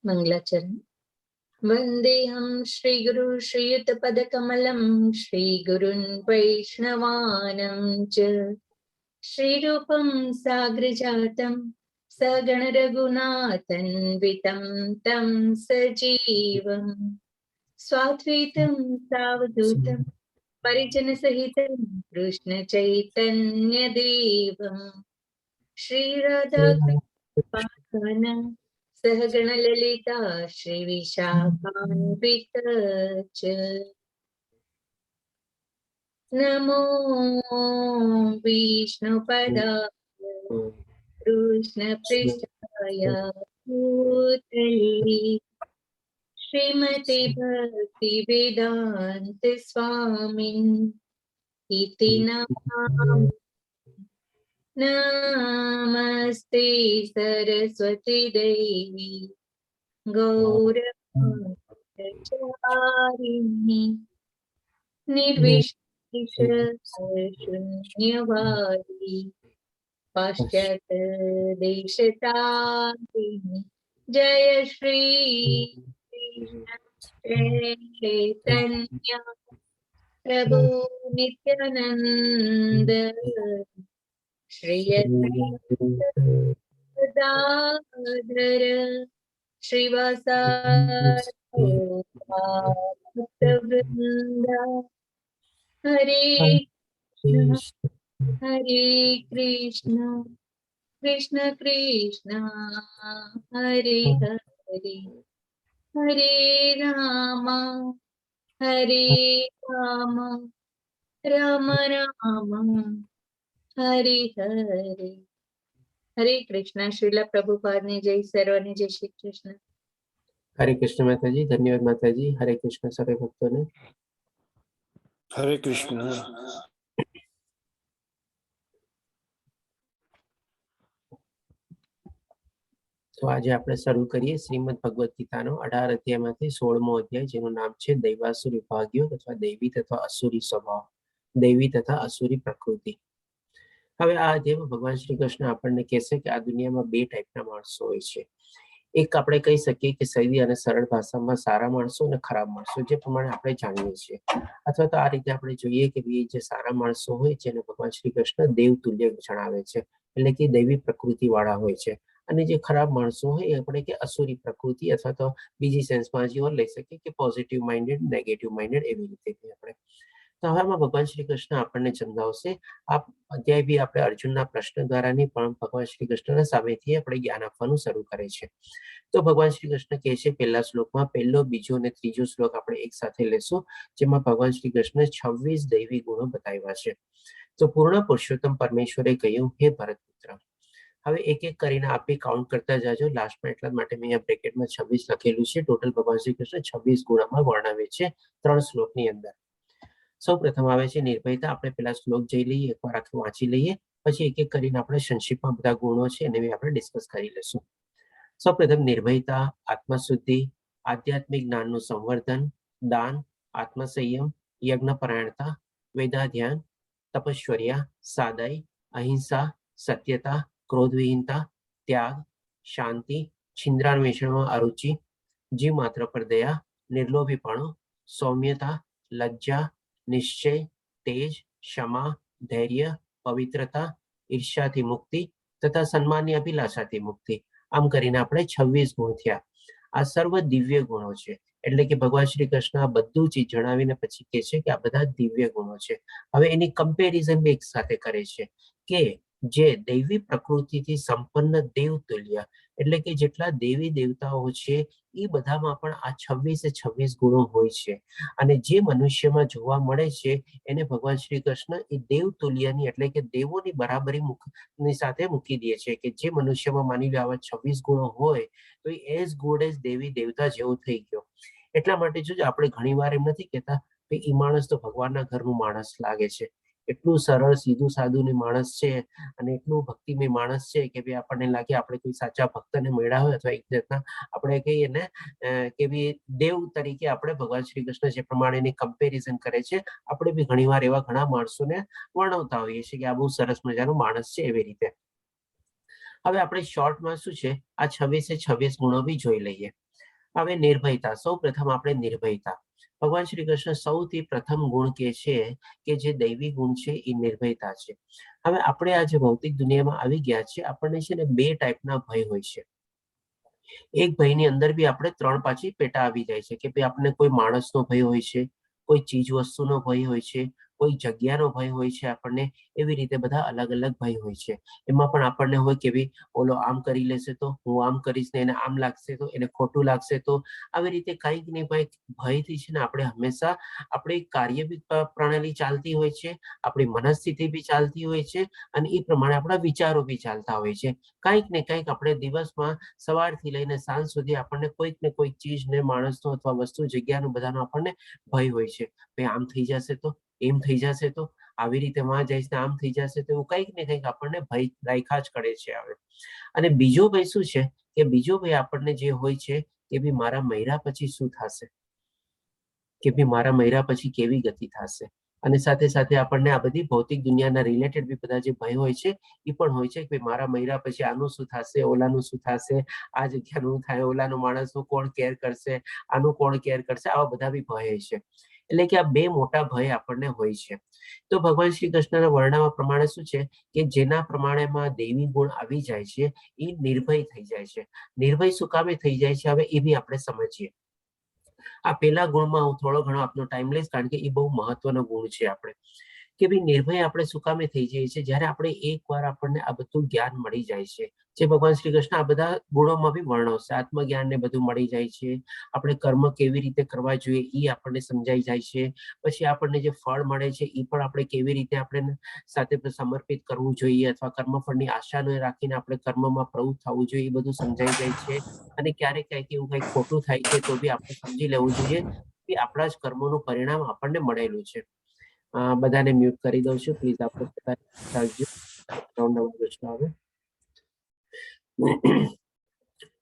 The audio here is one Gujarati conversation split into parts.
मंगलाचरण। वन्देऽहं श्रीगुरु श्रीयुतपदकमलं श्रीगुरुन् वैष्णवानं च श्रीरूपं साग्रजातं सगणरघुनाथन्वितं तं सजीवं स्वाद्वैतं सावधूतं परिजनसहितं कृष्णचैतन्यदेवं श्रीराधाकृष्ण सहगणललिता श्रीविशाखान्वित च नमो विष्णुपदाय कृष्णपृष्ठाय भूतले श्रीमते भक्तिवेदान्त स्वामिन् इति नाम नमस्ते सरस्वती देवी गौरवाणी निर्विशेषशून्यवादी पाश्चात्य देशतारिणी जय श्री चैतन्य प्रभु नित्यानंद श्री दादर श्रीवासावृंदा हरे कृष्ण कृष्ण कृष्ण हरे हरे हरे राम राम राम हरे हरे। हरे कृष्ण। श्रीला प्रभुपाद ने जय। सर्वने जय श्री कृष्ण। हरे कृष्ण माता जी। धन्यवाद माता जी। हरे कृष्ण सभी भक्तों ने। हरे कृष्ण। तो आज આપણે શરૂ કરીએ શ્રીમદ ભગવદ ગીતાનો 18 અધ્યાયમાંથી 16મો અધ્યાય, જેનું નામ છે દૈવાસુર વિભાગ્યો અથવા દૈવી તથા અસુરી સ્વભાવ, દૈવી તથા અસુરી પ્રકૃતિ. હવે આ અધ્યાયમાં ભગવાન શ્રી કૃષ્ણ આપણને કહેશે કે આ દુનિયામાં બે ટાઈપના માણસો હોય છે. એક આપણે કહી શકીએ કે સૈદી અને સરળ ભાષામાં સારા માણસો અને ખરાબ માણસો, જે પ્રમાણે આપણે જાણીએ છીએ. અથવા તો આ રીતે આપણે જોઈએ કે જે સારા માણસો હોય જેને ભગવાન શ્રી કૃષ્ણ દેવ તુલ્ય જણાવે છે, એટલે કે દૈવી પ્રકૃતિ વાળા હોય છે. અને જે ખરાબ માણસો હોય એ આપણે કે અસુરી પ્રકૃતિ અથવા તો બીજી સેન્સમાં હજી લઈ શકીએ કે પોઝિટિવ માઇન્ડેડ, નેગેટિવ માઇન્ડેડ, એવી રીતે આપણે. તો હવેમાં ભગવાન શ્રી કૃષ્ણ આપણને સમજાવશે. આ અધ્યાય બી આપણે અર્જુનના પ્રશ્ન દ્વારા નહીં પણ ભગવાન શ્રી કૃષ્ણના સામેથી આપણે જ્ઞાન આપવાનું શરૂ કરે છે. તો ભગવાન શ્રી કૃષ્ણ કહે છે પહેલા શ્લોકમાં, પહેલો, બીજો અને ત્રીજો શ્લોક આપણે એક સાથે લેશું, જેમાં ભગવાન શ્રી કૃષ્ણ 26 દૈવી ગુણો બતાવ્યા છે. તો પૂર્ણ પુરુષોત્તમ પરમેશ્વરે કહ્યું, હે ભરતપુત્ર. હવે એક એક કરીને આપણે કાઉન્ટ કરતા જાજો. લાસ્ટમાં એટલા માટે મેં અહીંયા બ્રેકેટમાં 26 લખેલું છે. ટોટલ ભગવાન શ્રી કૃષ્ણ 26 ગુણમાં વર્ણવે છે 3 શ્લોકની અંદર. સૌ પ્રથમ આવે છે નિર્ભયતા. આપણે પેલા શ્લોક જઈ લઈએ, એકવાર આખું વાંચી લઈએ, પછી એક એક કરીને આપણે સંક્ષિપ્તમાં બધા ગુણો છે એને આપણે ડિસ્કસ કરી લેશું. સૌ પ્રથમ નિર્ભયતા, આત્મશુદ્ધિ, આધ્યાત્મિક જ્ઞાનનું સંવર્ધન, દાન, આત્મસંયમ, યજ્ઞપરાયણતા, વેદાધ્યાન, તપશ્ચર્યા, સાદાઈ, અહિંસા, સત્યતા, ક્રોધવિહીનતા, ત્યાગ, શાંતિ, છિદ્રાન્વેષણમાં અરુચિ, જીવ માત્ર પર દયા, નિર્લોભીપણું, સૌમ્યતા, લજ્જા, નિશ્ચય, તેજ, ક્ષમા, ધૈર્ય, પવિત્રતા, ઈર્ષ્યાથી મુક્તિ તથા સન્માનની અભિલાષાથી મુક્તિ. આમ કરીને આપણે 26 ગુણ થયા. આ સર્વ દિવ્ય ગુણો છે. એટલે કે ભગવાન શ્રી કૃષ્ણ આ બધું જ જણાવીને પછી કહે છે કે આ બધા દિવ્ય ગુણો છે. હવે એની કમ્પેરિઝન એક સાથે કરે છે કે જે દૈવી પ્રકૃતિથી સંપન્ન દેવતુલ્ય, એટલે કે જેટલા દેવી દેવતાઓ છે એ બધામાં પણ આ 26 ગુણો હોય છે. અને જે મનુષ્યમાં જોવા મળે છે એને ભગવાન શ્રી કૃષ્ણ એ દેવતુલ્યની એટલે કે દેવોની બરાબરી સાથે મૂકી દે છે કે જે મનુષ્યમાં માની લો આવા 26 ગુણો હોય તો એ એઝ ગુડ એઝ દેવી દેવતા જેવો થઈ ગયો. એટલા માટે જો આપણે ઘણી વાર એમ નથી કહેતા કે એ માણસ તો ભગવાનના ઘરનું માણસ લાગે છે. એટલું સરળ સીધું સાદું માણસ છે અને એટલું ભક્તિમય માણસ છે કે ભાઈ આપણને લાગે આપણે કોઈ સાચા ભક્તને મળ્યા હોય અથવા એક જાતના આપણે કહીએ ને કે ભાઈ દેવ તરીકે આપણે ભગવાન શ્રી કૃષ્ણ જે પ્રમાણેની કમ્પેરિઝન કરે છે આપણે બી ઘણીવાર એવા ઘણા માણસોને વર્ણવતા હોઈએ છીએ કે આ બહુ સરસ મજાનું માણસ છે એવી રીતે. હવે આપણે શોર્ટમાં શું છે આ 26 ગુણો બી જોઈ લઈએ. હવે નિર્ભયતા, સૌ પ્રથમ આપણે નિર્ભયતા. ભગવાન શ્રી કૃષ્ણ સૌથી પ્રથમ ગુણ કે છે કે જે દૈવી ગુણ છે એ નિર્ભયતા છે. હવે આપણે આ જે ભૌતિક દુનિયામાં આવી ગયા છે આપણને છે ને બે ટાઈપના ભય હોય છે. એક ભયની અંદર બી આપણે ત્રણ પાછી પેટા આવી જાય છે કે ભાઈ આપણને કોઈ માણસનો ભય હોય છે, કોઈ ચીજ વસ્તુનો ભય હોય છે, કોઈ જગ્યાનો ભય હોય છે, આપણને એવી રીતે બધા અલગ અલગ ભય હોય છે. એમાં પણ આપણને હોય કે ભાઈ ઓલો આમ કરી લેશે તો હું આમ કરીશ ને એને આમ લાગશે તો એને ખોટું લાગશે તો આવી રીતે કંઈક ને કંઈક ભયથી છે ને આપણે હંમેશા આપણી કાર્ય પ્રણાલી ચાલતી હોય છે, આપણી મનસ્થિતિ બી ચાલતી હોય છે અને એ પ્રમાણે આપણા વિચારો બી ચાલતા હોય છે. કંઈક ને કંઈક આપણે દિવસમાં સવારથી લઈને સાંજ સુધી આપણને કોઈક ને કોઈક ચીજ ને માણસનો અથવા વસ્તુ જગ્યાનો બધાનો આપણને ભય હોય છે. ભાઈ આમ થઈ જશે તો, એમ થઈ જશે તો, આવી રીતે માં જઈશ ને આમ થઈ જશે તો એવું કંઈક ને કંઈક આપણને ભય રાખ્યા જ કરે છે હવે. અને બીજો ભય શું છે કે બીજો ભય આપણને જે હોય છે કે ભાઈ મારા મર્યા પછી શું થશે, કે ભાઈ મારા મર્યા પછી કેવી ગતિ થશે. અને સાથે સાથે આપણને આ બધી ભૌતિક દુનિયાના રિલેટેડ બી બધા જે ભય હોય છે એ પણ હોય છે કે મારા મર્યા પછી આનું શું થશે, ઓલાનું શું થશે, આ જગ્યાનું થાય, ઓલાનું માણસનું કોણ કેર કરશે, આનું કોણ કેર કરશે, આવા બધા બી ભય છે. એટલે કે આ બે મોટા ભય આપણને હોય છે. તો ભગવાન શ્રી કૃષ્ણના વર્ણવા પ્રમાણે શું છે કે જેના પ્રમાણેમાં દૈવી ગુણ આવી જાય છે એ નિર્ભય થઈ જાય છે. નિર્ભય શું કામે થઈ જાય છે હવે એ બી આપણે સમજીએ. આ પેલા ગુણમાં હું થોડો ઘણો આપનો ટાઈમ લઈશ કારણ કે એ બહુ મહત્વનો ગુણ છે આપણે કે ભાઈ નિર્ભય આપણે શું કામે થઈ જઈએ છીએ જ્યારે આપણે એકવાર આપણને આ બધું જ્ઞાન મળી જાય છે. જે ભગવાન શ્રી કૃષ્ણ આ બધા ગુણોમાં બી વર્ણવશે. આત્મજ્ઞાન ને બધું મળી જાય છે, આપણે કર્મ કેવી રીતે કરવા જોઈએ એ આપણને સમજાઈ જાય છે, પછી આપણને જે ફળ મળે છે એ પણ આપણે કેવી રીતે આપણે સાથે સમર્પિત કરવું જોઈએ અથવા કર્મફળની આશા ન રાખીને આપણે કર્મમાં પ્રવૃત્ત થવું જોઈએ એ બધું સમજાઈ જાય છે. અને ક્યારેક ક્યાંક એવું કંઈક ખોટું થાય છે તો બી આપણે સમજી લેવું જોઈએ કે આપણા જ કર્મોનું પરિણામ આપણને મળેલું છે. બધાને મ્યુટ કરી દઉં છું પ્લીઝ. આપણે રાખજો આવે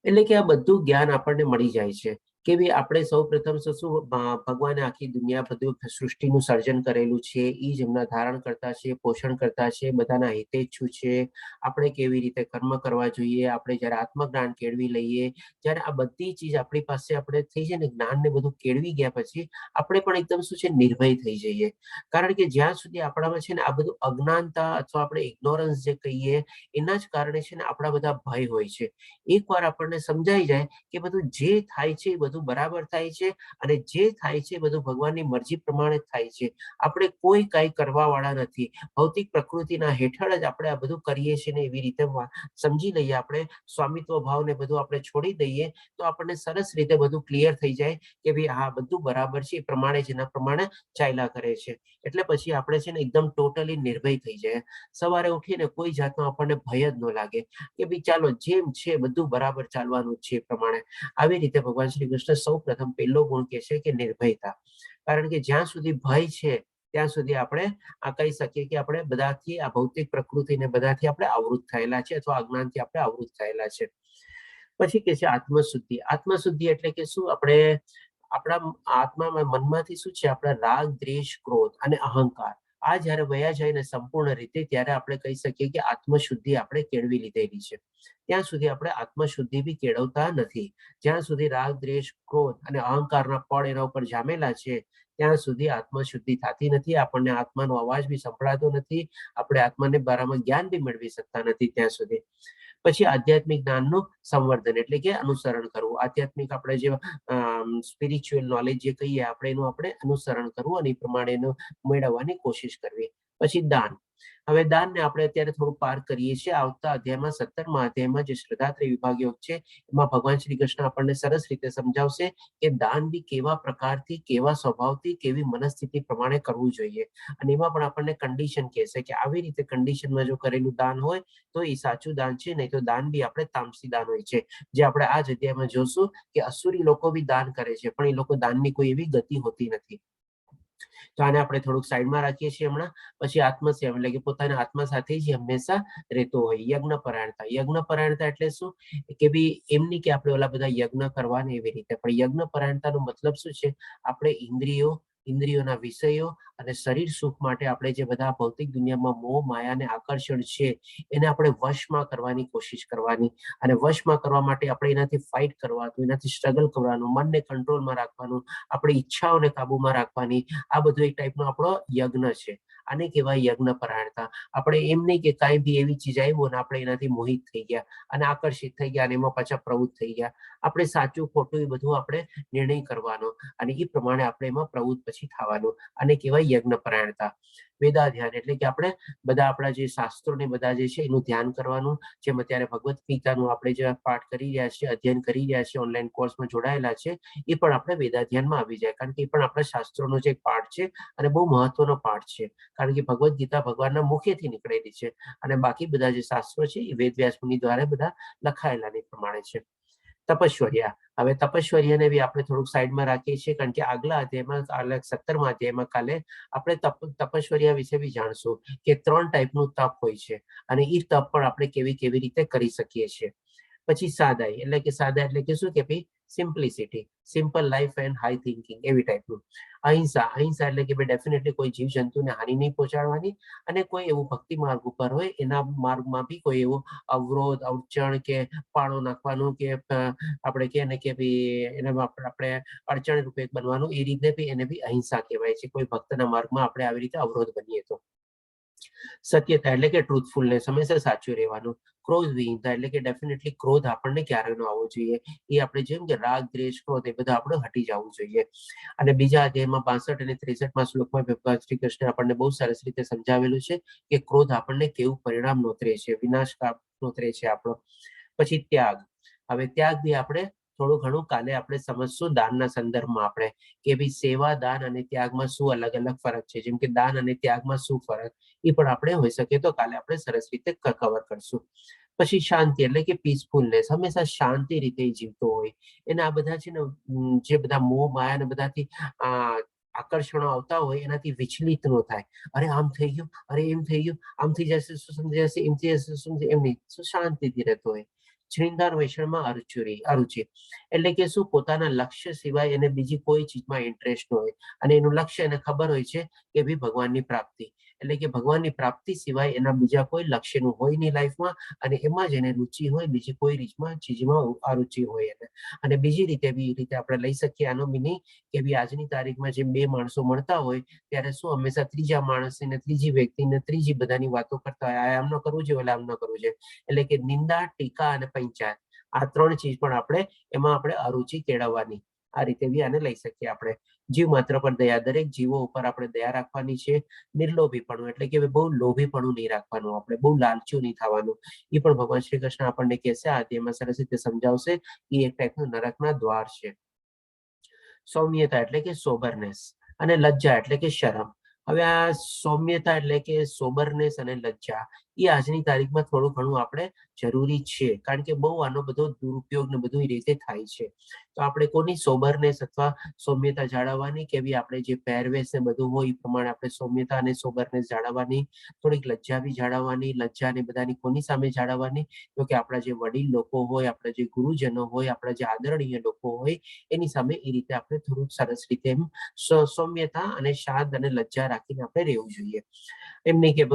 એટલે કે આ બધું જ્ઞાન આપણને મળી જાય છે કે ભાઈ આપણે સૌ પ્રથમ શું ભગવાને આખી દુનિયા બધું સૃષ્ટિનું સર્જન કરેલું છે, એ જ એમના ધારણ કરતા છે, પોષણ કરતા છે, બધાના હિતેચ્છુ છે. આપણે કેવી રીતે કર્મ કરવા જોઈએ, આપણે જયારે આત્મજ્ઞાન કેળવી લઈએ, જયારે આ બધી ચીજ આપણી પાસે આપણે થઈ જાય ને જ્ઞાન ને બધું કેળવી ગયા પછી આપણે પણ એકદમ શું છે નિર્ભય થઈ જઈએ. કારણ કે જ્યાં સુધી આપણામાં છે ને આ બધું અજ્ઞાનતા અથવા આપણે ઇગ્નોરન્સ જે કહીએ એના જ કારણે છે ને આપણા બધા ભય હોય છે. એકવાર આપણને સમજાઈ જાય કે બધું જે થાય છે એ બધું બરાબર થાય છે અને જે થાય છે એ બધું ભગવાનની મરજી પ્રમાણે થાય છે. આપણે કોઈ કાંઈ કરવા વાળા નથી. ભૌતિક પ્રકૃતિના હેઠળ જ આપણે આ બધું કરીએ છીએ ને એવી રીતે સમજી લઈએ આપણે સ્વામિત્વ ભાવને બધું આપણે છોડી દઈએ તો આપણને સરસ રીતે બધું ક્લિયર થઈ જાય કે ભાઈ હા બધું બરાબર છે એ પ્રમાણે જેના પ્રમાણે ચાલ્યા કરે છે. એટલે પછી આપણે છે ને એકદમ ટોટલી નિર્ભય થઈ જાય. સવારે ઉઠીને કોઈ જાતનો આપણને ભય જ ન લાગે કે ભાઈ ચાલો જેમ છે બધું બરાબર ચાલવાનું છે એ પ્રમાણે. આવી રીતે ભગવાન શ્રી કૃષ્ણ સૌ પ્રથમ પહેલો ગુણ કહે છે કે નિર્ભયતા. કારણ કે જ્યાં સુધી ભય છે ત્યાં સુધી આપણે આ કહી શકીએ કે આપણે બધાથી આ ભૌતિક પ્રકૃતિને બધાથી આપણે આવૃત થયેલા છે અથવા અજ્ઞાનથી આપણે આવૃત થયેલા છે. પછી કે છે આત્મશુદ્ધિ. આત્મશુદ્ધિ એટલે કે શું, આપણે આપણા આત્મામાં મનમાંથી શું છે આપણા રાગ, દ્વેષ, ક્રોધ અને અહંકાર આ જયારે વયા જાય ને સંપૂર્ણ રીતે ત્યારે આપણે કહી શકીએ કે આત્મશુદ્ધિ આપણે કેળવી લીધેલી છે. ત્યાં સુધી આપણે આત્મશુદ્ધિ બી કેળવતા નથી. જ્યાં સુધી રાગ, દ્વેષ, ક્રોધ અને અહંકારના પળ એના ઉપર જામેલા છે ત્યાં સુધી આત્મશુદ્ધિ થતી નથી. આપણને આત્માનો અવાજ બી સંભળાતો નથી, આપણે આત્માને બારામાં જ્ઞાન બી મેળવી શકતા નથી ત્યાં સુધી. પછી આધ્યાત્મિક જ્ઞાનનું સંવર્ધન એટલે કે અનુસરણ કરવું. આધ્યાત્મિક આપણે જે સ્પિરિચ્યુઅલ નોલેજ જે કહીએ આપણે એનું આપણે અનુસરણ કરવું અને એ પ્રમાણે એનું મેળવવાની કોશિશ કરવી. પછી દાન. હવે દાનને આપણે અત્યારે થોડું પાર કરીએ છીએ. આવતા અધ્યાયમાં 17મા અધ્યાયમાં જે શ્રદ્ધાત્રય વિભાગ યોગ છે એમાં ભગવાન શ્રી કૃષ્ણ આપણને સરસ રીતે સમજાવશે કે દાન બી કેવા પ્રકારથી, કેવા સ્વભાવથી, કેવી મનસ્થિતિ પ્રમાણે કરવું જોઈએ. અને એમાં પણ આપણને કન્ડિશન કહેશે કે આવી રીતે કન્ડિશનમાં જો કરેલું દાન હોય તો એ સાચું દાન છે, નહીં તો દાન બી આપણે તામસી દાન હોય છે. જે આપણે આ જ અધ્યાયમાં જોશું કે અસુરી લોકો બી દાન કરે છે પણ એ લોકો દાનની કોઈ એવી ગતિ હોતી નથી. તો આને આપણે થોડુંક સાઈડમાં રાખીએ છીએ હમણાં. પછી આત્મસેવા એટલે કે પોતાના આત્મા સાથે જ હંમેશા રહેતો હોય. યજ્ઞપરાયણતા. યજ્ઞપરાયણતા એટલે શું કે ભાઈ એમ નહીં કે આપણે ઓલા બધા યજ્ઞ કરવાને એવી રીતે, પણ યજ્ઞપરાયણતાનો મતલબ શું છે, આપણે ઇન્દ્રિયોના વિષયો અને શરીર સુખ માટે આપણે જે બધા ભૌતિક દુનિયામાં મોહ માયા અને આકર્ષણ છે એને આપણે વશમાં કરવાની કોશિશ કરવાની. અને વશમાં કરવા માટે આપણે એનાથી ફાઇટ કરવાનું, એનાથી સ્ટ્રગલ કરવાનું, મનને કંટ્રોલમાં રાખવાનું, આપણી ઈચ્છાઓને કાબુમાં રાખવાની. આ બધું એક ટાઈપનો આપણો યજ્ઞ છે. આને કહેવાય યજ્ઞ પરાયણતા. આપણે એમ નહીં કે કાંઈ બી એવી ચીજ આવ્યું અને આપણે એનાથી મોહિત થઈ ગયા અને આકર્ષિત થઈ ગયા અને એમાં પાછા પ્રવૃત્ત થઈ ગયા. આપણે સાચું ખોટું એ બધું આપણે નિર્ણય કરવાનો અને એ પ્રમાણે આપણે એમાં પ્રવૃત્ત પછી થવાનું. આને કહેવાય યજ્ઞ પરાયણતા. વેદાધ્યાન એટલે કે આપણે બધા આપણા જે શાસ્ત્રોને બધા જે છે એનું ધ્યાન કરવાનું. જેમ અત્યારે ભગવદ્ ગીતાનું આપણે જે પાઠ કરી રહ્યા છીએ, અધ્યયન કરી રહ્યા છીએ, ઓનલાઈન કોર્સમાં જોડાયેલા છે, એ પણ આપણે વેદાધ્યાનમાં આવી જાય, કારણ કે એ પણ આપણા શાસ્ત્રોનો જે પાઠ છે અને બહુ મહત્વનો પાઠ છે. કારણ કે ભગવદ્ ગીતા ભગવાનના મુખેથી નીકળેલી છે અને બાકી બધા જે શાસ્ત્રો છે એ વેદ વ્યાસ મુનિ દ્વારા બધા લખાયેલા પ્રમાણે છે. તપશ્ચર્યા. હવે તપશ્ચર્યાને બી આપણે થોડુંક સાઈડમાં રાખીએ છીએ, કારણ કે આગલા અધ્યાયમાં 17મા અધ્યાયમાં કાલે આપણે તપશ્ચર્યા વિશે બી જાણશું કે 3 ટાઈપનું તપ હોય છે અને એ તપ પણ આપણે કેવી કેવી રીતે કરી શકીએ છીએ. પછી સાદાઈ એટલે કે શું કે ભાઈ simplicity, simple life and high thinking એવી ટાઈપનું. અહિંસા એટલે કે ભાઈ ડેફિનેટલી કોઈ જીવજંતુને હાનિ નહીં પહોંચાડવાની અને કોઈ એવું ભક્તિ માર્ગ ઉપર હોય એના માર્ગમાં બી કોઈ એવો અવરોધ, અડચણ કે પાળો નાખવાનું કે આપણે કહે ને કે ભાઈ એનામાં આપણે અડચણ રૂપે બનવાનું, એ રીતે બી એને બી અહિંસા કહેવાય છે. કોઈ ભક્તના માર્ગમાં આપણે આવી રીતે અવરોધ બનીએ તો. સત્યતા એટલે કે ટ્રુથફુલનેસ, હંમેશા સાચું રહેવાનું. ક્રોધ વિહીનતા એટલે કે ડેફિનેટલી ક્રોધ આપણને ક્યારે ન આવવો જોઈએ. એ આપણે જેમ કે રાગ, દ્વેષ, ક્રોધ એ બધા આપણે હટી જવું જોઈએ. અને બીજા અધ્યાયમાં 62 અને 63માં શ્લોકમાં ભગવાન શ્રી કૃષ્ણ આપણને બહુ સરસ રીતે સમજાવેલું છે કે ક્રોધ આપણને કેવું પરિણામ નોતરે છે, વિનાશ નોતરે છે આપણો. પછી ત્યાગ. હવે ત્યાગ બી આપણે થોડું ઘણું કાલે આપણે સમજશું દાનના સંદર્ભમાં આપણે કે ભાઈ સેવા, દાન અને ત્યાગમાં શું અલગ અલગ ફરક છે. જેમ કે દાન અને ત્યાગમાં શું ફરક, એ પણ આપણે હોઈ શકે તો કાલે આપણે સરસ રીતે કવર કરશું. પછી શાંતિ એટલે કે પીસફુલનેસ, હંમેશા શાંતિ રીતે જીવતો હોય. એને આ બધા છે ને જે બધા મોહ માયા ને બધાથી આકર્ષણો આવતા હોય એનાથી વિચલિત ન થાય. અરે આમ થઈ ગયું, અરે એમ થઈ ગયું, આમ થઈ જશે શું સમજી જશે, એમ થઈ જશે શું, એમ નહીં, શાંતિથી રહેતો હોય. શ્રીંગાર વૈષણમાં અરુચિ એટલે કે શું, પોતાના લક્ષ્ય સિવાય એને બીજી કોઈ ચીજમાં ઇન્ટરેસ્ટ ન હોય અને એનું લક્ષ્ય એને ખબર હોય છે કે ભાઈ ભગવાનની પ્રાપ્તિ. એટલે કે ભગવાનની પ્રાપ્તિ સિવાય એના બીજા કોઈ લક્ષ્યનું હોય નહીં લાઈફમાં અને એમાં જ એને રુચિ હોય, બીજી કોઈ રીતમાં ચીજમાં અરુચિ હોય એને. અને બીજી રીતે બી એ રીતે આપણે લઈ શકીએ આનો મિનિંગ કે ભાઈ આજની તારીખમાં જેમ 2 માણસો મળતા હોય ત્યારે શું હંમેશા ત્રીજા માણસને, ત્રીજી વ્યક્તિને, ત્રીજી બધાની વાતો કરતા હોય, આમ ન કરવું જોઈએ, આમ ન કરવું જોઈએ. એટલે કે નિંદા, ટીકા અને પંચાયત, આ 3 ચીજ પણ આપણે એમાં આપણે અરુચિ કેળવવાની. આ રીતે બી આને લઈ શકીએ આપણે. જીવ માત્ર પર દયા, દરેક જીવો ઉપર આપણે દયા રાખવાની છે. નિર્લોભીપણું એટલે કે બહુ લોભીપણું નહીં રાખવાનું, આપણે બહુ લાલચું નહીં થવાનું. એ પણ ભગવાન શ્રી કૃષ્ણ આપણને કહેશે, આ તેમાં સરસ રીતે સમજાવશે. એ એક ટાઈપનું નરકના દ્વાર છે. સૌમ્યતા એટલે કે સોબરનેસ અને લજ્જા એટલે કે શરમ. હવે આ સૌમ્યતા એટલે કે સોબરનેસ અને લજ્જા એ આજની તારીખમાં થોડું ઘણું આપણે જરૂરી છે, કારણ કે બહુ આનો બધો દુરુપયોગ ને બધું એ રીતે થાય છે. તો આપણે કોની સોબરનેસ અથવા સૌમ્યતા જાળવવાની કે બી આપણે જે પહેરવેશ ને બધું હોય એ પ્રમાણે આપણે સૌમ્યતા અને સોબરનેસ જાળવવાની. થોડીક લજ્જા બી જાળવવાની. લજ્જા ને બધાની કોની સામે જાળવવાની, તો કે આપણા જે વડીલ લોકો હોય, આપણા જે ગુરુજનો હોય, આપણા જે આદરણીય લોકો હોય એની સામે એ રીતે આપણે થોડુંક સરસ રીતે એમ સૌમ્યતા અને શાંત અને લજ્જા રાખીને આપણે રહેવું જોઈએ. એમ નહીં કે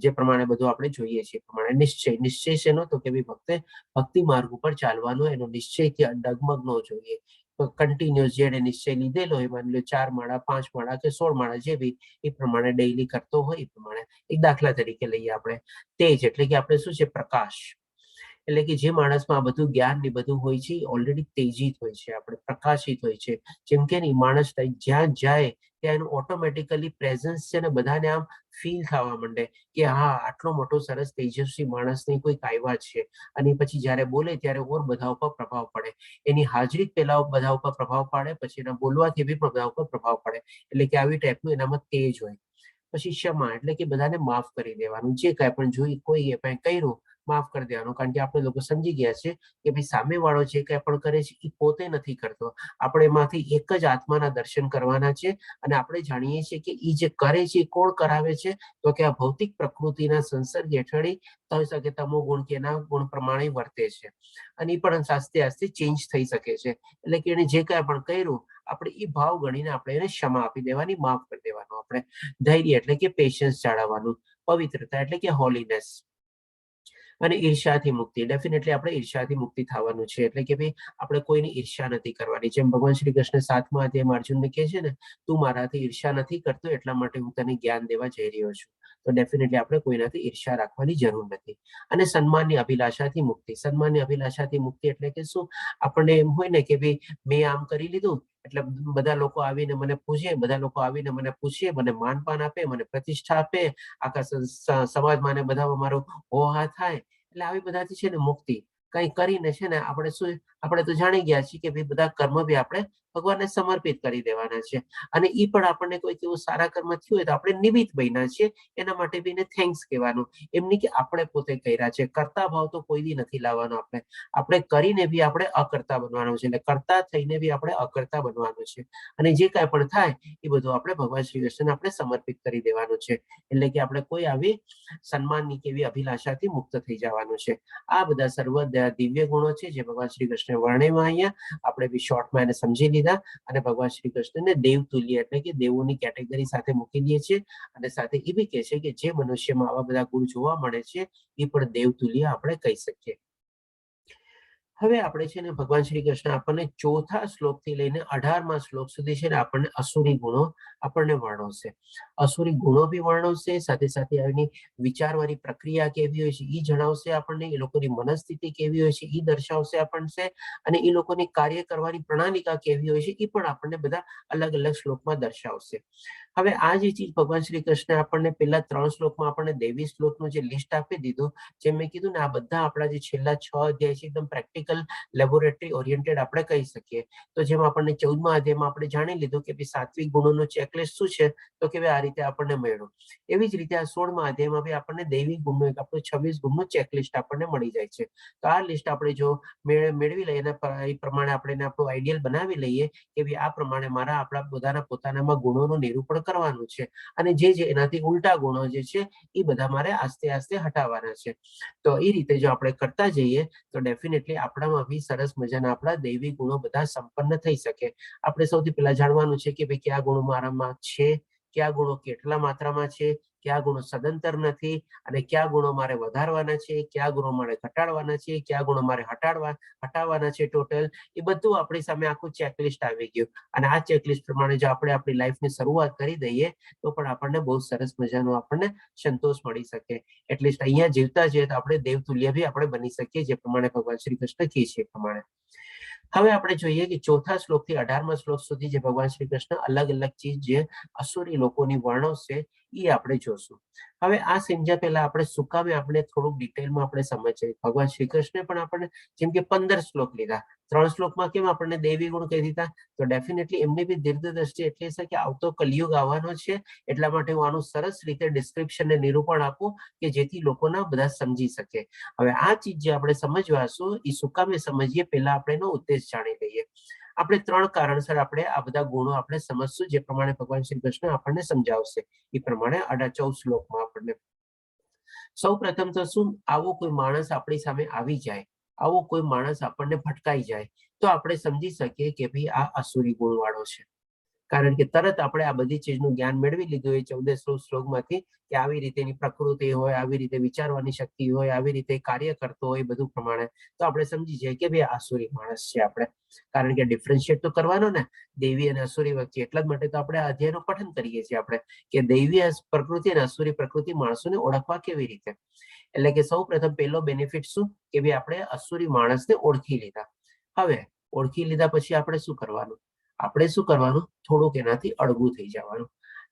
જે પ્રમાણે બધું આપણે જોઈએ છીએ પ્રમાણે. નિશ્ચય શેનો, તો કે ભક્તિ માર્ગ ઉપર ચાલવાનો, એનો નિશ્ચયથી ડગમગ ન જોઈએ. કન્ટિન્યુઅસ જેને નિશ્ચય લીધેલો હોય, માની લો 4 માળા, 5 માળા કે 16 માળા જે બી એ પ્રમાણે ડેઈલી કરતો હોય એ પ્રમાણે. એક દાખલા તરીકે લઈએ આપણે તેજ એટલે કે આપણે શું છે, પ્રકાશ. એટલે કે જે માણસમાં આ બધું જ્ઞાન ને બધું હોય છે ઓલરેડી તેજિત હોય છે, આપણે પ્રકાશિત હોય છે. જેમ કે માણસ જ્યાં જાય ત્યાં એનું ઓટોમેટિકલી પ્રેઝન્સ છે ને બધાને આમ ફીલ થવા માંડે કે હા આટલો મોટો સરસ તેજસ્વી માણસની કોઈ કાયવા છે. અને પછી જ્યારે બોલે ત્યારે ઓર બધા ઉપર પ્રભાવ પડે. એની હાજરી પહેલા બધા ઉપર પ્રભાવ પાડે, પછી એના બોલવાથી બી બધા ઉપર પ્રભાવ પડે. એટલે કે આવી ટાઈપનું એનામાં તેજ હોય. પછી ક્ષમા એટલે કે બધાને માફ કરી દેવાનું. જે કાંઈ પણ જોઈ કોઈએ કંઈ કર્યું માફ કરી દેવાનું, કારણ કે આપણે લોકો સમજી ગયા છે કે ભાઈ સામેવાળો જે કંઈ પણ કરે છે એ પોતે નથી કરતો. આપણે એમાંથી એક જ આત્માના દર્શન કરવાના છે અને આપણે જાણીએ છીએ કે એ જે કરે છે એ કોણ કરાવે છે, તો કે આ ભૌતિક પ્રકૃતિના સંસર્ગ હેઠળ થઈ શકે તમો ગુણ કે એના ગુણ પ્રમાણે વર્તે છે અને એ પણ આસ્તે આસ્તે ચેન્જ થઈ શકે છે. એટલે કે એને જે કાંઈ પણ કર્યું આપણે એ ભાવ ગણીને આપણે એને ક્ષમા આપી દેવાની, માફ કરી દેવાનું. આપણે ધૈર્ય એટલે કે પેશન્સ જાળવવાનું, પવિત્રતા એટલે કે હોલીનેસ, અને ઈર્ષ્યાથી મુક્તિ. ડેફિનેટલી આપણે ઈર્ષ્યાથી મુક્તિ થવાનું છે. એટલે કે ભાઈ આપણે કોઈની ઈર્ષ્યા નથી કરવાની. જેમ ભગવાન શ્રી કૃષ્ણ 7મા અધ્યાયમાં અર્જુનને કહે છે ને, તું મારાથી ઈર્ષ્યા નથી કરતો એટલા માટે હું તને જ્ઞાન દેવા જઈ રહ્યો છું. તો ડેફિનેટલી આપણે કોઈનાથી ઈર્ષ્યા રાખવાની જરૂર નથી. અને સન્માનની અભિલાષાથી મુક્તિ. સન્માનની અભિલાષાથી મુક્તિ એટલે કે શું? આપણને એમ હોય ને કે ભાઈ મેં આમ કરી લીધું એટલે બધા લોકો આવીને મને પૂછે, મને માનપાન આપે, મને પ્રતિષ્ઠા આપે, આખા સમાજમાં ને બધામાં મારો હોહા થાય. એટલે આવી બધાથી છે ને મુક્તિ. કઈ કરીને છે ને આપણે તો જાણી ગયા છીએ કે ભાઈ બધા કર્મ બી આપણે ભગવાનને સમર્પિત કરી દેવાના છે. અને એ પણ આપણને કોઈ એવું સારા કર્મ થયું હોય તો આપણે નિમિત્ત બન્યા છીએ, એના માટે બી થેન્ક્સ કહેવાનું. એમ નહીં કે આપણે પોતે કર્યા છે. કરતા ભાવ તો કોઈ દી નથી લાવવાનો. આપણે કરીને બી આપણે અકર્તા બનવાનું છે, એટલે કરતા થઈને બી આપણે અકર્તા બનવાનું છે. અને જે કાંઈ પણ થાય એ બધું આપણે ભગવાન શ્રી કૃષ્ણને આપણે સમર્પિત કરી દેવાનું છે. એટલે કે આપણે કોઈ આવી સન્માનની કેવી અભિલાષાથી મુક્ત થઈ જવાનું છે. આ બધા સર્વ દિવ્ય ગુણો છે જે ભગવાન શ્રી કૃષ્ણ વર્ણવ્યા. અહીંયા આપણે બી શોર્ટમાં એને સમજી લીધા અને ભગવાન શ્રી કૃષ્ણને દેવતુલ્ય એટલે કે દેવોની કેટેગરી સાથે મૂકી દઈએ છીએ. અને સાથે એ બી કહે છે કે જે મનુષ્યમાં આવા બધા ગુણ જોવા મળે છે એ પણ દેવતુલ્ય આપણે કહી શકીએ. હવે આપણે છે ને ભગવાન શ્રી કૃષ્ણ આપણને 4થા શ્લોકથી લઈને 18મા શ્લોક સુધી છે ને આપણને અસુરી ગુણો આપણને વર્ણવશે. અસુરી ગુણો બી વર્ણવશે, સાથે સાથે એની વિચારવાની પ્રક્રિયા કેવી હોય છે એ જણાવશે આપણને, એ લોકોની મનસ્થિતિ કેવી હોય છે એ દર્શાવશે આપણને, અને એ લોકોની કાર્ય કરવાની પ્રણાલિકા કેવી હોય છે એ પણ આપણને બધા અલગ અલગ શ્લોકમાં દર્શાવશે. હવે આ જે ચીજ ભગવાન શ્રી કૃષ્ણ આપણને પહેલા 3 શ્લોકમાં આપણને દૈવી શ્લોકનું જે લિસ્ટ આપી દીધું, જેમ મેં કીધું ને આ બધા આપણા જે છેલ્લા 6 અધ્યાય છે એકદમ પ્રેક્ટિકલ લેબોરેટરી ઓરિએન્ટેડ આપણે કહી શકીએ. તો જેમ આપણને 14મા અધ્યાયમાં આપણે જાણી લીધું કે સાત્વિક ગુણોનો ચેકલિસ્ટ શું છે, તો કે આ રીતે આપણને મળ્યું. એવી જ રીતે આ 16મા અધ્યાયમાં બી આપણને દૈવિક ગુણનો એક આપણું 26 ગુણનું ચેકલિસ્ટ આપણને મળી જાય છે. તો આ લિસ્ટ આપણે જો મેળવી લઈએ એ પ્રમાણે આપણે આપણું આઈડિયલ બનાવી લઈએ કે ભાઈ આ પ્રમાણે મારા આપણા પોતાનામાં ગુણોનું નિરૂપણ કરવાનું છે, અને જે એનાથી ઉલટા ગુણો જે છે એ બધા મારે આસ્તે આસ્તે હટાવવાના છે. તો એ રીતે જો આપણે કરતા જઈએ તો ડેફિનેટલી આપણામાં બી સરસ મજાના આપણા દૈવી ગુણો બધા સંપન્ન થઈ શકે. આપણે સૌથી પહેલા જાણવાનું છે કે ભાઈ કયા ગુણો મારામાં છે, કયા ગુણો કેટલા માત્રામાં છે, કયા ગુણો સદંતર નથી, અને કયા ગુણો મારે વધારવાના છે, કયા ગુણો મારે ઘટાડવાના છે, કયા ગુણો મારે હટાવવાના છે. ટોટલ એ બધું આપણી સામે આખું ચેકલિસ્ટ આવી ગયું. અને આ ચેકલિસ્ટ પ્રમાણે જો આપણે આપણી લાઈફની શરૂઆત કરી દઈએ તો પણ આપણને બહુ સરસ મજાનો આપણને સંતોષ મળી શકે. એટલીસ્ટ અહીંયા જીવતા જઈએ તો આપણે દેવતુલ્ય બી આપણે બની શકીએ, જે પ્રમાણે ભગવાન શ્રી કૃષ્ણ કહે છે એ પ્રમાણે. હવે આપણે જોઈએ કે 4થા શ્લોકથી 18મા શ્લોક સુધી જે ભગવાન શ્રી કૃષ્ણ અલગ અલગ ચીજ જે અસુરી લોકોની વર્ણવશે એ આપણે જોશું. હવે આ સમજ્યા પહેલા આપણે શું કામે આપણે થોડુંક ડિટેલમાં આપણે સમજીએ. ભગવાન શ્રી કૃષ્ણે પણ આપણને જેમ કે 15 શ્લોક લીધા, 3 શ્લોકમાં કેમ આપણને દૈવી ગુણ કહી દીધા, તો ડેફિનેટલી એમની બી દીર્ઘદ્રષ્ટિ એટલી છે કે આવતો કલિયુગ આવવાનો છે, એટલા માટે હું આનું સરસ રીતે ડિસ્ક્રિપ્શન ને નિરૂપણ આપું કે જેથી લોકોના બધા સમજી શકે. હવે આ ચીજ જે આપણે સમજવાશું એ શું કામે સમજીએ પહેલા આપણે એનો ઉદ્દેશ જાણી લઈએ. આપણે 3 કારણસર આપણે આ બધા ગુણો આપણે સમજશું, જે પ્રમાણે ભગવાન શ્રી કૃષ્ણ આપણને સમજાવશે એ પ્રમાણે 14 શ્લોકમાં આપણને. સૌ પ્રથમ તો શું, આવો કોઈ માણસ આપણી સામે આવી જાય, આવો કોઈ માણસ આપણને ભટકાઈ જાય તો આપણે સમજી શકીએ કે ભાઈ આ અસુરી ગુણ વાળો છે. કારણ કે તરત આપણે આ બધી ચીજનું જ્ઞાન મેળવી લીધું હોય 14 શ્લોકમાંથી કે આવી રીતેની પ્રકૃતિ હોય, આવી રીતે વિચારવાની શક્તિ હોય, આવી રીતે કાર્ય કરતો હોય બધું પ્રમાણે, તો આપણે સમજી જઈએ કે ભાઈ આસુરી માણસ છે આપણે. કારણ કે ડિફરન્શિએટ તો કરવાનો ને દૈવી અને અસુરી વચ્ચે. એટલા જ માટે તો આપણે આ અધ્યાયનું પઠન કરીએ છીએ આપણે કે દૈવી પ્રકૃતિ અને અસુરી પ્રકૃતિ માણસોને ઓળખવા કેવી રીતે. એટલે કે સૌ પ્રથમ પહેલો બેનિફિટ શું કે ભાઈ આપણે અસુરી માણસને ઓળખી લીધા. હવે ઓળખી લીધા પછી આપણે શું કરવાનું? થોડુંક એનાથી અળગું થઈ જવાનું.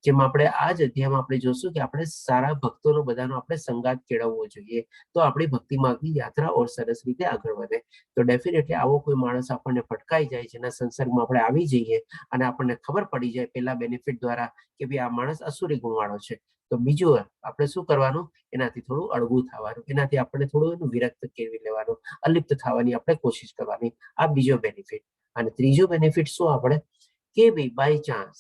જેમાં આપણે આ જ અધ્યાયમાં આપણે જોશું કે આપણે સારા ભક્તોનો બધાનો આપણે સંગાત કેળવવો જોઈએ, તો આપણી ભક્તિ માર્ગની યાત્રા ઓર સરસ રીતે આગળ વધે. તો ડેફિનેટલી આવો કોઈ માણસ આપણને ભટકાઈ જાય, જેના સંસર્ગમાં આપણે આવી જઈએ અને આપણને ખબર પડી જાય પેલા બેનિફિટ દ્વારા કે ભાઈ આ માણસ અસુરી ગુણવાળો છે, તો બીજું આપણે શું કરવાનું, એનાથી થોડું અળગું થવાનું, એનાથી આપણે થોડું એનું વિરક્ત કેળવી લેવાનું, અલિપ્ત થવાની આપણે કોશિશ કરવાની. આ બીજો બેનિફિટ. અને ત્રીજો બેનિફિટ શું આપણે કે ભાઈ બાય ચાન્સ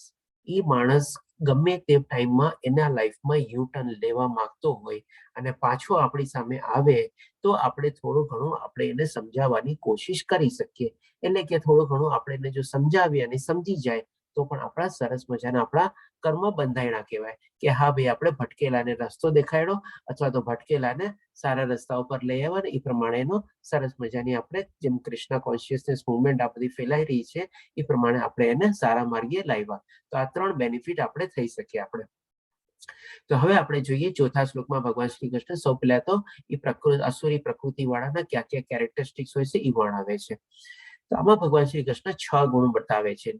એ માણસ ગમે તે ટાઈમમાં એના લાઈફમાં યુ ટર્ન લેવા માંગતો હોય અને પાછો આપણી સામે આવે તો આપણે થોડું ઘણું આપણે એને સમજાવવાની કોશિશ કરી શકીએ. એટલે કે થોડું ઘણું આપણે એને જો સમજાવીએ અને સમજી જાય તો પણ આપણા સરસ મજાના આપણા કર્મ બંધાયણા કહેવાય કે હા ભાઈ આપણે ભટકેલાને રસ્તો દેખાડ્યો અથવા તો ભટકેલાને સારા રસ્તા ઉપર લઈ આવ્યા ને એ પ્રમાણેનો સરસ મજાની આપણે જેમ કૃષ્ણ કોન્શિયસનેસ મુવમેન્ટ આ બધી ફેલાઈ રહી છે એ પ્રમાણે આપણે એને સારા માર્ગે લાવ્યા. તો આ 3 બેનિફિટ આપણે થઈ શકીએ આપણે. તો હવે આપણે જોઈએ ચોથા શ્લોકમાં ભગવાન શ્રી કૃષ્ણ સૌ પહેલા તો એ અસુરી પ્રકૃતિ વાળાના ક્યાં ક્યાં કેરેક્ટરિસ્ટિક્સ હોય છે એ વર્ણવે છે. તો આમાં ભગવાન શ્રી કૃષ્ણ 6 ગુણ બતાવે છે.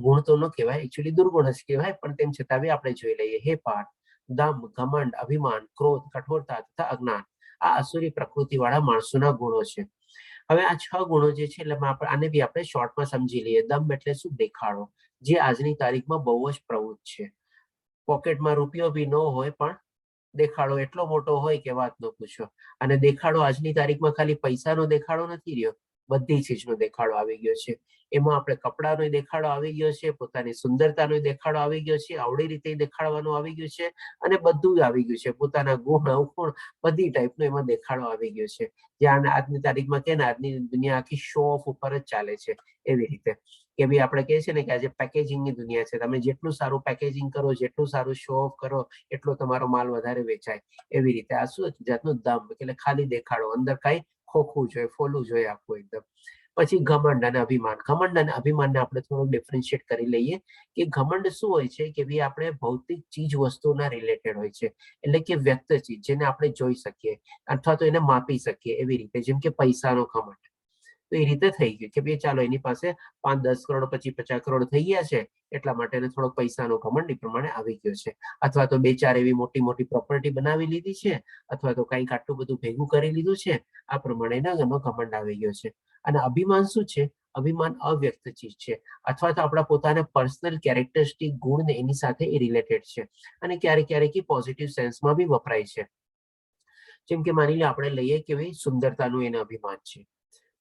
ગુણ તો ન કહેવાય, એકચ્યુઅલી દુર્ગુણ જ કહેવાય, પણ તેમ છતાં બી આપણે જોઈ લઈએ. હે પાર્થ, દમ, ઘમંડ, અભિમાન, ક્રોધ, કઠોરતા તથા અજ્ઞાન આ અસુરી પ્રકૃતિ વાળા માણસોના ગુણો છે. હવે આ 6 ગુણો જે છે એટલે આને બી આપણે શોર્ટમાં સમજી લઈએ. દમ એટલે શું? દેખાડો, જે આજની તારીખમાં બહુ જ પ્રવૃત્ત છે. પોકેટમાં રૂપિયો બી ન હોય પણ દેખાડો એટલો મોટો હોય કે વાત ન પૂછો. અને દેખાડો આજની તારીખમાં ખાલી પૈસાનો દેખાડો નથી રહ્યો, બધી ચીજનો દેખાડો આવી ગયો છે. એમાં આપણે કપડાનો દેખાડો આવી ગયો છે, પોતાની સુંદરતાનો દેખાડો આવી ગયો છે, આવડી રીતે દેખાડવાનું આવી ગયું છે અને બધું આવી ગયું છે. પોતાના ગુણ અવગુણ બધી ટાઈપનો એમાં દેખાડો આવી ગયો છે. જ્યાં આજની તારીખમાં કે આજની દુનિયા આખી શો ઓફ ઉપર જ ચાલે છે. એવી રીતે કે ભાઈ આપણે કહે છે ને કે આજે પેકેજિંગની દુનિયા છે. તમે જેટલું સારું પેકેજિંગ કરો, જેટલું સારું શો ઓફ કરો, એટલો તમારો માલ વધારે વેચાય. એવી રીતે આ શું જાતનું દમ, એટલે ખાલી દેખાડો, અંદર કઈ ખોખવું જોઈએ, ફોલવું જોઈએ આખું એકદમ. પછી ઘમંડ અને અભિમાન. ઘમંડ અને અભિમાનને આપણે થોડું ડિફરન્શિએટ કરી લઈએ કે ઘમંડ શું હોય છે કે ભાઈ આપણે ભૌતિક ચીજ વસ્તુના રિલેટેડ હોય છે, એટલે કે વ્યક્ત ચીજ જેને આપણે જોઈ શકીએ અથવા તો એને માપી શકીએ. એવી રીતે જેમ કે પૈસાનો ઘમંડ. તો એ રીતે થઈ ગયું કે ભાઈ ચાલો એની પાસે 5-10 કરોડ પછી 50 કરોડ થઈ ગયા છે એટલા માટે એને થોડોક પૈસાનો ઘમંડ એ પ્રમાણે આવી ગયો છે. અથવા તો 2-4 એવી મોટી મોટી પ્રોપર્ટી બનાવી લીધી છે, અથવા તો કંઈક આટલું બધું ભેગું કરી લીધું છે. આ પ્રમાણે એનો ઘમંડ આવી ગયો છે. અને અભિમાન શું છે? અભિમાન અવ્યક્ત ચીજ છે, અથવા તો આપણા પોતાના પર્સનલ કેરેક્ટરિસ્ટિક ગુણ ને એની સાથે એ રિલેટેડ છે. અને ક્યારેક ક્યારેક એ પોઝિટિવ સેન્સમાં બી વપરાય છે. જેમ કે માની લો આપણે લઈએ કે ભાઈ સુંદરતાનું એને અભિમાન છે,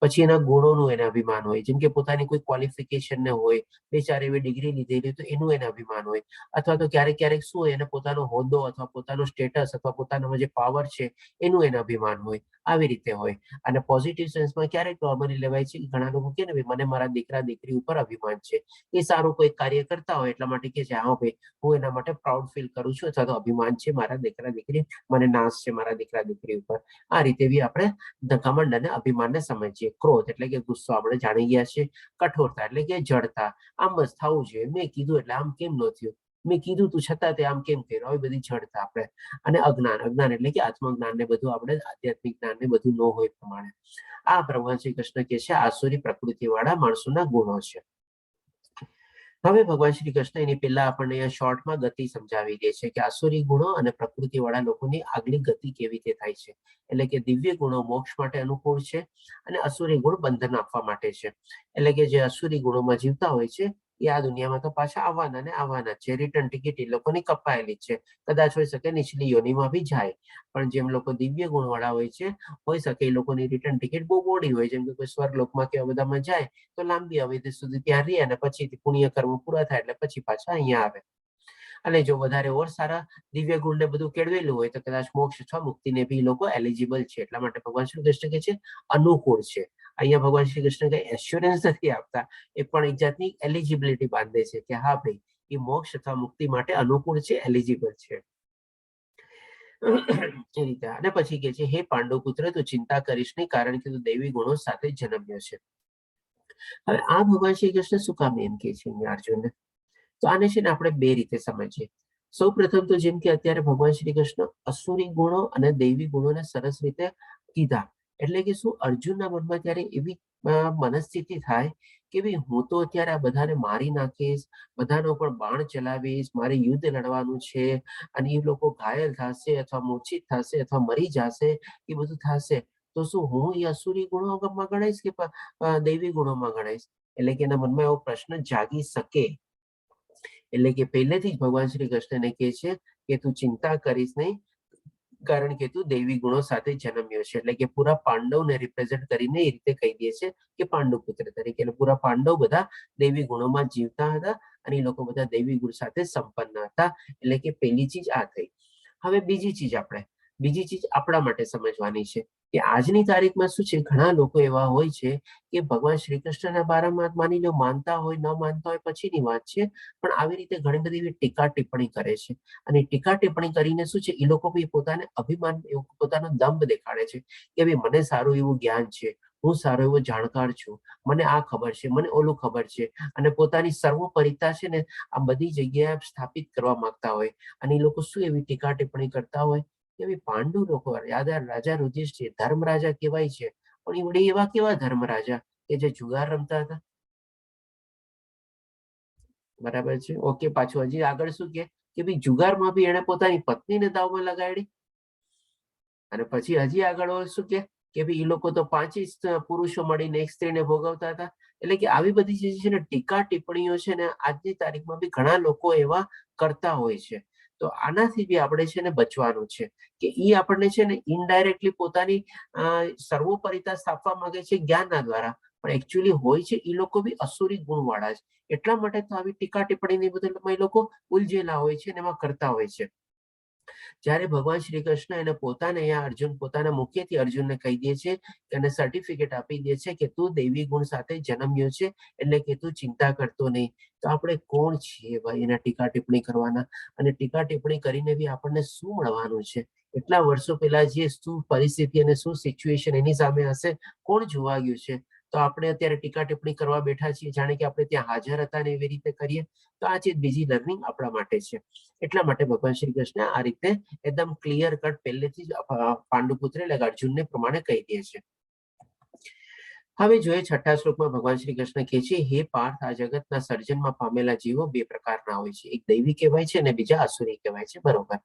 પછી એના ગુણોનું એને અભિમાન હોય. જેમ કે પોતાની કોઈ ક્વોલિફિકેશન ને હોય, 2-4 એવી ડિગ્રી લીધેલી તો એનું એને અભિમાન હોય. અથવા તો ક્યારેક ક્યારેક શું હોય, એને પોતાનો હોદ્દો અથવા પોતાનો સ્ટેટસ અથવા પોતાનામાં જે પાવર છે એનું એને અભિમાન હોય. આવી રીતે હોય. અને પોઝિટિવ સેન્સમાં ક્યારેક નોર્મલી લેવાય છે કે ઘણા લોકો કે ને મને મારા દીકરા દીકરી ઉપર અભિમાન છે, એ સારું કોઈ કાર્ય કરતા હોય એટલા માટે કે છે હા ભાઈ હું એના માટે પ્રાઉડ ફીલ કરું છું, અથવા તો અભિમાન છે મારા દીકરા દીકરી, મને નાશ છે મારા દીકરા દીકરી ઉપર. આ રીતે બી આપણે ઘમંડ અને અભિમાનને સમજીએ. ક્રોધ એટલે કે ગુસ્સો આપણે જાણી ગયા છે. કઠોરતા એટલે કે જડતા, આમ જ થવું જોઈએ, મેં કીધું એટલે આમ કેમ ન થયું, મેં કીધું તું છતાં તે આમ કેમ થયું, આવી બધી જડતા આપણે. અને અજ્ઞાન. અજ્ઞાન એટલે કે આત્મજ્ઞાન ને બધું આપણે આધ્યાત્મિક જ્ઞાન ને બધું ન હોય પ્રમાણે. આ ભગવાન શ્રી કૃષ્ણ કે છે આસુરી પ્રકૃતિ વાળા માણસોના ગુણો છે. હવે ભગવાન શ્રી કૃષ્ણ એની પહેલા આપણને અહીંયા શોર્ટમાં ગતિ સમજાવી દે છે કે આસુરી ગુણો અને પ્રકૃતિ વાળા લોકોની આગલી ગતિ કેવી રીતે થાય છે. એટલે કે દિવ્ય ગુણો મોક્ષ માટે અનુકૂળ છે અને અસુરી ગુણ બંધન આપવા માટે છે. એટલે કે જે અસુરી ગુણોમાં જીવતા હોય છે એ આ દુનિયામાં તો પાછા આવવાના ને આવવાના છે. રિટર્ન ટિકિટ એ લોકોની કપાયેલી છે. કદાચ હોઈ શકે નીચલી યોનિમાં બી જાય, પણ જેમ લોકો દિવ્ય ગુણ વાળા હોય છે હોઈ શકે એ લોકોની રિટર્ન ટિકિટ બહુ મોડી હોય. જેમ કે કોઈ સ્વર્ગલોકમાં કે બધામાં જાય તો લાંબી અવધિ સુધી ત્યાં રહે અને પછી પુણ્ય કર્મ પૂરા થાય એટલે પછી પાછા અહીંયા આવે. અને જો વધારે ઓર સારા દિવ્ય ગુણ ને બધું કેળવેલું હોય તો કદાચ મોક્ષ અથવા મુક્તિને બી લોકો એલિજિબલ છે. એટલા માટે ભગવાન શ્રી કૃષ્ણ કે છે અનુકૂળ છે. અહીંયા ભગવાન શ્રી કૃષ્ણ કઈ એશ્યોરન્સ નથી આપતા, એ પણ એક જાતની એલિજિબિલિટી બાંધે છે કે હા ભાઈ એ મોક્ષ અથવા મુક્તિ માટે અનુકૂળ છે, એલિજિબલ છે. એ રીતે. અને પછી કે છે હે પાંડુ પુત્ર તું ચિંતા કરીશ નહીં, કારણ કે તું દૈવી ગુણો સાથે જન્મ્યો છે. હવે આ ભગવાન શ્રી કૃષ્ણ શું કામ એમ કે છે અર્જુનને? તો આને છે ને આપણે બે રીતે સમજીએ. સૌ પ્રથમ તો જેમ કે અત્યારે ભગવાન શ્રી કૃષ્ણ અસુરી ગુણો અને દૈવી ગુણોને સરસ રીતે કીધા, એટલે કે શું અર્જુનના મનમાં ત્યારે એવી મનસ્થિતિ થાય કે ભાઈ હું તો અત્યારે આ બધાને મારી નાખીશ, બધાનો પર બાણ ચલાવીશ, મારે યુદ્ધ લડવાનું છે અને એ લોકો ઘાયલ થશે અથવા મૂર્છિત થશે અથવા મરી જશે, એ બધું થશે તો શું હું એ અસુરી ગુણોમાં ગણાઈશ કે દૈવી ગુણોમાં ગણાઈશ? એટલે કે એના મનમાં એવો પ્રશ્ન જાગી શકે. એટલે કે પહેલેથી જ ભગવાન શ્રી કૃષ્ણને કહે છે કે તું ચિંતા કરીશ નહીં, કારણ કે તું દૈવી ગુણો સાથે જન્મ્યો છે. એટલે કે પૂરા પાંડવને રિપ્રેઝન્ટ કરીને એ રીતે કહી દે છે કે પાંડુ પુત્ર તરીકે. એટલે પૂરા પાંડવ બધા દૈવી ગુણોમાં જીવતા હતા અને એ લોકો બધા દૈવી ગુણ સાથે સંપન્ન હતા. એટલે કે પહેલી ચીજ આ થઈ. હવે બીજી ચીજ આપણા માટે સમજવાની છે કે આજની તારીખમાં શું છે, ઘણા લોકો એવા હોય છે કે ભગવાન શ્રી કૃષ્ણના બારામાં માની લો માનતા હોય ન માનતા હોય પછીની વાત છે, પણ આવી રીતે ઘણી બધી એવી ટીકા ટિપ્પણી કરે છે. અને ટીકા ટિપ્પણી કરીને શું છે, એ લોકો બી પોતાને અભિમાન, પોતાનો દંભ દેખાડે છે કે ભાઈ મને સારું એવું જ્ઞાન છે, હું સારો એવો જાણકાર છું, મને આ ખબર છે, મને ઓલું ખબર છે, અને પોતાની સર્વોપરિતા છે ને આ બધી જગ્યાએ સ્થાપિત કરવા માંગતા હોય. અને એ લોકો શું એવી ટીકા ટિપ્પણી કરતા હોય કે ભાઈ પાંડુ લોકો રાજા યુધિષ્ઠિર ધર્મરાજા કહેવાય છે, પણ એ વળી એવા કેવા ધર્મરાજા કે જે જુગાર રમતા હતા? બરાબર છે, ઓકે. પાછું હજી આગળ શું કે ભાઈ જુગારમાં બી એને પોતાની પત્નીને દાવમાં લગાડી. અને પછી હજી આગળ શું કે ભાઈ એ લોકો તો 5 પુરુષો મળીને એક સ્ત્રીને ભોગવતા હતા. એટલે કે આવી બધી જે છે ને ટીકા ટિપ્પણીઓ છે ને આજની તારીખમાં બી ઘણા લોકો એવા કરતા હોય છે. તો આનાથી બી આપણે છે ને બચવાનું છે કે ઈ આપણને છે ને ઇનડાયરેક્ટલી પોતાની સર્વોપરિતા સ્થાપવા માંગે છે જ્ઞાનના દ્વારા, પણ એકચ્યુઅલી હોય છે એ લોકો બી અસુરી ગુણ વાળા છે. એટલા માટે તો આવી ટીકા ટિપ્પણીની બદલમાં એ લોકો ઉલझेલા હોય છે અને એમાં કરતા હોય છે. જ્યારે ભગવાન શ્રી કૃષ્ણ એને પોતાને પોતાના મુખ્યથી અર્જુનને કહી દે છે, એને સર્ટિફિકેટ આપી દે છે કે તું દૈવી ગુણ સાથે જન્મ્યો છે, એટલે કે તું ચિંતા કરતો નહીં. તો આપણે કોણ છીએ ભાઈ એના ટીકા ટિપ્પણી કરવાના? અને ટીકા ટિપ્પણી કરીને બી આપણને શું મળવાનું છે? એટલા વર્ષો પહેલા જે શું પરિસ્થિતિ અને શું સિચ્યુએશન એની સામે હશે, કોણ જોવા ગયું છે? તો આપણે અત્યારે ટીકા ટિપ્પણી કરવા બેઠા છીએ જાણે કે આપણે ત્યાં હાજર હતા ને એવી રીતે કરીએ, તો આ ચીજ બીજી લર્નિંગ આપણા માટે છે. એટલા માટે ભગવાન શ્રી કૃષ્ણ આ રીતે એકદમ ક્લિયર કટ પહેલેથી જ પાંડુપુત્ર એટલે અર્જુનને પ્રમાણે કહી દે છે. હવે જોઈએ 6થા શ્લોકમાં ભગવાન શ્રી કૃષ્ણ કહે છે, હે પાર્થ, આ જગતના સર્જનમાં પામેલા જીવો બે પ્રકારના હોય છે, એક દૈવી કહેવાય છે અને બીજા અસુરી કહેવાય છે. બરોબર.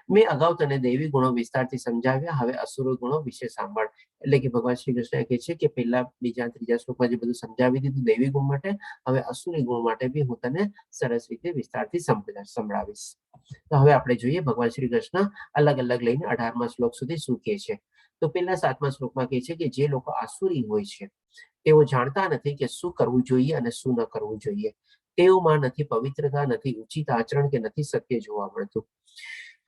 મેં અગાઉ તને દૈવી ગુણો વિસ્તારથી સમજાવ્યા, હવે અસુરો ગુણો વિશે સાંભળ. એટલે કે ભગવાન શ્રી કૃષ્ણ કહે છે કે પહેલા, બીજા, ત્રીજા શ્લોકમાં જે બધું સમજાવી દીધું દૈવી ગુણ માટે, હવે અસુરી ગુણ માટે બી હું તને સરસ રીતે વિસ્તારથી સંભળાવીશ. તો હવે આપણે જોઈએ ભગવાન શ્રી કૃષ્ણ અલગ અલગ લઈને 18મા શ્લોક સુધી શું કહે છે. તો પહેલા 7મા શ્લોકમાં કહે છે કે જે લોકો આસુરી હોય છે તેઓ જાણતા નથી કે શું કરવું જોઈએ અને શું ન કરવું જોઈએ. તેઓમાં નથી પવિત્રતા, નથી ઉચિત આચરણ કે નથી સત્ય જોવા મળતું.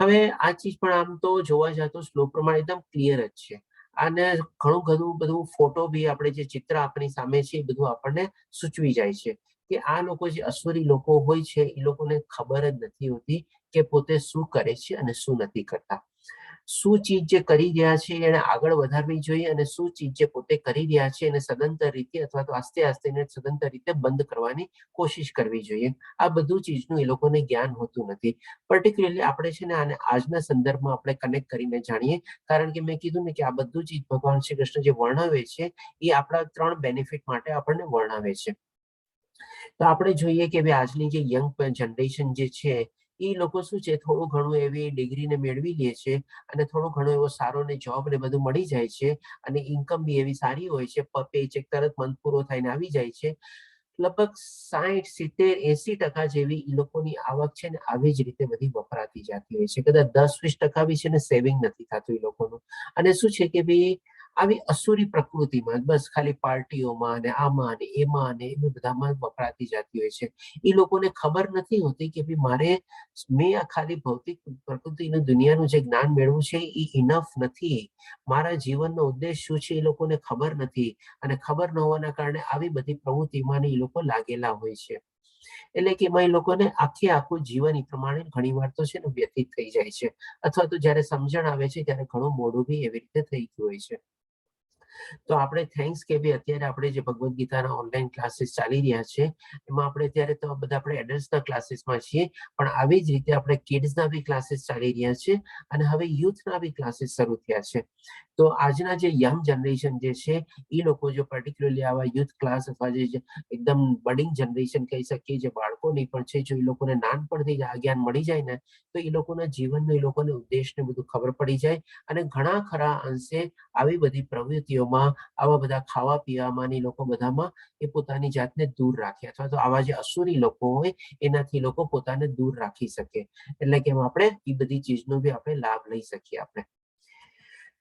હવે આ ચીજ પણ આમ તો જોવા જાય તો શ્લોક પ્રમાણે એકદમ ક્લિયર જ છે. અને ઘણું બધું ફોટો બી આપણે જે ચિત્ર આપણી સામે છે એ બધું આપણને સૂચવી જાય છે કે આ લોકો જે અસુરી લોકો હોય છે એ લોકોને ખબર જ નથી હોતી કે પોતે શું કરે છે અને શું નથી કરતા. શું ચીજ જે કરી રહ્યા છે એને આગળ વધારવી જોઈએ અને શું ચીજ જે પોતે કરી રહ્યા છે એને સદંતર રીતે અથવા તો આસ્તે આસ્તે સદંતર રીતે બંધ કરવાની કોશિશ કરવી જોઈએ. આ બધું ચીજનું એ લોકોને જ્ઞાન હોતું નથી. પર્ટિક્યુલરલી આપણે છે ને આને આજના સંદર્ભમાં આપણે કનેક્ટ કરીને જાણીએ, કારણ કે મેં કીધું ને કે આ બધું ચીજ ભગવાન શ્રી કૃષ્ણ જે વર્ણવે છે એ આપણા 3 બેનિફિટ માટે આપણને વર્ણવે છે. તો આપણે જોઈએ કે આજની જે યંગ જનરેશન જે છે એ લોકો શું છે, થોડું ઘણું એવી ડિગ્રીને મેળવી લે છે અને થોડું ઘણું એવો સારો ને જોબ ને બધું મળી જાય છે અને ઇન્કમ બી એવી સારી હોય છે, પે ચેક તરત મંથ પૂરો થઈને આવી જાય છે. લગભગ 60, 70, 80% જેવી એ લોકોની આવક છે ને આવી જ રીતે બધી વપરાતી જતી હોય છે. કદાચ 10-20% બી છે ને સેવિંગ નથી થતું એ લોકોનું. અને શું છે કે ભાઈ આવી અસુરી પ્રકૃતિમાં બસ ખાલી પાર્ટીઓમાં ને આમાં ને એમાં ને એ બધામાં વપરાતી જતી હોય છે. એ લોકોને ખબર નથી હોતી કે ભાઈ મેં આ ખાલી ભૌતિક પ્રકૃતિનું દુનિયાનું જે જ્ઞાન મેળવું છે એ ઇનફ નથી. મારા જીવનનો ઉદ્દેશ શું છે એ લોકોને ખબર નથી અને ખબર ન હોવાના કારણે આવી બધી પ્રવૃત્તિમાં એ લોકો લાગેલા હોય છે. એટલે કે એમાં એ લોકોને આખું જીવન એ પ્રમાણે ઘણી વાર તો છે ને વ્યતીત થઈ જાય છે, અથવા તો જયારે સમજણ આવે છે ત્યારે ઘણું મોડું બી એવી રીતે થઈ ગયું હોય છે. તો આપણે થેન્ક્સ કે ભાઈ અત્યારે આપણે જે ભગવદ્ ગીતાના ઓનલાઈન ક્લાસીસ ચાલી રહ્યા છે એમાં આપણે અત્યારે તો બધા આપણે એડલ્ટ્સના ક્લાસીસમાં છીએ, પણ આવી જ રીતે આપણે કિડ્સના બી ક્લાસીસ ચાલી રહ્યા છે અને હવે યુથના બી ક્લાસીસ શરૂ થયા છે. તો આજના જે યંગ જનરેશન જે છે એ લોકો જો પર્ટિક્યુલરલી આવા યુથ ક્લાસ અથવા જે એકદમ બડિંગ જનરેશન કહી શકીએ, જે બાળકોની પણ છે, જો એ લોકોને નાનપણથી જ આ જ્ઞાન મળી જાય ને તો એ લોકોના જીવનનો એ લોકોને ઉદ્દેશને બધું ખબર પડી જાય અને ઘણા ખરા અંશે આવી બધી પ્રવૃત્તિઓમાં, આવા બધા ખાવા પીવામાં લોકો બધામાં એ પોતાની જાતને દૂર રાખે, અથવા તો આવા જે અસુરી લોકો હોય એનાથી લોકો પોતાને દૂર રાખી શકે. એટલે કે આપણે એ બધી ચીજનો બી આપણે લાભ લઈ શકીએ આપણે.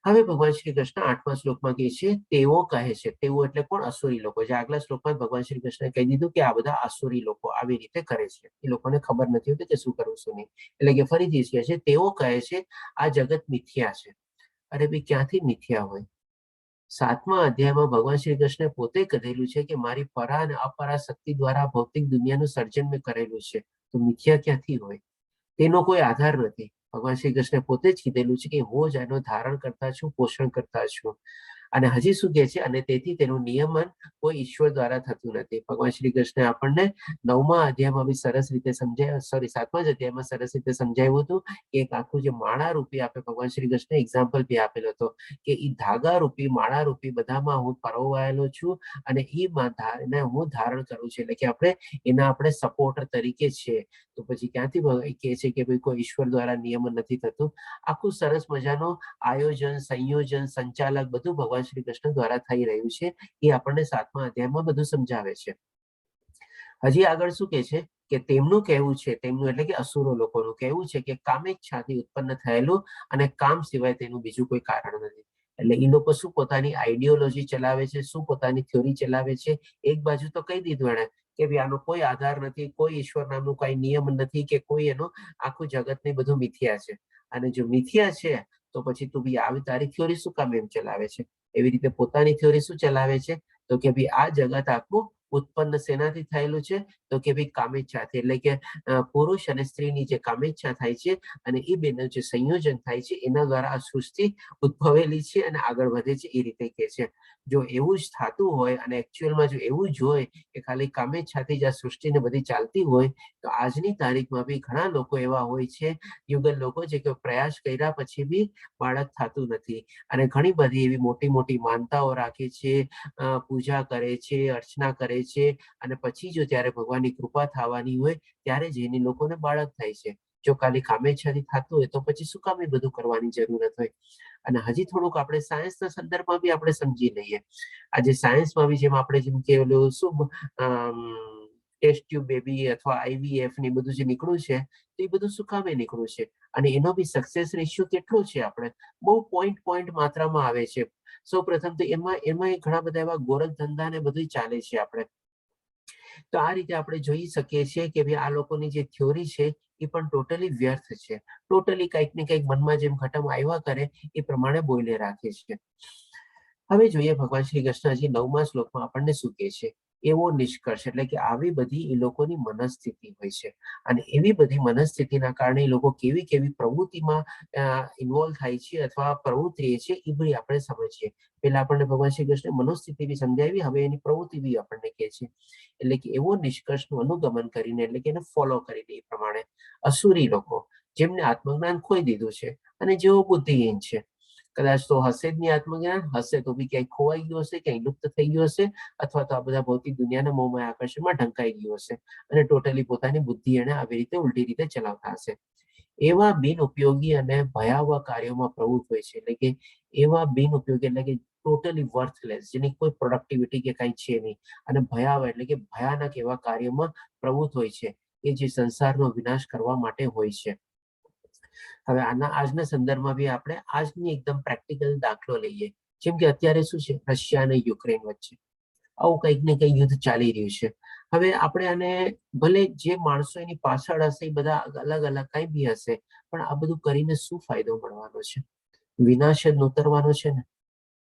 હવે ભગવાન શ્રી કૃષ્ણ 8મા શ્લોકમાં કહે છે તેઓ કહે છે, તેઓ એટલે કોણ? અસુરી લોકો. જે આગલા શ્લોકમાં ભગવાન શ્રી કૃષ્ણે કહી દીધું કે આ બધા અસુરી લોકો આવી રીતે કરે છે, એ લોકોને ખબર નથી હોતી કે શું કરવું શું નહીં. એટલે કે ફરીથી કહે છે તેઓ કહે છે આ જગત મિથ્યા છે. અરે ભાઈ, ક્યાંથી મિથ્યા હોય? 7મા અધ્યાયમાં ભગવાન શ્રી કૃષ્ણે પોતે કહેલું છે કે મારી પરા અને અપરા શક્તિ દ્વારા ભૌતિક દુનિયાનું સર્જન મેં કરેલું છે. તો મિથ્યા ક્યાંથી હોય? તેનો કોઈ આધાર નથી. ભગવાન શ્રી કૃષ્ણે પોતે જ કીધેલું છે કે હું જ એનો ધારણ કરતા છું, પોષણ કરતા છું. અને હજી શું કહે છે? અને તેથી તેનું નિયમન કોઈ ઈશ્વર દ્વારા થતું નથી. ભગવાન શ્રી કૃષ્ણે આપણને 9મા અધ્યાયમાં બી સરસ રીતે સમજાય, 7મા જ અધ્યાયમાં સરસ રીતે સમજાવ્યું હતું કે એક આખું જે માળા રૂપી આપે, ભગવાન શ્રી કૃષ્ણે એક્ઝામ્પલ બી આપેલો હતો કે એ ધાગા રૂપી, માળા રૂપી બધામાં હું પરોવાયેલો છું અને એને હું ધારણ કરું છું. એટલે કે આપણે સપોર્ટર તરીકે છે. તો પછી ક્યાંથી કહે છે કે ભાઈ કોઈ ઈશ્વર દ્વારા નિયમન નથી થતું? આખું સરસ મજાનું આયોજન, સંયોજન, સંચાલક બધું ભગવાન શ્રી કૃષ્ણ દ્વારા થઈ રહ્યું છે. એ આપણને 7મા અધ્યાયમાં બધું સમજાવે છે. હજી આગળ શું કહે છે કે તેમનું કહેવું છે, તેમનું એટલે કે અસુરો લોકોનું કહેવું છે કે કામેચ્છાથી ઉત્પન્ન થયેલું અને કામ સિવાય તેનું બીજું કોઈ કારણ નથી. એટલે એ લોકો શું પોતાની આઈડિયોલોજી ચલાવે છે, શું પોતાની થિયોરી ચલાવે છે? એક બાજુ તો કહી દીધું એને કે ભાઈ આનો કોઈ આધાર નથી, કોઈ ઈશ્વર નામનું કોઈ નિયમ નથી, કે કોઈ એનું આખું જગત ને બધું મિથ્યા છે. અને જો મિથ્યા છે તો પછી તું બી આવી તારી થિયોરી શું કામ એમ ચલાવે છે? એવી રીતે પોતાની થિયોરી શું ચલાવે છે? તો કે ભાઈ આ જગત આખું ઉત્પન્ન શેનાથી થયેલું છે? તો કે ભાઈ કામેચ્છાથી. એટલે કે પુરુષ અને સ્ત્રીની જે કામેચ્છા થાય છે અને એ બેનું જે સંયોજન થાય છે એના દ્વારા આ સૃષ્ટિ ઉદ્ભવેલી છે અને આગળ વધે છે, એ રીતે કહે છે. જો એવું જ થતું હોય અને એકચ્યુઅલમાં જો એવું જ હોય કે ખાલી કામેચ્છાથી જ આ સૃષ્ટિને બધી ચાલતી હોય, તો આજની તારીખમાં બી ઘણા લોકો એવા હોય છે, યુગલ લોકો, જે કે પ્રયાસ કર્યા પછી બી બાળક થતું નથી. અને ઘણી બધી એવી મોટી મોટી માનતાઓ રાખે છે, પૂજા કરે છે, અર્ચના કરે છે, અને પછી જો ત્યારે ભગવાનની કૃપા થવાની હોય ત્યારે જ એની લોકોને બાળક થાય છે. જો ખાલી કામેચ્છાથી થતું હોય તો પછી શું કામ એ બધું કરવાની જરૂરત હોય? અને હજી થોડુંક આપણે સાયન્સના સંદર્ભમાં બી આપણે સમજી લઈએ. આજે સાયન્સમાં બી જેમ આપણે જેમ કે ઓલું શું ટેસ્ટ ટ્યુબ બેબી અથવા IVF ને બધું જે નીકળ્યું છે, તો એ બધું શું કામે નીકળ્યું છે? અને એનો બી સક્સેસ રેશિયો કેટલો છે? આપણે બહુ પોઈન્ટ માત્રામાં આવે છે. સૌ પ્રથમ તો એમાં ઘણા બધા એવા ગોરખ ધંધા ને બધું ચાલે છે આપણે. તો આ રીતે આપણે જોઈ શકીએ છીએ કે ભાઈ આ લોકોની જે થિયોરી છે એ પણ ટોટલી વ્યર્થ છે. ટોટલી કંઈક ને કંઈક મનમાં જેમ ઘટમ આવ્યા કરે એ પ્રમાણે બોલે રાખે છે. હવે જોઈએ ભગવાન શ્રી કૃષ્ણ હજી 9મા શ્લોકમાં આપણને શું કહે છે? એવો નિષ્કર્ષ. એટલે કે આવી બધી એ લોકોની મનસ્થિતિ હોય છે અને એવી બધી મનસ્થિતિના કારણે એ લોકો કેવી કેવી પ્રવૃત્તિમાં ઇન્વોલ્વ થાય છે અથવા પ્રવૃત્તિ છે, એ બધી આપણે સમજીએ. પેલા આપણને ભગવાન શ્રી કૃષ્ણે મનોસ્થિતિ બી સમજાવી, હવે એની પ્રવૃત્તિ બી આપણને કહે છે. એટલે કે એવો નિષ્કર્ષનું અનુગમન કરીને, એટલે કે એને ફોલો કરીને એ પ્રમાણે અસુરી લોકો, જેમને આત્મજ્ઞાન ખોઈ દીધું છે અને જેઓ બુદ્ધિહીન છે, કદાચ તો હશે જ નહીં આત્મજ્ઞાન, હશે તો બી ક્યાંય ખોવાઈ ગયું હશે, ક્યાંય લુપ્ત થઈ ગયું હશે, અથવા તો આ બધા ભૌતિક દુનિયાના મોહમાં આકર્ષણમાં ઢંકાઈ ગયું હશે અને ટોટલી પોતાની બુદ્ધિ એને આવી રીતે ઉલટી રીતે ચલાવતા હશે. એવા બિનઉપયોગી અને ભયાવહ કાર્યોમાં પ્રવૃત્ત હોય છે. એટલે કે એવા બિનઉપયોગી એટલે કે ટોટલી વર્થલેસ, જેની કોઈ પ્રોડક્ટિવિટી કે કઈ છે નહીં, અને ભયાવહ એટલે કે ભયાનક એવા કાર્યોમાં પ્રવૃત્ત હોય છે કે જે સંસારનો વિનાશ કરવા માટે હોય છે. હવે આજના સંદર્ભમાં બી આપણે આજની એકદમ પ્રેક્ટિકલ દાખલો લઈએ. જેમ કે અત્યારે શું છે, રશિયા અને યુક્રેન વચ્ચે આવું કંઈક ને કંઈક યુદ્ધ ચાલી રહ્યું છે. હવે આપણે આને, ભલે જે માણસો એની પાછળ હશે એ બધા અલગ અલગ કઈ બી હશે, પણ આ બધું કરીને શું ફાયદો મળવાનો છે? વિનાશ જ નોતરવાનો છે ને.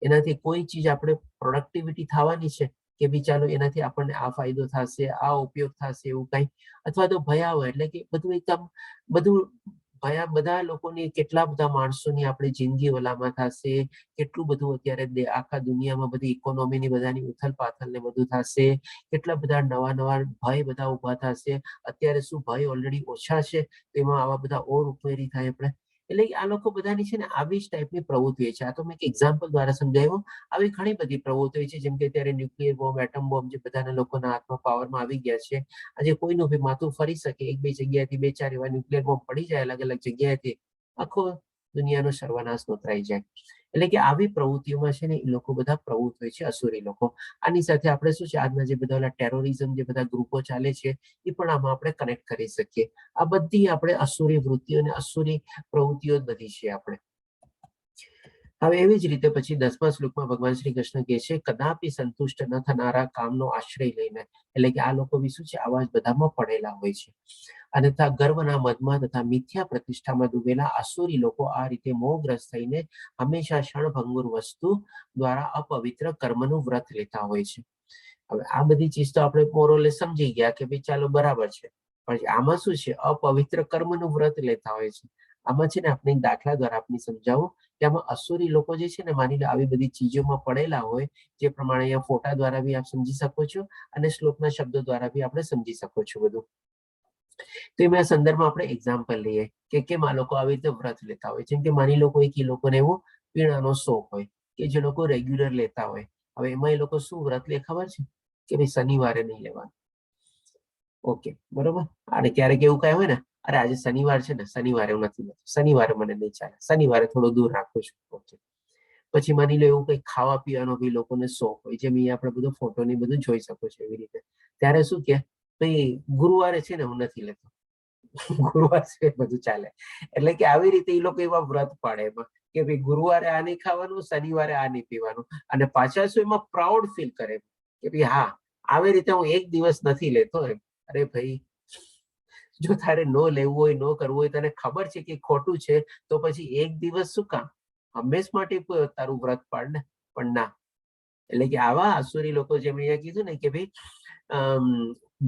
એનાથી કોઈ ચીજ આપણે પ્રોડક્ટિવિટી થવાની છે કે બી ચાલો એનાથી આપણને આ ફાયદો થશે, આ ઉપયોગ થશે, એવું કઈ? અથવા તો ભયાવહ એટલે કે બધું એકદમ બધું બધા લોકોની, કેટલા બધા માણસોની આપણી જિંદગી ઓલામાં થશે, કેટલું બધું અત્યારે આખા દુનિયામાં બધી ઇકોનોમીની બધાની ઉથલ પાથલ ને બધું થશે, કેટલા બધા નવા નવા ભય બધા ઉભા થશે. અત્યારે શું ભય ઓલરેડી ઓછા છે, તો એમાં આવા બધા ઓર ઉમેરી થાય આપણે. એટલે આ લોકો બધાની છે ને આવી જ ટાઈપની પ્રવૃત્તિ છે. આ તો મેં એક એક્ઝામ્પલ દ્વારા સમજાવ્યું. આવી ઘણી બધી પ્રવૃત્તિઓ છે, જેમ કે અત્યારે ન્યુક્લિયર બોમ્બ, એટમ બોમ્બ જે બધાના લોકોના હાથમાં પાવરમાં આવી ગયા છે. આજે કોઈનું બી માથું ફરી શકે, એક બે જગ્યાએથી 2-4 એવા ન્યુક્લિયર બોમ્બ પડી જાય અલગ અલગ જગ્યાએથી, આખો દુનિયાનો સર્વનાશ નોતરાઈ જાય. એટલે કે આવી પ્રવૃત્તિઓમાં છે ને એ લોકો બધા પ્રવૃત્ત હોય છે, અસુરી લોકો. આની સાથે આપણે શું છે, આજના જે બધા ટેરરિઝમ જે બધા ગ્રુપો ચાલે છે એ પણ આમાં આપણે કનેક્ટ કરી શકીએ. આ બધી આપણે અસુરી વૃત્તિઓ અને અસુરી પ્રવૃત્તિઓ જ બધી છે આપણે. હવે એવી જ રીતે પછી 10મા શ્લોકમાં ભગવાન શ્રી કૃષ્ણ કહે છે, કદાપી સંતુષ્ટ ન થનારા કામનો આશ્રય લઈને. એટલે કે આ લોકો બી શું છે, આવા જ બધામાં પડેલા હોય છે. અને ગર્વના મદમાં તથા મિથ્યા પ્રતિષ્ઠામાં ડૂબેલા આસુરી લોકો આ રીતે મોહગ્રસ્ત થઈને હંમેશા ક્ષણભંગુર વસ્તુ દ્વારા અપવિત્ર કર્મનું વ્રત લેતા હોય છે. હવે આ બધી ચીજ તો આપણે મોરલે સમજી ગયા કે ભાઈ ચાલો બરાબર છે, પણ આમાં શું છે, અપવિત્ર કર્મનું વ્રત લેતા હોય છે. આમાં છે ને આપણે દાખલા દ્વારા આપણે સમજાવું કે આમાં અસુરી લોકો જે છે ને, માની લો આવી બધી ચીજોમાં પડેલા હોય, જે પ્રમાણે અહીંયા ફોટા દ્વારા બી આપ સમજી શકો છો અને શ્લોકના શબ્દો દ્વારા બી આપણે સમજી શકો છો બધું. તો એના સંદર્ભમાં આપણે એક્ઝામ્પલ લઈએ કે કેમ આ લોકો આવી રીતે વ્રત લેતા હોય. જેમ કે માની લો કોઈ કે લોકોને એવો પીણાનો શોખ હોય કે જે લોકો રેગ્યુલર લેતા હોય. હવે એમાં એ લોકો શું વ્રત લે ખબર છે કે ભાઈ શનિવારે નહીં લેવાનું. ઓકે, બરોબર. અને ક્યારેક એવું કઈ હોય ને, અરે આજે શનિવાર છે ને, શનિવારે હું નથી લેતો, શનિવારે મને નહીં ચાલે, શનિવારે થોડો દૂર રાખું છું. ઓકે, પછી માની લો એવું કઈ ખાવા પીવાનો બી લોકોને શોખ હોય, જેમ અહીંયા આપણે બધું ફોટો ની બધું જોઈ શકો છો એવી રીતે. ત્યારે શું કે ભાઈ ગુરુવારે છે ને હું નથી લેતો, ગુરુવાર છે બધું ચાલે. એટલે કે આવી રીતે એ લોકો એવા વ્રત પાડે એમાં કે ભાઈ ગુરુવારે આ નહીં ખાવાનું, શનિવારે આ નહીં પીવાનું. અને પાછા શું એમાં પ્રાઉડ ફીલ કરે કે ભાઈ હા, આવી રીતે હું એક દિવસ નથી લેતો એમ. અરે ભાઈ, જો તારે ન લેવું હોય, ન કરવું હોય, તને ખબર છે કે ખોટું છે, તો પછી એક દિવસ શું કામ હંમેશ માટે તારું વ્રત પાડ ને. પણ ના, એટલે કે આવા આસુરી લોકો જેમ અહીંયા કીધું ને કે ભાઈ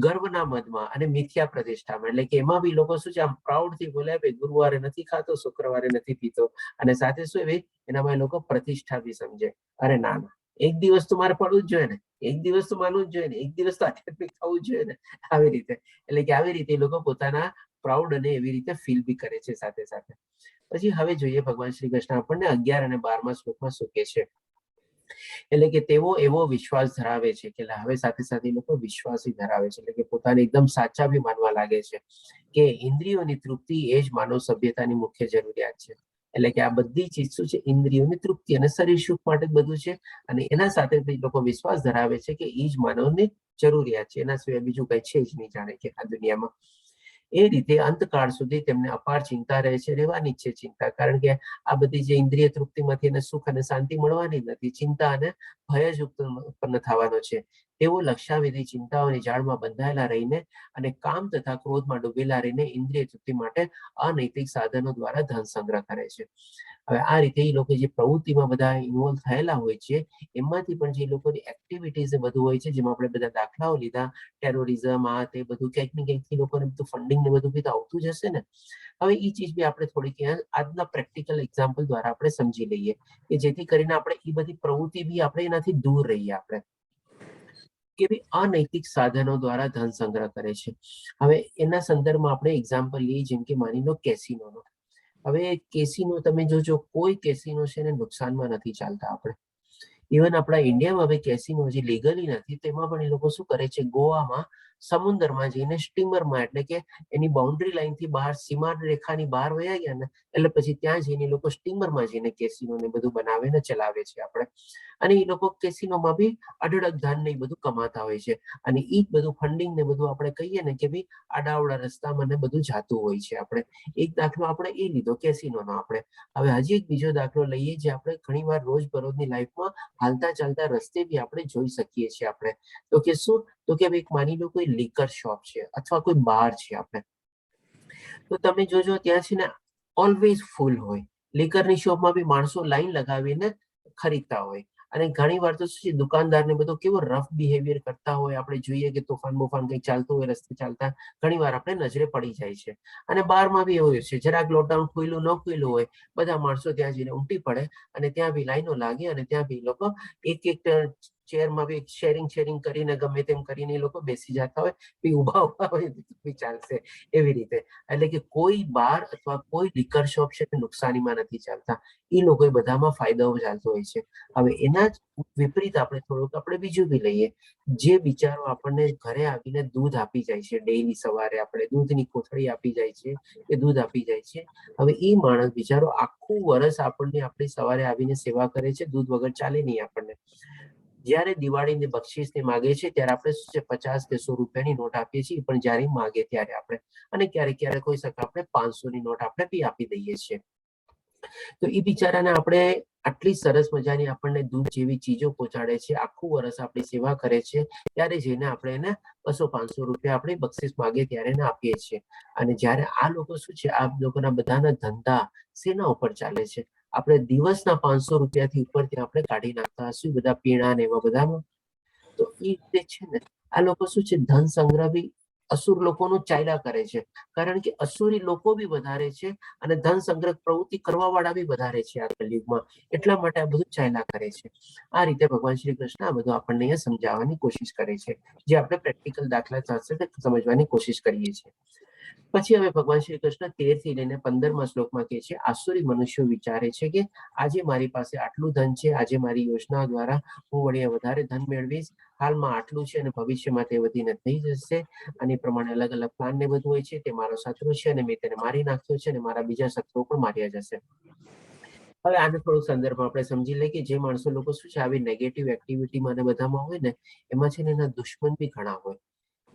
ગર્વના મદમાં અને મિથ્યા પ્રતિષ્ઠામાં, એટલે કે એમાં બી લોકો શું છે, આમ પ્રાઉડ થી બોલે ભાઈ ગુરુવારે નથી ખાતો, શુક્રવારે નથી પીતો. અને સાથે શું ભાઈ એનામાં એ લોકો પ્રતિષ્ઠા બી સમજે. અરે ના ના, એક દિવસ તો મારે પડવું જ જોઈએ ને, એક દિવસ તો માનવું જ જોઈએ ને, એક દિવસ તો આધ્યાત્મિક થવું જ જોઈએ ને, આવી રીતે. એટલે કે આવી રીતે એ લોકો પોતાના પ્રાઉડ અને એવી રીતે ફીલ બી કરે છે સાથે સાથે. પછી હવે જોઈએ ભગવાન શ્રી કૃષ્ણ આપણને 11 અને 12મા શ્લોકમાં શું કહે છે. એટલે કે તેઓ એવો વિશ્વાસ ધરાવે છે કે હવે સાથે સાથે લોકો વિશ્વાસી ધરાવે છે, એટલે કે પોતાને એકદમ સાચા બી માનવા લાગે છે કે ઇન્દ્રિયોની તૃપ્તિ એ જ માનવ સભ્યતાની મુખ્ય જરૂરિયાત છે. એટલે કે આ બધી ચીજ શું છે, ઇન્દ્રિયોની તૃપ્તિ અને શરીર સુખ માટે જ બધું છે. અને એના સાથે લોકો વિશ્વાસ ધરાવે છે કે એ જ માનવની જરૂરિયાત છે, એના સિવાય બીજું કઈ છે જ નહીં જાણે કે આ દુનિયામાં. એ રીતે અંતકાળ સુધી તેમને અપાર ચિંતા રહે છે, રહેવાની જ છે ચિંતા. કારણ કે આ બધી જે ઇન્દ્રિય તૃપ્તિમાંથી એને સુખ અને શાંતિ મળવાની નથી, ચિંતા અને ભય જ ઉત્પન્ન થવાનો છે. તેઓ લક્ષાવિધિ ચિંતાઓની જાળમાં બંધાયેલા રહીને અને કામ તથા ક્રોધમાં ડૂબેલા રહીને ઇન્દ્રિય તૃપ્તિ માટે અનૈતિક સાધનો દ્વારા ધન સંગ્રહ કરે છે. હવે આ રીતે એ લોકો જે પ્રવૃત્તિમાં બધા ઇન્વોલ્વ થયેલા હોય છે, એમાંથી પણ જે લોકોની એક્ટિવિટીઝ બધું હોય છે, જેમાં આપણે બધા દાખલાઓ લીધા, ટેરરિઝમ, આ તે બધું ક્યાંક ને ક્યાંકથી લોકોને બધું ફંડિંગ ને બધું બી તો આવતું જ હશે ને. હવે એ ચીજ બી આપણે થોડીક આજના પ્રેક્ટિકલ એક્ઝામ્પલ દ્વારા આપણે સમજી લઈએ કે જેથી કરીને આપણે એ બધી પ્રવૃત્તિ બી આપણે એનાથી દૂર રહીએ. આપણે કે ભાઈ અનૈતિક સાધનો દ્વારા ધન સંગ્રહ કરે છે. હવે એના સંદર્ભમાં આપણે એક્ઝામ્પલ લઈએ, જેમ કે માની લો કેસિનોનો. હવે કેસિનો તમે જોજો, કોઈ કેસિનો છે ને નુકસાનમાં નથી ચાલતા. આપણે ઇવન આપણા ઇન્ડિયામાં હવે કેસિનો જે લીગલી નથી, તેમાં પણ એ લોકો શું કરે છે, ગોવામાં સમુદ્રમાં જઈને સ્ટીમરમાં, એટલે કે એની બાઉન્ડ્રી લાઈનથી બહાર, સીમા રેખાની બહાર વયા ગયા ને, એટલે પછી ત્યાં જઈને લોકો સ્ટીમરમાં જઈને કેસિનો ને બધું બનાવે ને ચલાવે છે આપણે. અને એ લોકો કેસિનોમાં બી અઢળક ધન ને બધું કમાતા હોય છે. અને એ જ બધું ફંડિંગ ને બધું આપણે કહીએ ને કે ભાઈ આડાવડા રસ્તામાં ને બધું જાતું હોય છે. આપણે એક દાખલો આપણે એ લીધો કેસિનોનો. આપણે હવે હજી એક બીજો દાખલો લઈએ, જે આપણે ઘણીવાર રોજબરોજની લાઈફમાં હાલતા ચાલતા રસ્તે બી આપણે જોઈ શકીએ છીએ. આપણે તો કે શું, તો કે એક માની લો કોઈ લીકર શોપ છે અથવા કોઈ બાર છે. આપણે તો તમે જોજો ત્યાં છે ને ઓલવેઝ ફૂલ હોય. લીકરની શોપમાં બી માણસો લાઈન લગાવીને ખરીદતા હોય. અને ઘણી વાર તો શું છે, દુકાનદાર ને બધો કેવો રફ બિહેવિયર કરતા હોય. આપણે જોઈએ કે તોફાન બોફાન કંઈક ચાલતું હોય રસ્તે ચાલતા, ઘણી વાર આપણે નજરે પડી જાય છે. અને બારમાં બી એવું છે, જરાક લોકડાઉન ખુલ્લું ન ખુલ્લું હોય, બધા માણસો ત્યાં જઈને ઉમટી પડે અને ત્યાં બી લાઈનો લાગે અને ત્યાં બી લોકો એક ચેરમાં બી શેરિંગ કરીને ગમે તેમ કરીને એ લોકો બેસી જતા હોય, બી ઉભા હોય બી ચાલશે એવી રીતે. એટલે કે કોઈ બાર અથવા કોઈ લિકર શોપ છે તે નુકસાનીમાં નથી ચાલતા, એ લોકો બધામાં ફાયદાઓ ચાલતો હોય છે. હવે એના જ વિપરીત આપણે બીજું બી લઈએ, જે બિચારો આપણને ઘરે આવીને દૂધ આપી જાય છે, ડેઈલી સવારે આપણે દૂધની કોથળી આપી જાય છે કે દૂધ આપી જાય છે. હવે એ માણસ બિચારો આખું વર્ષ આપણને આપણી સવારે આવીને સેવા કરે છે, દૂધ વગર ચાલે નહીં આપણને. જયારે દિવાળીની બક્ષિસને માગે છે ત્યારે આપણે શું છે 50 કે 100 રૂપિયાની નોટ આપીએ છીએ, પણ જયારે માગે ત્યારે આપણે, અને ક્યારેક કોઈ શકે આપણે 500ની નોટ આપણે બી આપી દઈએ છીએ. તો એ બિચારાને આપણે આટલી સરસ મજાની આપણને દૂધ જેવી ચીજો પહોંચાડે છે, આખું વર્ષ આપણી સેવા કરે છે, ત્યારે જઈને આપણે એને 200-500 રૂપિયા આપણે બક્ષિસ માગે ત્યારે એને આપીએ છીએ. અને જયારે આ લોકો શું છે, આ લોકોના બધાના ધંધા શેના ઉપર ચાલે છે? આપણે દિવસના 500 રૂપિયાથી ઉપરથી આપણે કાઢી નાખતા હશું બધા પીણા ને એવા બધામાં. તો એ રીતે છે ને, આ લોકો શું છે, ધન સંગ્રહ બી અસુર લોકોનું ચાલ્યા કરે છે, કારણ કે અસુરી લોકો બી વધારે છે અને ધન સંગ્રહ પ્રવૃત્તિ કરવા વાળા બી વધારે છે આ કલયુગમાં. એટલા માટે આ બધું ચાલ્યા કરે છે. આ રીતે ભગવાન શ્રી કૃષ્ણ આ બધું આપણને અહીંયા સમજાવવાની કોશિશ કરે છે, જે આપણે પ્રેક્ટિકલ દાખલા સાથે સમજવાની કોશિશ કરીએ છીએ. પછી હવે ભગવાન શ્રી કૃષ્ણ 13 થી લઈને 15મા શ્લોકમાં કહે છે, આસુરી મનુષ્યો વિચારે છે કે આજે મારી પાસે આટલું ધન છે, આજે મારી યોજના દ્વારા હું વળી વધારે ધન મેળવીશ, હાલમાં આટલું છે અને ભવિષ્યમાં તે વધીને થઈ જશે. અને એ પ્રમાણે અલગ અલગ પ્લાન ને બધું હોય છે. તે મારો શત્રુ છે અને મેં તેને મારી નાખ્યો છે અને મારા બીજા શત્રુઓ પણ માર્યા જશે. હવે આને થોડું સંદર્ભમાં આપણે સમજી લઈએ કે જે માણસો લોકો શું છે, આવી નેગેટિવ એક્ટિવિટીમાં અને બધામાં હોય ને, એમાં છે ને એના દુશ્મન બી ઘણા હોય.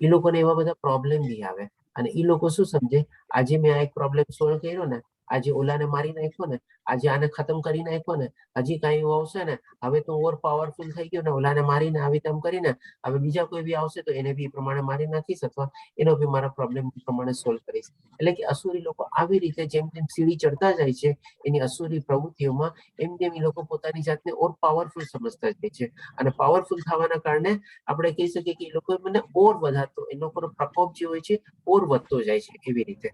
એ લોકોને એવા બધા પ્રોબ્લેમ બી આવે, અને એ લોકો શું સમજે, આજે મેં આ એક પ્રોબ્લેમ સોલ્વ કર્યો ને, આજે ઓલાને મારી નાખ્યો ને, આજે આને ખતમ કરી નાખ્યો ને, હજી કઈ એવું આવશે ને, હવે તો ઓવર પાવરફુલ થઈ ગયો ને, ઓલાને મારીને આવી તેમ કરીને હવે બીજા કોઈ બી આવશે તો એને બી એ પ્રમાણે મારી નાખીશ, અથવા એનો બી મારા પ્રોબ્લેમ પ્રમાણે સોલ્વ કરીશ. એટલે કે અસુરી લોકો આવી રીતે જેમ જેમ સીડી ચડતા જાય છે એની અસુરી પ્રવૃત્તિઓમાં, એમ તેમ એ લોકો પોતાની જાતને ઓર પાવરફુલ સમજતા જાય છે. અને પાવરફુલ થવાના કારણે આપણે કહી શકીએ કે એ લોકો મને ઓર વધારતો, એ લોકોનો પ્રકોપ જે હોય છે ઓર વધતો જાય છે એવી રીતે.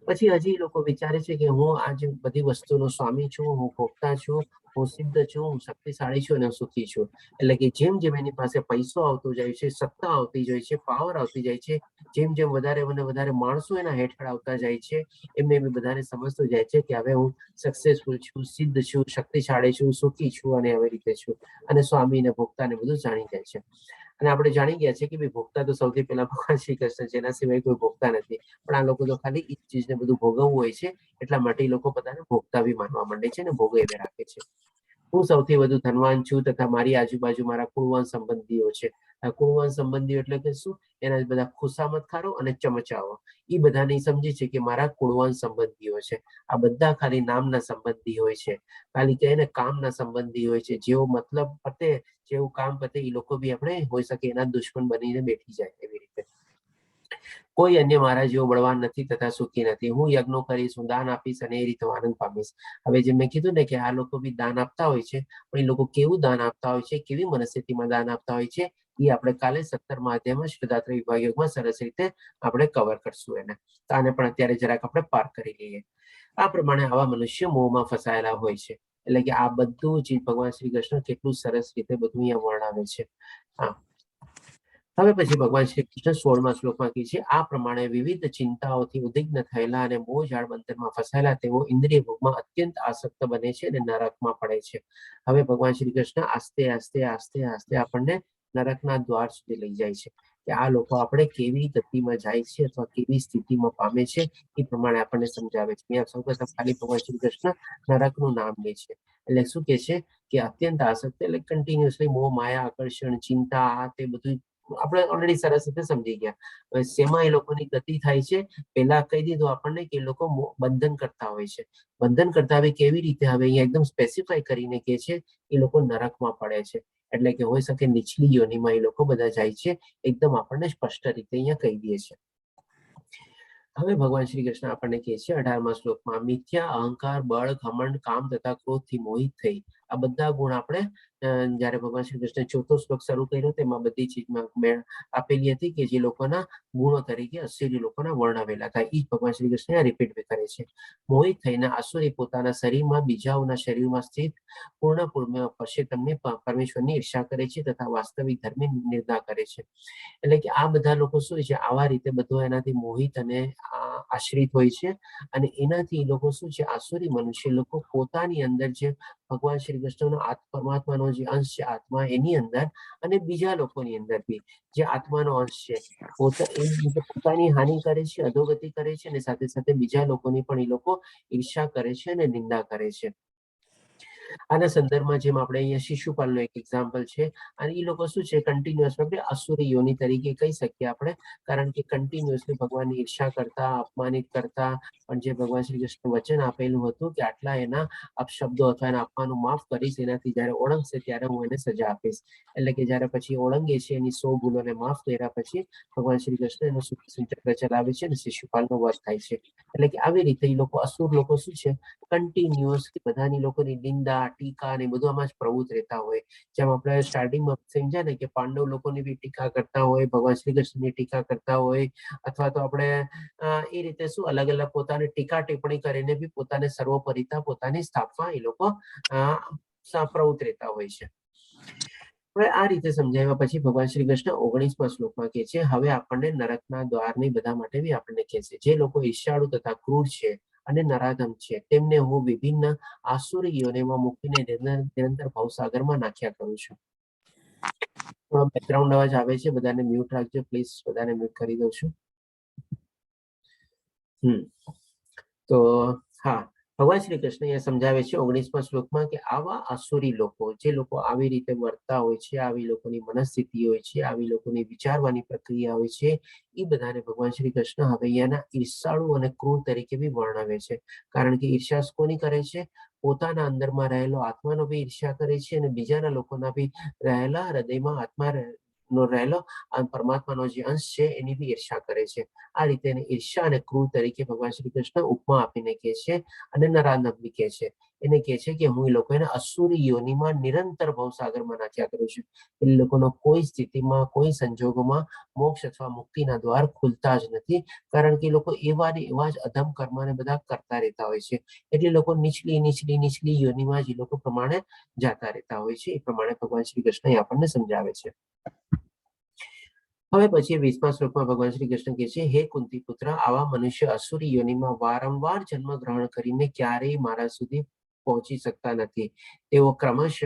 પછી હજી લોકો વિચારે છે કે હું આજે બધી વસ્તુનો સ્વામી છું, હું ભોગતા છું, હું સિદ્ધ છું, હું શક્તિશાળી છું અને સુખી છું. એટલે કે જેમ જેમ એની પાસે પૈસો આવતો જાય છે, સત્તા આવતી જાય છે, પાવર આવતી જાય છે, જેમ જેમ વધારે માણસો એના હેઠળ આવતા જાય છે, એમ એમ બધાને સમજતું જાય છે કે હવે હું સક્સેસફુલ છું, સિદ્ધ છું, શક્તિશાળી છું, સુખી છું અને આવી રીતે છું. અને સ્વામી ને ભોગતા ને બધું જાણી જાય છે. અને આપણે જાણી ગયા છે કે ભાઈ ભોગતા તો સૌથી પહેલા ભગવાન શ્રી કૃષ્ણ છે, એના સિવાય કોઈ ભોગતા નથી. પણ આ લોકો તો ખાલી એ ચીજને બધું ભોગવવું હોય છે, એટલા માટે એ લોકો પોતાને ભોગતા બી માનવા માંડે છે અને ભોગવી રાખે છે. હું સૌથી વધુ ધનવાન છું, તથા મારી આજુબાજુ મારા કુળવાન સંબંધીઓ છે. આ કુળવાન સંબંધીઓ એટલે કે શું? એના બધા ખુશામતખારો અને ચમચાઓ, એ બધા નહીં સમજે છે કે મારા કુળવાન સંબંધીઓ છે. આ બધા ખાલી નામના સંબંધી હોય છે, ખાલી કે એને કામના સંબંધી હોય છે. જેવો મતલબ પતે, જેવું કામ પતે, એ લોકો બી આપણે હોઈ શકે એના દુશ્મન બનીને બેઠી જાય એવી રીતે. કોઈ અન્ય મારા જેવો બળવાન નથી તથા સુખી નથી. હું યજ્ઞો કરીશ, હું દાન આપીશ અને એ રીતે આનંદ પામીશ. હવે જે મેં કીધું ને કે આ લોકો બી દાન આપતા હોય છે, પણ એ લોકો કેવું દાન આપતા હોય છે, કેવી મનસ્થિતિમાં દાન આપતા હોય છે, એ આપણે કાલે 17મા અધ્યાયમાં શુદ્ધાત્રય વિભાગ યોગમાં સરસ રીતે આપણે કવર કરશું એને. તો આને પણ અત્યારે જરાક આપણે પાર કરી લઈએ. આ પ્રમાણે આવા મનુષ્ય મોહમાં ફસાયેલા હોય છે. એટલે કે આ બધું જ ભગવાન શ્રી કૃષ્ણ કેટલું સરસ રીતે બધું અહીંયા વર્ણવે છે. હા, હવે પછી ભગવાન શ્રી કૃષ્ણ 16મા શ્લોકમાં કહે છે, આ પ્રમાણે વિવિધ ચિંતાઓથી ઉદ્વિગ્ન થયેલા અને મોહજાળ બંધનમાં ફસાયેલા તેઓ ઇન્દ્રિય ભોગમાં અત્યંત આસક્ત બને છે અને નરકમાં પડે છે. હવે ભગવાન શ્રી કૃષ્ણ આસ્તે આસ્તે આપણને નરકના દ્વાર સુધી લઈ જાય છે, કે આ લોકો આપણે કેવી ગતિમાં જાય છે અથવા કેવી સ્થિતિમાં પામે છે એ પ્રમાણે આપણને સમજાવે છે. અહીંયા સૌપ્રથમ ખાલી ભગવાન શ્રી કૃષ્ણ નરકનું નામ લે છે. એટલે શું કે છે કે અત્યંત આસક્ત એટલે કન્ટિન્યુઅસલી મોહ, માયા, આકર્ષણ, ચિંતા, આ તે બધું આપણે ઓલરેડી સરસ રીતે સમજી ગયા. હવે શેમાં એ લોકોની ગતિ થાય છે, પહેલા કહી દીધું આપણને કે એ લોકો બંધન કરતા હોય છે. બંધન કરતા હવે કેવી રીતે, હવે અહીંયા એકદમ સ્પેસિફાઈ કરીને કે છે એ લોકો નરકમાં પડે છે. એટલે કે હોઈ શકે નીચલી યોનિમાં એ લોકો બધા જાય છે, એકદમ આપણને સ્પષ્ટ રીતે અહીંયા કહી દે છે. હવે ભગવાન શ્રી કૃષ્ણ આપણને કહે છે 18મા શ્લોકમાં, મિથ્યા અહંકાર, બળ, ઘમંડ, કામ તથા ક્રોધથી મોહિત થઈ આ બધા ગુણ આપણે જ્યારે ભગવાન શ્રી કૃષ્ણે ચોથો શ્લોક શરૂ કર્યો તેમાં બધી ચીજમાં આપેલી હતી કે જે લોકોના ગુણો તરીકે અસુરી લોકોના વર્ણવેલા હતા. એ ભગવાન શ્રી કૃષ્ણ રિપીટ કરે છે. મોહિત થઈને આસુરી પોતાના શરીરમાં બીજાઓના શરીરમાં સ્થિત પૂર્ણ પુરુષોત્તમને પરમેશ્વરની ઈર્ષા કરે છે તથા વાસ્તવિક ધર્મની નિંદા કરે છે. એટલે કે આ બધા લોકો શું છે, આવા રીતે બધો એનાથી મોહિત અને આશ્રિત હોય છે અને એનાથી એ લોકો શું છે, આસુરી મનુષ્ય લોકો પોતાની અંદર જે ભગવાન શ્રી કૃષ્ણનો પરમાત્માનો જે અંશ છે આત્મા, એની અંદર અને બીજા લોકોની અંદર બી જે આત્માનો અંશ છે પોતાની હાનિ કરે છે, અધોગતિ કરે છે અને સાથે સાથે બીજા લોકોની પણ એ લોકો ઈર્ષા કરે છે અને નિંદા કરે છે. આના સંદર્ભમાં જેમ આપણે અહીંયા શિશુપાલનું એક એક્ઝામ્પલ છે અને એ લોકો શું છે, કન્ટિન્યુઅસ આપણે અસુરી યોની તરીકે કહી શકીએ આપણે, કારણ કે કન્ટિન્યુઅસલી ભગવાનની ઈર્ષા કરતા, અપમાનિત કરતા, પણ જે ભગવાન શ્રી કૃષ્ણ વચન આપેલું હતું કે આટલા એના અપશબ્દો અથવા એના અપમાનનું માફ કરીશ, એનાથી જયારે ઓળંગશે ત્યારે હું એને સજા આપીશ. એટલે કે જયારે પછી ઓળંગે છે એની 100 ભૂલોને માફ કર્યા પછી ભગવાન શ્રી કૃષ્ણ એનું સુદર્શન ચક્ર ચલાવે છે અને શિશુપાલનો વધ થાય છે. એટલે કે આવી રીતે એ લોકો અસુર લોકો શું છે, કન્ટિન્યુઅસ બધાની લોકોની નિંદા, ટીકા ને બધું આમાં જ પ્રવૃત્ત રહેતા હોય. જેમ આપણે સ્ટાર્ટિંગમાં સમજ્યા ને કે પાંડવ લોકોની બી ટીકા કરતા હોય, ભગવાન શ્રી કૃષ્ણની ટીકા કરતા હોય, અથવા તો આપણે એ રીતે શું અલગ અલગ પોતાની ટીકા ટિપ્પણી કરીને બી પોતાને સર્વોપરિતા પોતાની સ્થાપવા એ લોકો પ્રવૃત્ત રહેતા હોય છે. હવે આ રીતે સમજાવ્યા પછી ભગવાન શ્રી કૃષ્ણ 19મા શ્લોકમાં કહે છે, હવે આપણને નરકના દ્વારની બધા માટે બી આપણને કહે છે, જે લોકો ઈર્ષાળુ તથા ક્રૂર છે અને નરાધમ છે તેમને હું વિભિન્ન આસુરી યોનિમાં મૂકીને નિરંતર ભવસાગરમાં નાખ્યા કરું છું. બેકગ્રાઉન્ડ અવાજ આવે છે, બધાને મ્યુટ રાખજો પ્લીઝ, બધાને મ્યુટ કરી દઉં છું. તો હા, ભગવાન શ્રી કૃષ્ણ એ સમજાવે છે 19મા શ્લોકમાં કે આવા આસુરી લોકો, જે લોકો આવી રીતે વર્તતા હોય છે, આવી લોકોની મનસ્થિતિ હોય છે, આવી લોકોની વિચારવાની પ્રક્રિયા હોય છે, એ બધાને ભગવાન શ્રી કૃષ્ણ હવે અહીંયાના ઈર્ષાળુ અને ક્રૂર તરીકે બી વર્ણવે છે. કારણ કે ઈર્ષા કોની કરે છે? પોતાના અંદરમાં રહેલો આત્માનો બી ઈર્ષા કરે છે અને બીજાના લોકોના બી રહેલા હૃદયમાં આત્મા નો રહેલો પરમાત્માનો જે અંશ છે એની બી ઈર્ષા કરે છે. આ રીતે ઈર્ષા અને ક્રૂર તરીકે ભગવાન શ્રી કૃષ્ણ ઉપમા આપીને કહે છે અને નરાધમ બી કહે છે. એને કહે છે કે હું એ લોકોને અસુરી યોનિમાં નિરંતર ભવસાગરમાં નાખ્યા કરું છું. એ લોકોનો કોઈ સ્થિતિમાં, કોઈ સંજોગોમાં મોક્ષ અથવા મુક્તિના દ્વાર ખુલતા જ નથી, કારણ કે એ લોકો એવા ને એવા જ અધમ કર્મને બધા કરતા રહેતા હોય છે. એટલે લોકો નીચલી યોનિમાં જ એ લોકો પ્રમાણે જાતા રહેતા હોય છે. એ પ્રમાણે ભગવાન શ્રી કૃષ્ણ આપણને સમજાવે છે. હવે પછી 20મા શ્લોકમાં ભગવાન શ્રી કૃષ્ણ કહે છે, હે કુંતી પુત્ર, આવા મનુષ્ય અસુરી યોનિમાં વારંવાર જન્મ ગ્રહણ કરીને ક્યારેય મારા સુધી પહોંચી શકતા નથી. તેઓ ક્રમશઃ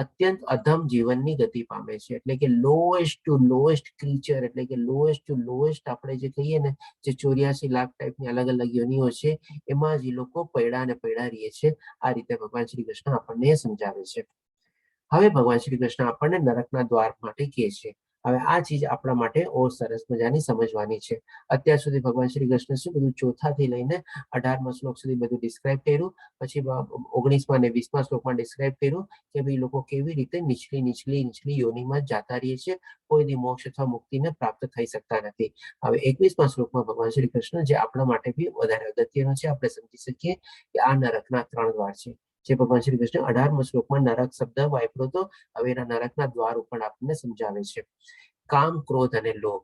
અત્યંત અધમ જીવનની ગતિ પામે છે. એટલે કે લોએસ્ટ ટુ લોએસ્ટ ક્રીચર, એટલે કે લોએસ્ટ ટુ લોએસ્ટ આપણે જે કહીએ ને, જે 84 લાખ ટાઈપની અલગ અલગ યોનિઓ છે, એમાં જ એ લોકો પૈડા ને પૈડા રહીએ છે. આ રીતે ભગવાન શ્રી કૃષ્ણ આપણને સમજાવે છે. હવે ભગવાન શ્રી કૃષ્ણ આપણને નરકના દ્વાર માટે કહે છે. હવે આ ચીજ આપણા માટે ઓર સરસ મજાની સમજવાની છે. અત્યાર સુધી ભગવાન શ્રી કૃષ્ણ શું બધું ચોથાથી લઈને 18મા શ્લોક સુધી બધું ડિસ્ક્રાઇબ કર્યું. પછી 19મા અને 20મા શ્લોકમાં ડિસ્ક્રાઇબ કર્યું કે ભાઈ લોકો કેવી રીતે નીચલી યોનિમાં જાતા રહીએ છે, કોઈ દી મોક્ષ અથવા મુક્તિને પ્રાપ્ત થઈ શકતા નથી. હવે 21મા શ્લોકમાં ભગવાન શ્રી કૃષ્ણ જે આપણા માટે બી વધારે અગત્યનો છે, આપણે સમજી શકીએ કે આ નરકના 3 દ્વાર છે. જે ભગવાન શ્રી કૃષ્ણ 18મા શ્લોકમાં નરક શબ્દ વાપર્યો હતો, હવે એના નરકના દ્વાર ઉપર આપણને સમજાવે છે. કામ, ક્રોધ અને લોભ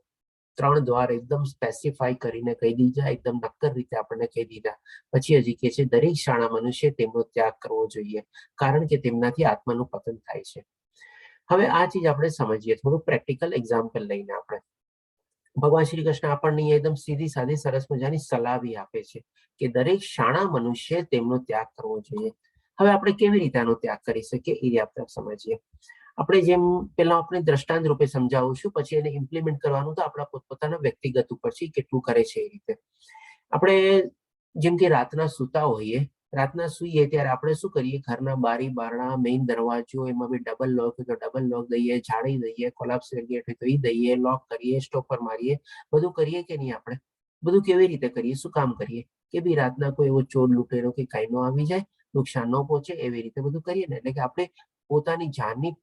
3 દ્વાર એકદમ સ્પેસિફાઈ કરીને કહી દીધા, એકદમ નક્કર રીતે આપણને કહી દીધા. પછી હજી કહે છે, દરેક શાણા મનુષ્ય તેમનો ત્યાગ કરવો જોઈએ, કારણ કે તેમનાથી આત્માનું પતન થાય છે. હવે આ ચીજ આપણે સમજીએ, થોડું પ્રેક્ટિકલ એક્ઝામ્પલ લઈને. આપણે ભગવાન શ્રી કૃષ્ણ આપણને એકદમ સીધી સાદી સરસ મજાની સલાહ બી આપે છે કે દરેક શાણા મનુષ્ય તેમનો ત્યાગ કરવો જોઈએ. હવે આપણે કેવી રીતે આનો ત્યાગ કરી શકીએ એ આપણે સમજીએ. આપણે જેમ પેલા આપણે દ્રષ્ટાંત રૂપે સમજાવું છું, પછી એને ઇમ્પ્લિમેન્ટ કરવાનું તો આપણા પોતપોતાના વ્યક્તિગત ઉપર છે, કેટલું કરે છે એ રીતે. આપણે જેમ કે રાતના સૂતા હોઈએ, રાતના સૂઈએ ત્યારે આપણે શું કરીએ, ઘરના બારી બારણા, મેઇન દરવાજો, એમાં બી ડબલ લોક હોય તો ડબલ લોક દઈએ, જાળી દઈએ, કોલાપ્સ ગેટ હોય તો એ દઈએ, લોક કરીએ, સ્ટોપર મારીએ, બધું કરીએ કે નહીં? આપણે બધું કેવી રીતે કરીએ, શું કામ કરીએ કે ભાઈ રાતના કોઈ એવો ચોર લૂંટેરો કે કાંઈ ન આવી જાય, નુકસાન ન પહોંચે, એવી રીતે બધું કરીએ ને. એટલે કે આપણે પોતાની જાનની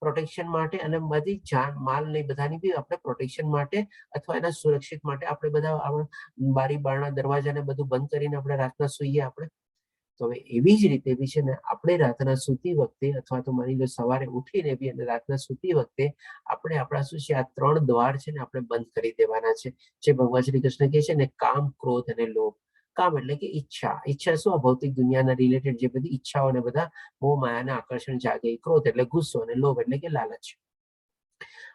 પ્રોટેક્શન માટે અને બધી જાન માલ ને બધાની બી આપણે પ્રોટેક્શન માટે અથવા એના સુરક્ષિત માટે આપણે બધા બારી બારણા દરવાજાને બધું બંધ કરીને આપણે રાતના સૂઈએ. આપણે તો હવે એવી જ રીતે બી છે ને આપણે રાતના સૂતી વખતે અથવા તો માની લો સવારે ઉઠીને બી અને રાતના સૂતી વખતે આપણે આપણા શું છે આ 3 દ્વાર છે ને આપણે બંધ કરી દેવાના છે. જે ભગવાન શ્રી કૃષ્ણ કહે છે ને કામ, ક્રોધ અને લોભ. કામ એટલે કે ઈચ્છા શું ભૌતિક દુનિયાના રિલેટેડ જે બધી ઈચ્છાઓ અને બધા મોહ માયાના આકર્ષણ જાગે. ક્રોધ એટલે ગુસ્સો અને લોભ એટલે કે લાલચ.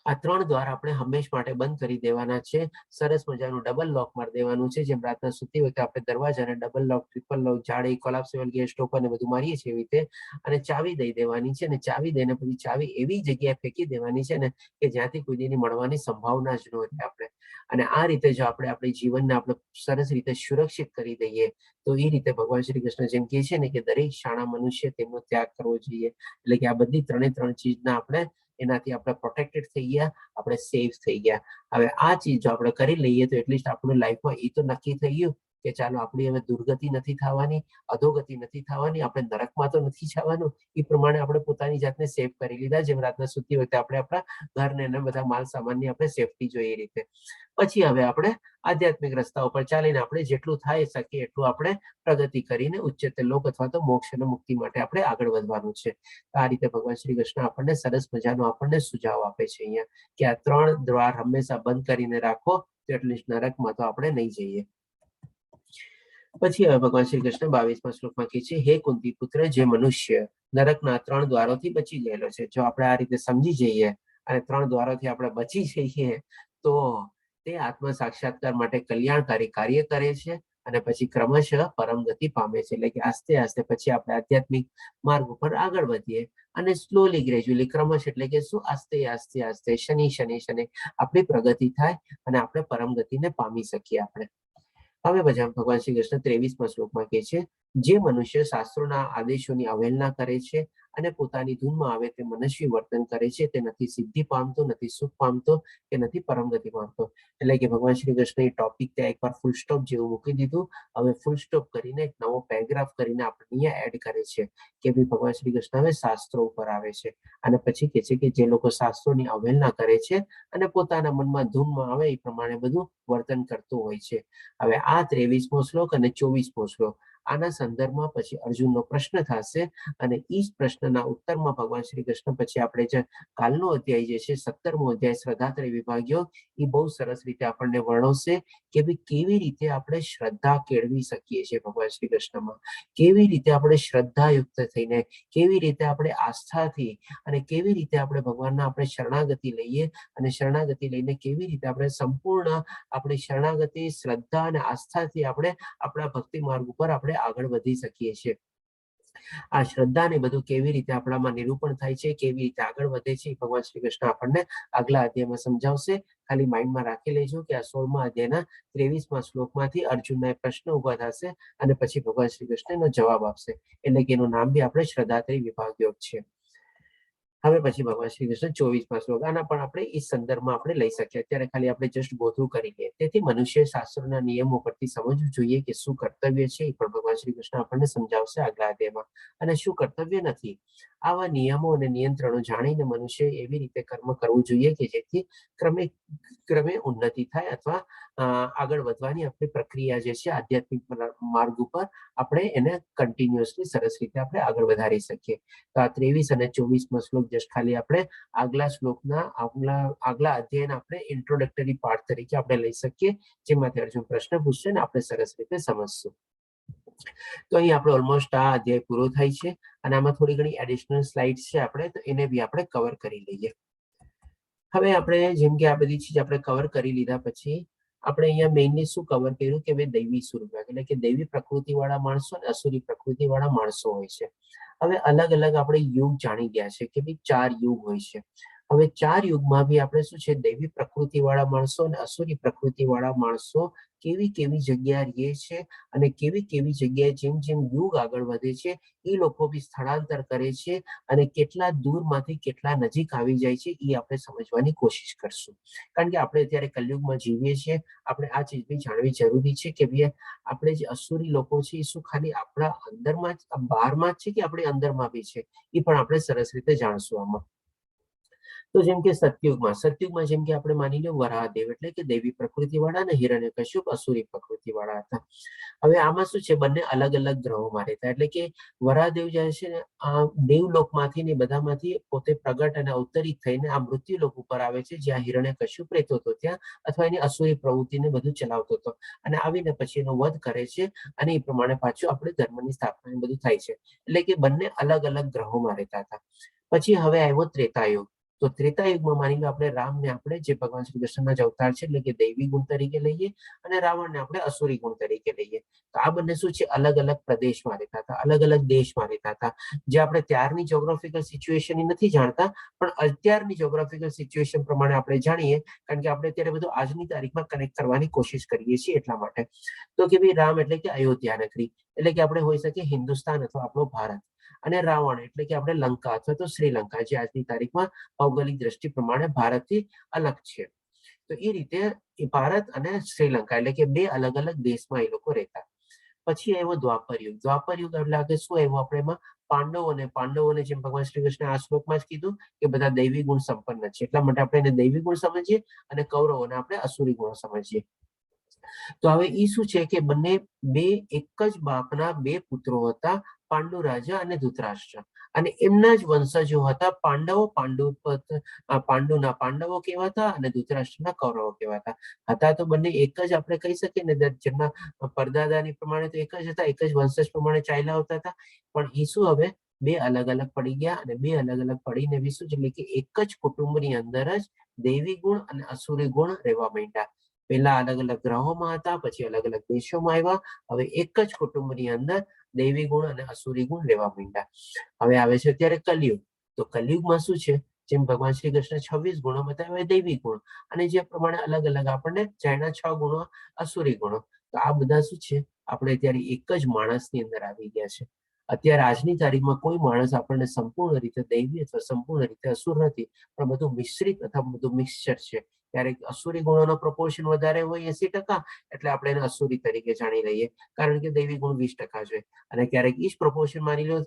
આ 3 દ્વાર આપણે હંમેશ માટે બંધ કરી દેવાના છે. સરસ મજાનું ડબલ લોક મારી દેવાનું છે. જેમ રાતના સૂતી વખતે આપણે દરવાજાને ડબલ લોક, ટ્રિપલ લોક, જાળી, કોલાપ્સિબલ ગેટ સ્ટોપર ને બધું મારીએ છીએ એવી રીતે અને ચાવી દઈ દેવાની છે. અને ચાવી દઈને પછી ચાવી એવી જગ્યાએ ફેંકી દેવાની છે ને કે જ્યાંથી કોઈ દીની મળવાની સંભાવના જ ન હોય આપણે. અને આ રીતે જો આપણે આપણી જીવનને આપણે સરસ રીતે સુરક્ષિત કરી દઈએ તો એ રીતે ભગવાન શ્રી કૃષ્ણ જેમ કહે છે ને કે દરેક શાણા મનુષ્ય તેમનો ત્યાગ કરવો જોઈએ. એટલે કે આ બધી 3 ચીજના આપણે એનાથી આપણે પ્રોટેક્ટેડ થઈ ગયા, આપણે સેફ થઈ ગયા. હવે આ ચીજ જો આપણે કરી લઈએ તો એટલીસ્ટ આપણું લાઈફમાં એ તો નક્કી થઈ ગયું કે ચાલો આપણી હવે દુર્ગતિ નથી થવાની, અધોગતિ નથી થવાની, આપણે નરકમાં તો નથી જવાનું. એ પ્રમાણે આપણે પોતાની જાતને સેફ કરી લીધા. જેમ રાતના સૂતી વખતે આપણે આપણા ઘરને અને બધા માલ સામાનની આપણે સેફટી જોઈએ એ રીતે. પછી હવે આપણે આધ્યાત્મિક રસ્તા ઉપર ચાલીને આપણે જેટલું થાય શકે એટલું આપણે પ્રગતિ કરીને ઉચ્ચતર લોક અથવા તો મોક્ષ અને મુક્તિ માટે આપણે આગળ વધવાનું છે. આ રીતે ભગવાન શ્રી કૃષ્ણ આપણને સરસ મજાનો આપણને સુઝાવ આપે છે અહીંયા કે આ 3 દ્વાર હંમેશા બંધ કરીને રાખો તો એટલીસ્ટ નરકમાં તો આપણે નહીં જઈએ. પછી હવે ભગવાન શ્રી કૃષ્ણ 22મા શ્લોકમાં કહે છે, હે કુંતી પુત્ર, જે મનુષ્ય નરકના 3 દ્વારોથી બચી ગયેલો છે. જો આપણે આ રીતે સમજી જઈએ અને 3 દ્વારોથી આપણે બચી જઈએ તો તે આત્મ સાક્ષાત્કાર માટે કલ્યાણકારી કાર્ય કરે છે અને પછી ક્રમશઃ પરમગતિ પામે છે. એટલે કે આસ્તે આસ્તે પછી આપણે આધ્યાત્મિક માર્ગ ઉપર આગળ વધીએ અને સ્લોલી ગ્રેજ્યુઅલી ક્રમશ એટલે કે શું આસ્તે આસ્તે આસ્તે શનિ આપણી પ્રગતિ થાય અને આપણે પરમગતિને પામી શકીએ આપણે. હવે ભગવાન શ્રી કૃષ્ણ 23મા શ્લોકમાં કહે છે, જે મનુષ્ય શાસ્ત્રોના આદેશોની અવહેલના કરે છે અને પોતાની ધૂનમાં આવે તે મનસ્વી વર્તન કરે છે તે નથી સિદ્ધિ પામતો, નથી સુખ પામતો કે નથી પરમગતિ પામતો. એટલે કે ભગવાન શ્રી કૃષ્ણ એ ટોપિક ત્યાં એકવાર ફૂલ સ્ટોપ જેવું મૂકી દીધું. હવે ફૂલ સ્ટોપ કરીને એક નવો પેરેગ્રાફ કરીને આપણે અહીંયા એડ કરે છે કે ભાઈ ભગવાન શ્રી કૃષ્ણ હવે શાસ્ત્રો ઉપર આવે છે અને પછી કહે છે કે જે લોકો શાસ્ત્રોની અવહેલના કરે છે અને પોતાના મનમાં ધૂનમાં આવે એ પ્રમાણે બધું વર્તન કરતું હોય છે. હવે આ 23મો શ્લોક અને 24મો શ્લોક આના સંદર્ભમાં પછી અર્જુનનો પ્રશ્ન થશે અને એ જ પ્રશ્નના ઉત્તરમાં ભગવાન શ્રી કૃષ્ણ પછી આપણે જે કાલનો અધ્યાય જે છે 17મો અધ્યાય શ્રદ્ધાત્રય વિભાગ યોગ એ બહુ સરસ રીતે આપણને વર્ણવશે કે ભાઈ કેવી રીતે આપણે શ્રદ્ધા કેળવી શકીએ છીએ ભગવાન શ્રી કૃષ્ણમાં, કેવી રીતે આપણે શ્રદ્ધાયુક્ત થઈને, કેવી રીતે આપણે આસ્થાથી અને કેવી રીતે આપણે ભગવાનના આપણે શરણાગતિ લઈએ અને શરણાગતિ લઈને કેવી રીતે આપણે સંપૂર્ણ આપણી શરણાગતિ, શ્રદ્ધા અને આસ્થાથી આપણે આપણા ભક્તિ માર્ગ ઉપર આપણે આગળ વધી શકીએ છીએ. આ શ્રદ્ધા ને બધું કેવી રીતે આપણામાં નિરૂપણ થાય છે, કેવી રીતે આગળ વધે છે, ભગવાન શ્રી કૃષ્ણ આપણને આગલા અધ્યાયમાં સમજાવશે. ખાલી માઇન્ડમાં રાખી લેજો કે આ 16મા અધ્યાયના 23મા શ્લોકમાંથી અર્જુનના પ્રશ્ન ઉભા થશે અને પછી ભગવાન શ્રી કૃષ્ણ એનો જવાબ આપશે. એટલે કે એનું નામ બી આપણે શ્રદ્ધાત્રય વિભાગ યોગ છે. હવે પછી ભગવાન શ્રી કૃષ્ણ 24મા શ્લોક આના પણ આપણે એ સંદર્ભમાં આપણે લઈ શકીએ. અત્યારે ખાલી આપણે જસ્ટ ગો થ્રુ કરી લઈએ. તેથી મનુષ્ય શાસ્ત્રોના નિયમો પરથી સમજવું જોઈએ કે શું કર્તવ્ય છે એ પણ ભગવાન શ્રી કૃષ્ણ આપણને સમજાવશે આગલા અધ્યાયમાં અને શું કર્તવ્ય નથી. આવા નિયમો અને નિયંત્રણો જાણીને મનુષ્ય એવી રીતે કર્મ કરવું જોઈએ કે જેથી ક્રમે ઉન્નતિ થાય અથવા આગળ વધવાની આપણી પ્રક્રિયા જે છે આધ્યાત્મિક માર્ગ ઉપર આપણે એને કન્ટિન્યુઅસલી સરસ રીતે આપણે આગળ વધારી શકીએ. તો આ 23 અને 24મો શ્લોક જસ્ટ ખાલી આપણે આગલા શ્લોકના આગલા અધ્યાયના આપણે ઇન્ટ્રોડક્ટરી પાર્ટ તરીકે આપણે લઈ શકીએ, જેમાંથી અર્જુન પ્રશ્ન પૂછશે ને આપણે સરસ રીતે સમજશું. તો અહીં આપણે ઓલમોસ્ટ આ અધ્યાય પૂરો થાય છે અને આમાં થોડી ઘણી એડિશનલ સ્લાઇડ્સ છે આપણે તો એને બી આપણે કવર કરી લઈએ. હવે આપણે જેમ કે આ બધી ચીજ આપણે કવર કરી લીધા પછી આપણે અહીંયા મેઇનલી શું કવર કર્યું કે ભાઈ દૈવી સ્વરૂપ એટલે કે દૈવી પ્રકૃતિ વાળા માણસો અને અસુરી પ્રકૃતિ વાળા માણસો હોય છે. હવે અલગ અલગ આપણે યુગ જાણી ગયા છે કે ભાઈ 4 યુગ હોય છે. હવે 4 યુગમાં બી આપણે શું છે દૈવી પ્રકૃતિ વાળા માણસો અને અસુરી પ્રકૃતિ વાળા માણસો કેવી કેવી જગ્યા રહે છે અને કેવી કેવી જગ્યાએ જેમ જેમ યુગ આગળ વધે છે એ લોકો બી સ્થળાંતર કરે છે અને કેટલા દૂરમાંથી કેટલા નજીક આવી જાય છે એ આપણે સમજવાની કોશિશ કરશું. કારણ કે આપણે અત્યારે કલયુગમાં જીવીએ છીએ, આપણે આ ચીજ બી જાણવી જરૂરી છે કે ભાઈ આપણે જે અસુરી લોકો છે એ શું ખાલી આપણા અંદરમાં જ બહારમાં જ છે કે આપણે અંદરમાં બી છે એ પણ આપણે સરસ રીતે જાણશું આમાં. તો જેમ કે સતયુગમાં જેમ કે આપણે માની લો વરાહદેવ એટલે કે દેવી પ્રકૃતિ વાળા અને હિરણ્યકશ્યપ અસુરી પ્રકૃતિ વાળા હતા. હવે આમાં શું છે, બંને અલગ અલગ ગ્રહોમાં રહેતા. એટલે કે વરાહદેવ જાય છે ને આ દેવલોકમાંથી ને બધામાંથી પોતે પ્રગટ અને અવતરિત થઈને આ મૃત્યુલોક ઉપર આવે છે, જ્યાં હિરણ્યકશ્યપ રહેતો હતો ત્યાં, અથવા એની અસુરી પ્રવૃત્તિને બધું ચલાવતો હતો, અને આવીને પછી એનો વધ કરે છે, અને એ પ્રમાણે પાછું આપણે ધર્મની સ્થાપના બધું થાય છે. એટલે કે બંને અલગ અલગ ગ્રહોમાં રહેતા હતા. પછી હવે આવ્યો ત્રેતાયુગ. તો ત્રેતાયુગમાં માની લો આપણે રામને આપણે જે ભગવાન શ્રી કૃષ્ણના જ અવતાર છે એટલે કે દૈવી ગુણ તરીકે લઈએ, અને રાવણને આપણે અસુરી ગુણ તરીકે લઈએ. તો આ બંને શું છે, અલગ અલગ પ્રદેશમાં રહેતા હતા, અલગ અલગ દેશમાં રહેતા હતા. જે આપણે ત્યારની જ્યોગ્રાફિકલ સિચ્યુએશન નથી જાણતા, પણ અત્યારની જ્યોગ્રાફિકલ સિચ્યુએશન પ્રમાણે આપણે જાણીએ, કારણ કે આપણે અત્યારે બધું આજની તારીખમાં કનેક્ટ કરવાની કોશિશ કરીએ છીએ એટલા માટે. તો કે ભાઈ રામ એટલે કે અયોધ્યા નગરી, એટલે કે આપણે હોઈ શકીએ હિન્દુસ્તાન અથવા આપણો ભારત, અને રાવણ એટલે કે આપણે લંકા અથવા તો શ્રીલંકા, જે આજની તારીખમાં ભૌગોલિક દ્રષ્ટિ પ્રમાણે ભારતથી અલગ છે. તો એ રીતે એ ભારત અને શ્રીલંકા એટલે કે બે અલગ અલગ દેશમાં એ લોકો રહેતા. પછી આવ્યો દ્વાપર યુગ. દ્વાપર યુગ એટલે આગળ શું આવ્યું, આપણે એમાં પાંડવોને જેમ ભગવાન શ્રી કૃષ્ણ આ શ્લોકમાં જ કીધું કે બધા દૈવી ગુણ સંપન્ન છે, એટલા માટે આપણે એને દૈવી ગુણ સમજીએ, અને કૌરવોને આપણે અસુરી ગુણ સમજીએ. તો હવે એ શું છે કે બંને બે એક જ બાપના બે પુત્રો હતા, પાંડુ રાજા અને ધૃતરાષ્ટ્ર, અને એમના જ વંશજો હતા પાંડવો. પાંડુના પાંડવો કહેવાતા અને ધૃતરાષ્ટ્રના કૌરવો કહેવાતા. હતા તો બંને એક જ, આપણે કહી શકીએ ને, જેમના પરદાદાની પ્રમાણે તો એક જ હતા, એક જ વંશજ પ્રમાણે ચાલ્યા આવતા હતા. પણ એ શું હવે બે અલગ અલગ પડી ગયા, અને બે અલગ અલગ પડીને બી શું, એટલે કે એક જ કુટુંબની અંદર જ દૈવી ગુણ અને અસુરી ગુણ રહેવા માંડ્યા. પેલા અલગ અલગ ગ્રહોમાં હતા, પછી અલગ અલગ દેશોમાં આવ્યા, હવે એક જ કુટુંબની અંદર દૈવી ગુણ અને અસુરી ગુણ રહેવા માંડ્યા. હવે આવે છે અત્યારે કલયુગ. તો કલયુગમાં શું છે, જેમ ભગવાન શ્રી કૃષ્ણ 26 ગુણો બતાવ્યા દૈવી ગુણ, અને જે પ્રમાણે અલગ અલગ આપણને ચાઇના 6 ગુણો અસુરી ગુણો. તો આ બધા શું છે, આપણે અત્યારે એક જ માણસની અંદર આવી ગયા છે. અત્યારે આજની તારીખમાં કોઈ માણસ આપણને સંપૂર્ણ રીતે દૈવી અથવા સંપૂર્ણ રીતે અસુર નથી, પણ બધું મિશ્રિત અથવા બધું મિક્સચર છે. ક્યારેક અસુરી ગુણોનો પ્રપોર્શન વધારે હોય 80%, એટલે આપણે એને અસુરી તરીકે જાણી લઈએ, કારણ કે દૈવી ગુણ 20% છે. અને ક્યારેક ઈ જ પ્રપોર્શન માની લો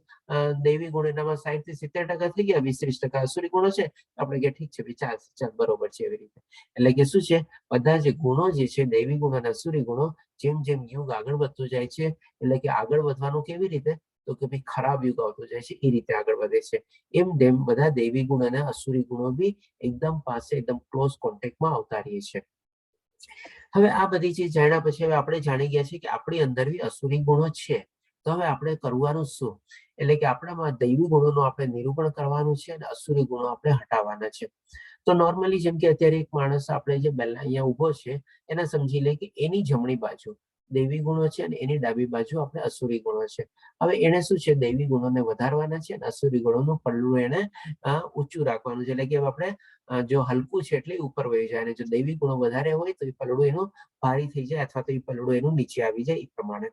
દૈવી ગુણ એનામાં 60 થી 70% થઈ ગયા, 20-30% અસુરી ગુણો છે, આપણે કે ઠીક છે, ચાલ બરોબર છે, એવી રીતે. એટલે કે શું છે, બધા જે ગુણો જે છે, દૈવી ગુણ અને અસુરી ગુણો, જેમ જેમ યુગ આગળ વધતો જાય છે, એટલે કે આગળ વધવાનું કેવી રીતે, તો કે ભાઈ ખરાબ યુગ આવતો જાય છે, એ રીતે આગળ વધે છે. એમ બધા દૈવી ગુણ અને અસુરી ગુણો બી એકદમ પાસે, એકદમ ક્લોઝ કોન્ટેક્ટમાં આવતા રહીએ છે. હવે આ બધી ચીજ જાણ્યા પછી હવે આપણે જાણી ગયા છીએ કે આપણી અંદર બી અસુરી ગુણો છે. તો હવે આપણે કરવાનું શું, એટલે કે આપણામાં દૈવી ગુણોનું આપણે નિરૂપણ કરવાનું છે, અને અસુરી ગુણો આપણે હટાવવાના છે. તો નોર્મલી જેમ કે અત્યારે એક માણસ આપણે જે અહીંયા ઉભો છે, એને સમજી લે કે એની જમણી બાજુ દૈવી ગુણો છે, અને એની ડાબી બાજુ આપણે અસુરી ગુણો છે. હવે એને શું છે, દૈવી ગુણોને વધારવાના છે, અને અસુરી ગુણોનું પલ્લું એને ઊંચું રાખવાનું છે. એટલે કે આપણે જો હલકું છે એટલે ઉપર વહી જાય, અને જો દૈવી ગુણો વધારે હોય તો એ પલડું એનું ભારી થઈ જાય, અથવા તો એ પલડું એનું નીચે આવી જાય, એ પ્રમાણે.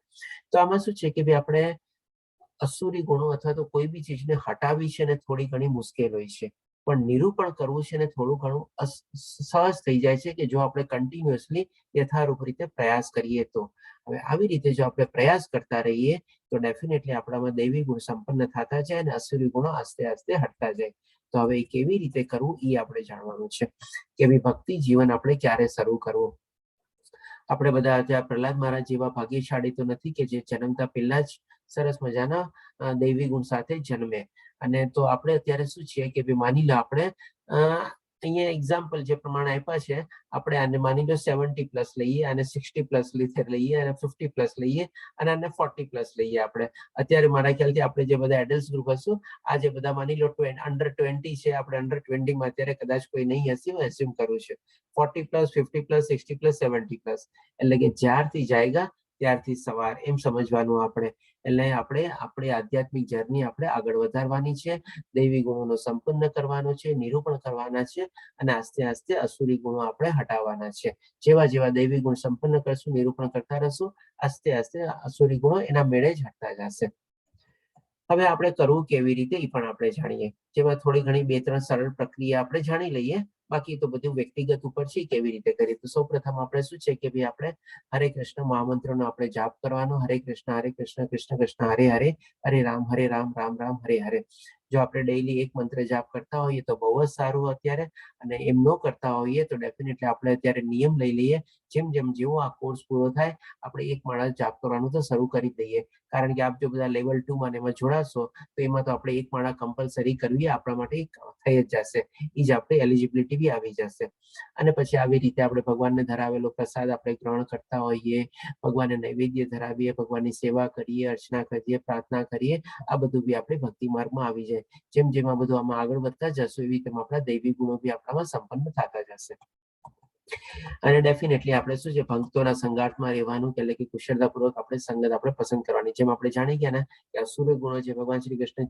તો આમાં શું છે કે ભાઈ આપણે અસુરી ગુણો અથવા તો કોઈ બી ચીજને હટાવી છે ને થોડી ઘણી મુશ્કેલ હોય છે, પણ નિરૂપણ કરવું છે ને થોડું ઘણું સહજ થઈ જાય છે, કે જો આપણે કન્ટિન્યુઅસલી યથારૂપ રીતે પ્રયાસ કરીએ તો. હવે આવી રીતે જો આપણે પ્રયાસ કરતા રહીએ તો ડેફિનેટલી આપણામાં દૈવી ગુણ સંપન્ન થતા જાય, અને અસુરી ગુણો આસ્તે આસ્તે હટતા જાય. તો હવે કેવી રીતે કરવું એ આપણે જાણવાનું છે, કે ભક્તિ જીવન આપણે ક્યારે શરૂ કરવું. આપણે બધા ત્યાં પ્રહલાદ મહારાજ જેવા ભાગ્યશાળી તો નથી કે જે જન્મતા પહેલા જ સરસ મજાના દૈવી ગુણ સાથે જન્મે. અને તો આપણે અત્યારે શું છે કે માની લો આપણે અહીંયા એક્ઝામ્પલ જે પ્રમાણે આપ્યા છે, આપણે આને માની લો 70+ લઈએ, અને 60+ લઈએ, અને 50+ લઈએ, અને આને 40+ લઈએ. આપણે અત્યારે મારા ખ્યાલથી આપણે જે બધા એડલ્ટ ગ્રુપ હશું, આ જે બધા માની લો અંડર 20 છે, આપણે અંડર 20માં અત્યારે કદાચ કોઈ નહીં હશે, હું એસ્યુમ કરું છું. 40+, 50+, 60+, 70+, એટલે કે જ્યારથી જાયગા ત્યારથી સવાર, એમ સમજવાનું આપણે. એટલે આપણે આપણી આધ્યાત્મિક જર્ની આપણે આગળ વધારવાની છે, દૈવી ગુણોનો સંપન્ન કરવાનો છે, નિરૂપણ કરવાના છે, અને આસ્તે આસ્તે અસુરી ગુણો આપણે હટાવવાના છે. જેવા જેવા દૈવી ગુણ સંપન્ન કરશું, નિરૂપણ કરતા રહેશું, આસ્તે આસ્તે અસુરી ગુણો એના મેળે જ હટતા જશે. હવે આપણે કરવું કેવી રીતે એ પણ આપણે જાણીએ, જેમાં થોડી ઘણી 2-3 સરળ પ્રક્રિયા આપણે જાણી લઈએ. બાકી તો બધું વ્યક્તિગત ઉપર છે કેવી રીતે કરીએ. તો સૌપ્રથમ આપણે શું છે કે ભાઈ આપણે હરે કૃષ્ણ મહામંત્રનો આપણે જાપ કરવાનો. હરે કૃષ્ણ કૃષ્ણ કૃષ્ણ હરે હરે, હરે રામ રામ રામ હરે હરે. જો આપણે ડેઈલી એક મંત્ર જાપ કરતા હોઈએ તો બહુ જ સારું અત્યારે, અને એમ ન કરતા હોઈએ તો ડેફિનેટલી આપણે અત્યારે નિયમ લઈ લઈએ, જેમ જેવો આ કોર્સ પૂરો થાય આપણે એક માળા જાપ કરવાનું તો શરૂ કરી દઈએ. કારણ કે આપ જો બધા લેવલ 2 માં એમાં જોડાશો તો એમાં તો આપણે એક માળા કમ્પલસરી કરવી આપણા માટે થઈ જ જશે, એ જ આપણે એલિજિબિલિટી બી આવી જશે. અને પછી આવી રીતે આપણે ભગવાનને ધરાવેલો પ્રસાદ આપણે ગ્રહણ કરતા હોઈએ, ભગવાનને નૈવેદ્ય ધરાવીએ, ભગવાનની સેવા કરીએ, અર્ચના કરીએ, પ્રાર્થના કરીએ, આ બધું બી આપણે ભક્તિ માર્ગમાં આવી જાય. જેમ આ બધું આમાં આગળ વધતા જશું એવી રીતે આપણા દૈવી ગુણો બી આપણામાં સંપન્ન થતા જશે. અને ડેફિનેટલી આપણે શું છે, ભક્તોના સંગાથમાં રહેવાનું, એટલે કે કુશળતાપૂર્વક આપણે સંગત આપણે પસંદ કરવાની. જેમ આપણે જાણી ગયા ને કે અસુર ગુણો જે ભગવાન શ્રી કૃષ્ણ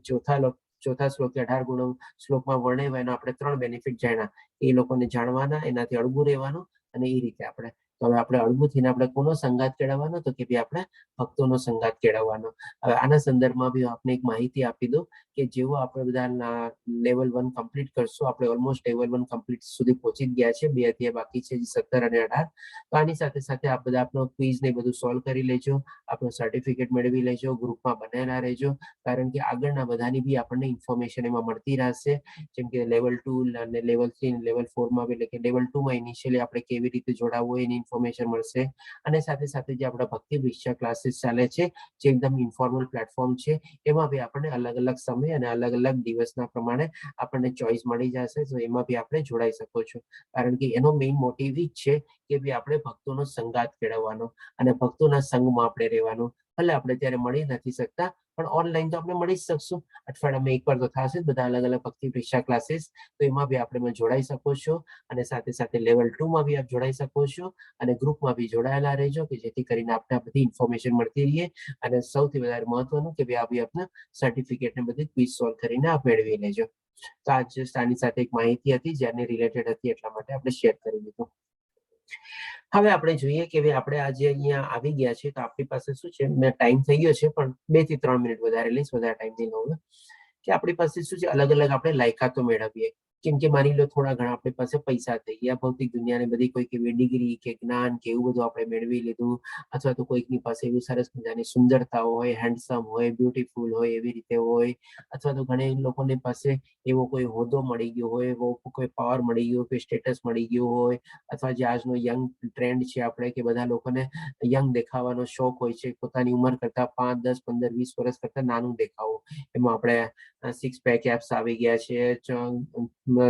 ચોથા શ્લોક 18 ગુણો શ્લોકમાં વર્ણવ્યા, એના આપણે 3 બેનિફિટ જાણ્યા. એ લોકોને જાણવાના, એનાથી અળગું રહેવાનું, અને એ રીતે આપણે તો હવે આપણે અળગું થઈને આપણે કોનો સંગાત કેળવવાનો, તો કે ભાઈ આપણે ભક્તોનો સંગાત કેળવવાનો. હવે આના સંદર્ભમાં બી આપને એક માહિતી આપી દઉં કે જેવો આપણે બધા લેવલ 1 કમ્પ્લીટ કરશું, આપણે ઓલમોસ્ટ લેવલ 1 કમ્પ્લીટ સુધી પહોંચી ગયા છે, 2 અધ્યાય બાકી છે, 17 અને 18. તો આની સાથે સાથે આપ બધા આપણો ક્વિઝ ને બધું સોલ્વ કરી લેજો, આપણો સર્ટિફિકેટ મેળવી લેજો, ગ્રુપમાં બનેલા રહેજો, કારણ કે આગળના બધાની બી આપણને ઇન્ફોર્મેશન એમાં મળતી રહેશે. જેમ કે લેવલ 2 અને લેવલ 3 અને લેવલ 4 માં, એટલે કે લેવલ 2 માં ઇનિશિયલી આપણે કેવી રીતે જોડાવવું એની ઇન્ફોર્મેશન મળશે. અને સાથે સાથે જે આપણા ભક્તિ વિષય ક્લાસીસ ચાલે છે, જે એકદમ ઇન્ફોર્મલ પ્લેટફોર્મ છે, એમાં બી આપણને અલગ અલગ સમય અને અલગ અલગ દિવસના પ્રમાણે આપણને ચોઈસ મળી જશે. તો એમાં બી આપણે જોડાઈ શકો છો, કારણ કે એનો મેઇન મોટિવ જ છે કે ભાઈ આપણે ભક્તોનો સંગાત કેળવવાનો અને ભક્તોના સંગમાં આપણે રહેવાનું. ભલે આપણે ત્યારે મળી નથી શકતા, પણ ઓનલાઈન તો આપણે મળી જ શકશું. અઠવાડિયામાં એકવાર તો થશે બધા અલગ અલગ ભક્તિ પરીક્ષા ક્લાસીસ, તો એમાં બી આપણે જોડાઈ શકો છો. અને સાથે સાથે લેવલ 2 માં બી આપ જોડાઈ શકો છો, અને ગ્રુપમાં બી જોડાયેલા રહેજો, કે જેથી કરીને આપણે બધી ઇન્ફોર્મેશન મળતી રહીએ. અને સૌથી વધારે મહત્વનું કે ભાઈ આ આપણે સર્ટિફિકેટ ને બધી ક્વિઝ સોલ્વ કરીને આપ મેળવી લેજો. તો આ જસ્ટ આની સાથે એક માહિતી હતી જેને રિલેટેડ હતી, એટલા માટે આપણે શેર કરી દીધું. હવે આપણે જોઈએ કે ભાઈ આપણે આજે અહીંયા આવી ગયા છે, તો આપણી પાસે શું છે, મેં ટાઈમ થઈ ગયો છે પણ 2 થી 3 મિનિટ વધારે લઈશ, વધારે ટાઈમ નહીં લઉં. કે આપણી પાસે શું છે, અલગ અલગ આપણે લાયકાતો મેળવીએ. કેમ કે માની લો થોડા ઘણા આપણી પાસે પૈસા થઈ ગયા, ભૌતિક દુનિયાને બધી કોઈક એવી ડિગ્રી કે જ્ઞાન કે એવું બધું આપણે મેળવી લીધું, અથવા તો કોઈકની પાસે એવી સરસ મજાની સુંદરતા હોય, હેન્ડસમ હોય, બ્યુટીફુલ હોય, એવી રીતે હોય, અથવા તો ઘણા લોકોની પાસે એવો કોઈ હોદ્દો મળી ગયો હોય, એવો કોઈ પાવર મળી ગયો, કોઈ સ્ટેટસ મળી ગયું હોય, અથવા જે આજનો યંગ ટ્રેન્ડ છે આપણે કે બધા લોકોને યંગ દેખાવાનો શોખ હોય છે, પોતાની ઉંમર કરતા 5, 10, 15, 20 વર્ષ કરતા નાનું દેખાવું. એમાં આપણે 6 પેક એપ્સ આવી ગયા છે,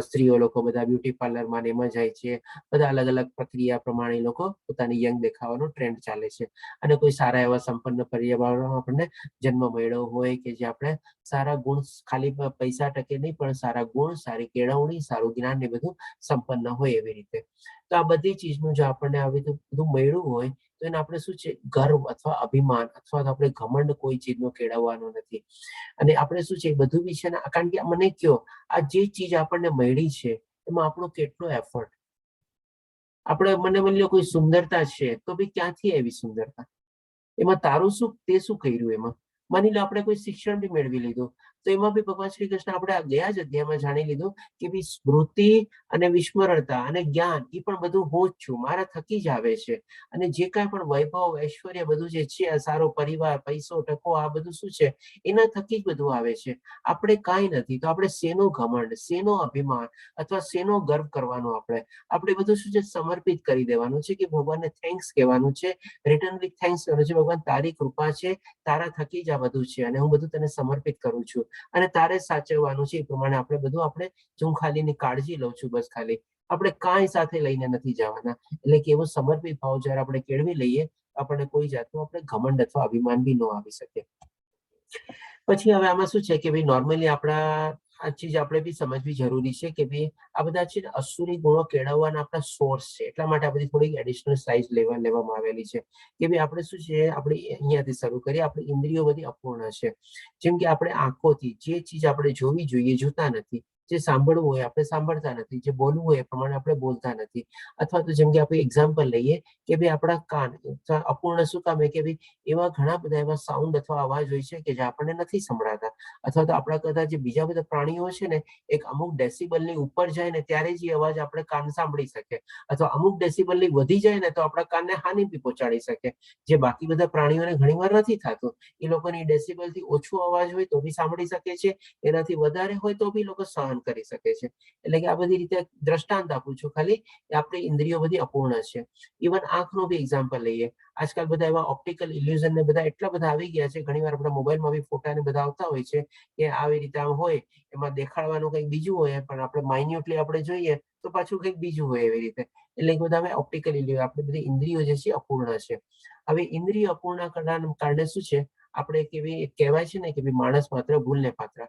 સ્ત્રીઓ લોકો બધા બ્યુટી પાર્લરમાં એમાં જાય છે, બધા અલગ અલગ પ્રક્રિયા પ્રમાણે લોકો પોતાની યંગ દેખાવાનો ટ્રેન્ડ ચાલે છે. અને કોઈ સારા એવા સંપન્ન પરિવારમાં આપણને જન્મ મળ્યો હોય કે જે આપણે સારા ગુણ, ખાલી પૈસા ટકે નહીં પણ સારા ગુણ, સારી કેળવણી, સારું જ્ઞાન ને બધું સંપન્ન હોય એવી રીતે. તો આ બધી ચીજનું જો આપણને આવી બધું મળ્યું હોય તો એને આપણે શું છે, ગર્વ અથવા અભિમાન અથવા તો આપણે ઘમંડ કોઈ ચીજનો કેળવવાનો નથી. અને આપણે શું છે, બધું બી છે ને, કારણ કે મને કયો આ જે ચીજ આપણને મળી છે એમાં આપણો કેટલો એફર્ટ. આપણે મને માની લો કોઈ સુંદરતા છે, તો ભાઈ ક્યાંથી આવી સુંદરતા, એમાં તારું શું, તે શું કર્યું એમાં. માની લો આપણે કોઈ શિક્ષણ બી મેળવી લીધું, તો એમાં બી ભગવાન શ્રી કૃષ્ણ આપણે આ ગયા જ અધ્યાયમાં જાણી લીધું કે ભાઈ સ્મૃતિ અને વિસ્મરણતા અને જ્ઞાન એ પણ બધું હું જ છું, મારા થકી જ આવે છે. અને જે કાંઈ પણ વૈભવ, ઐશ્વર્ય બધું જે છે, આ સારો પરિવાર, પૈસો, ટકો, આ બધું શું છે, એના થકી જ બધું આવે છે. આપણે કાંઈ નથી, તો આપણે શેનો ઘમંડ, શેનો અભિમાન અથવા શેનો ગર્વ કરવાનો. આપણે બધું શું છે, સમર્પિત કરી દેવાનું છે, કે ભગવાનને થેન્ક્સ કહેવાનું છે, રિટર્ન વિથ થેન્ક્સ કહેવાનું છે. ભગવાન તારી કૃપા છે, તારા થકી જ આ બધું છે, અને હું બધું તને સમર્પિત કરું છું, અને તારે સાચવવાનું છે. એ પ્રમાણે આપણે બધું આપણે હું ખાલી ની કાળજી લઉં છું, બસ ખાલી આપણે કાંઈ સાથે લઈને નથી જવાના. એટલે કે એવો સમર્પિત ભાવ જયારે આપણે કેળવી લઈએ, આપણને કોઈ જાતનું આપણે ઘમંડ અથવા અભિમાન બી ન આવી શકે. પછી હવે આમાં શું છે કે ભાઈ નોર્મલી આપણા આ ચીજ આપણે બી સમજવી જરૂરી છે કે ભાઈ આ બધા છે ને અસુરી ગુણો કેળવવાના આપણા સોર્સ છે. એટલા માટે આ બધી થોડી એડિશનલ સાઇઝ લેવામાં આવેલી છે કે ભાઈ આપણે શું છે, આપણે અહીંયાથી શરૂ કરીએ. આપણી ઇન્દ્રિયો બધી અપૂર્ણ છે. જેમ કે આપણે આંખોથી જે ચીજ આપણે જોવી જોઈએ જોતા નથી, જે સાંભળવું હોય આપણે સાંભળતા નથી, જે બોલવું હોય એ પ્રમાણે આપણે બોલતા નથી. અથવા તો જેમ કે આપણે એક્ઝામ્પલ લઈએ કે ભાઈ આપણા કાન અપૂર્ણ શું કામ કે ભાઈ એવા ઘણા બધા એવા સાઉન્ડ અથવા અવાજ હોય છે કે જે આપણને નથી સંભળાતા. અથવા તો આપણા કરતા જે બીજા બધા પ્રાણીઓ છે ને એક અમુક ડેસિબલની ઉપર જાય ને ત્યારે જ એ અવાજ આપણે કાન સાંભળી શકે, અથવા અમુક ડેસિબલની વધી જાય ને તો આપણા કાનને હાનિ બી પહોંચાડી શકે, જે બાકી બધા પ્રાણીઓને ઘણીવાર નથી થતું. એ લોકોની ડેસિબલ થી ઓછો અવાજ હોય તો બી સાંભળી શકે છે, એનાથી વધારે હોય તો બી લોકો સહન કરી શકે છે. એટલે કે આ બધી રીતે દ્રષ્ટાંત આપું છું ખાલી, આપણી ઇન્દ્રિયો બધી અપૂર્ણ છે. ઇવન આંખનો બી એક્ઝામ્પલ લઈએ, આજકાલ બધા એવા ઓપ્ટિકલ ઇલ્યુઝન ને બધા એટલા બધા આવી ગયા છે, ઘણીવાર આપણા મોબાઈલમાં બી ફોટા ને બધા આવતા હોય છે કે આવી રીતે આમ હોય, એમાં દેખાડવાનું કંઈક બીજું હોય પણ આપણે માઇન્યુટલી આપણે જોઈએ તો પાછું કંઈક બીજું હોય એવી રીતે. એટલે બધા હવે ઓપ્ટિકલ ઇલ્યુઝન, આપણે બધી ઇન્દ્રિયો જે છે અપૂર્ણ છે. હવે ઇન્દ્રિય અપૂર્ણ કરવાના કારણે શું છે, આપણે કેવી કહેવાય છે ને કે માણસ માત્ર ભૂલ ને પાત્ર.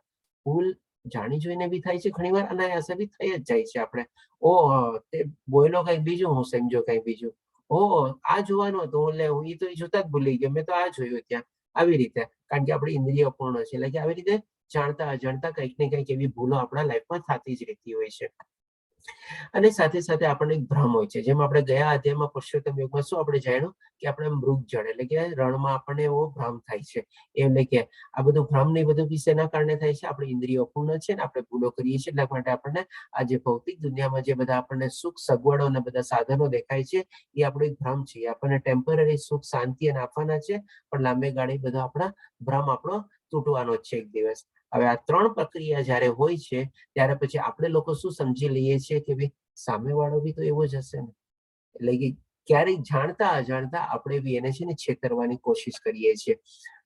ભૂલ જાણી જોઈને બી થાય છે ઘણીવાર, અનાયાસે બી થઈ જ જાય છે. આપણે તે બોયલો કંઈક બીજું, હું સમજો કંઈક બીજું, આ જોવાનું હતું એટલે હું એ તો જોતા જ ભૂલી ગયો, મેં તો આ જોયું ત્યાં, આવી રીતે. કારણ કે આપણી ઇન્દ્રિય અપૂર્ણ છે. એટલે કે આવી રીતે જાણતા અજાણતા કંઈક ને કંઈક એવી ભૂલો આપણા લાઈફમાં થતી જ રહેતી હોય છે. અને સાથે સાથે આપણને એક ભ્રમ હોય છે, જેમ આપણે ગયા અધ્યાયમાં પુરુષોત્તમ યોગમાં શું આપણે જાણ્યું કે આપણે મૃગ જળ એટલે કે રણમાં આપણને એવો ભ્રમ થાય છે. એટલે કે આ બધું ભ્રમ ને બધું બી શેના કારણે થાય છે, આપણે ઇન્દ્રિયો અપૂર્ણ છે ને આપણે ભૂલો કરીએ છીએ, એટલા માટે આપણને આ જે ભૌતિક દુનિયામાં જે બધા આપણને સુખ સગવડો અને બધા સાધનો દેખાય છે એ આપણો એક ભ્રમ છે. આપણને ટેમ્પરરી સુખ શાંતિ અને આપવાના છે, પણ લાંબે ગાળે બધો આપણા ભ્રમ આપણો તૂટવાનો જ છે એક દિવસ. હવે આ ત્રણ પ્રક્રિયા જયારે હોય છે ત્યારે પછી આપણે લોકો શું સમજી લઈએ છીએ કે ભાઈ સામેવાળો બી તો એવો જ હશે ને. એટલે કે ક્યારેક જાણતા અજાણતા આપણે બી એને છે ને છેતરવાની કોશિશ કરીએ છીએ.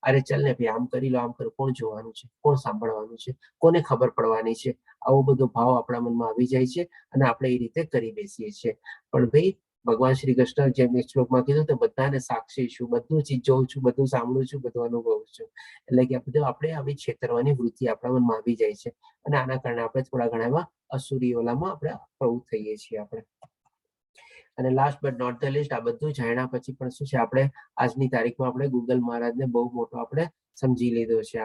અરે ચલ ને ભાઈ આમ કરી લો, આમ કરો, કોણ જોવાનું છે, કોણ સાંભળવાનું છે, કોને ખબર પડવાની છે, આવો બધો ભાવ આપણા મનમાં આવી જાય છે અને આપણે એ રીતે કરી બેસીએ છીએ. પણ ભાઈ ભગવાન શ્રી કૃષ્ણ જેમ એક શ્લોકમાં કીધું તો બધાને સાક્ષી છું, બધું ચીજ જોઉં છું, બધું સાંભળું છું, બધું અનુભવું છું. એટલે કે બધું આપણે આવી છેતરવાની વૃત્તિ આપણા મનમાં આવી જાય છે અને આના કારણે આપણે થોડા ઘણા એવા અસુરી ઓલામાં આપણે પ્રવૃત્ત થઈએ છીએ આપણે. અને last but not the least, આ બધું જાણ્યા પછી પણ શું છે, આપણે આજની તારીખમાં આપણે ગૂગલ મહારાજને બહુ મોટો આપણે સમજી લીધો છે.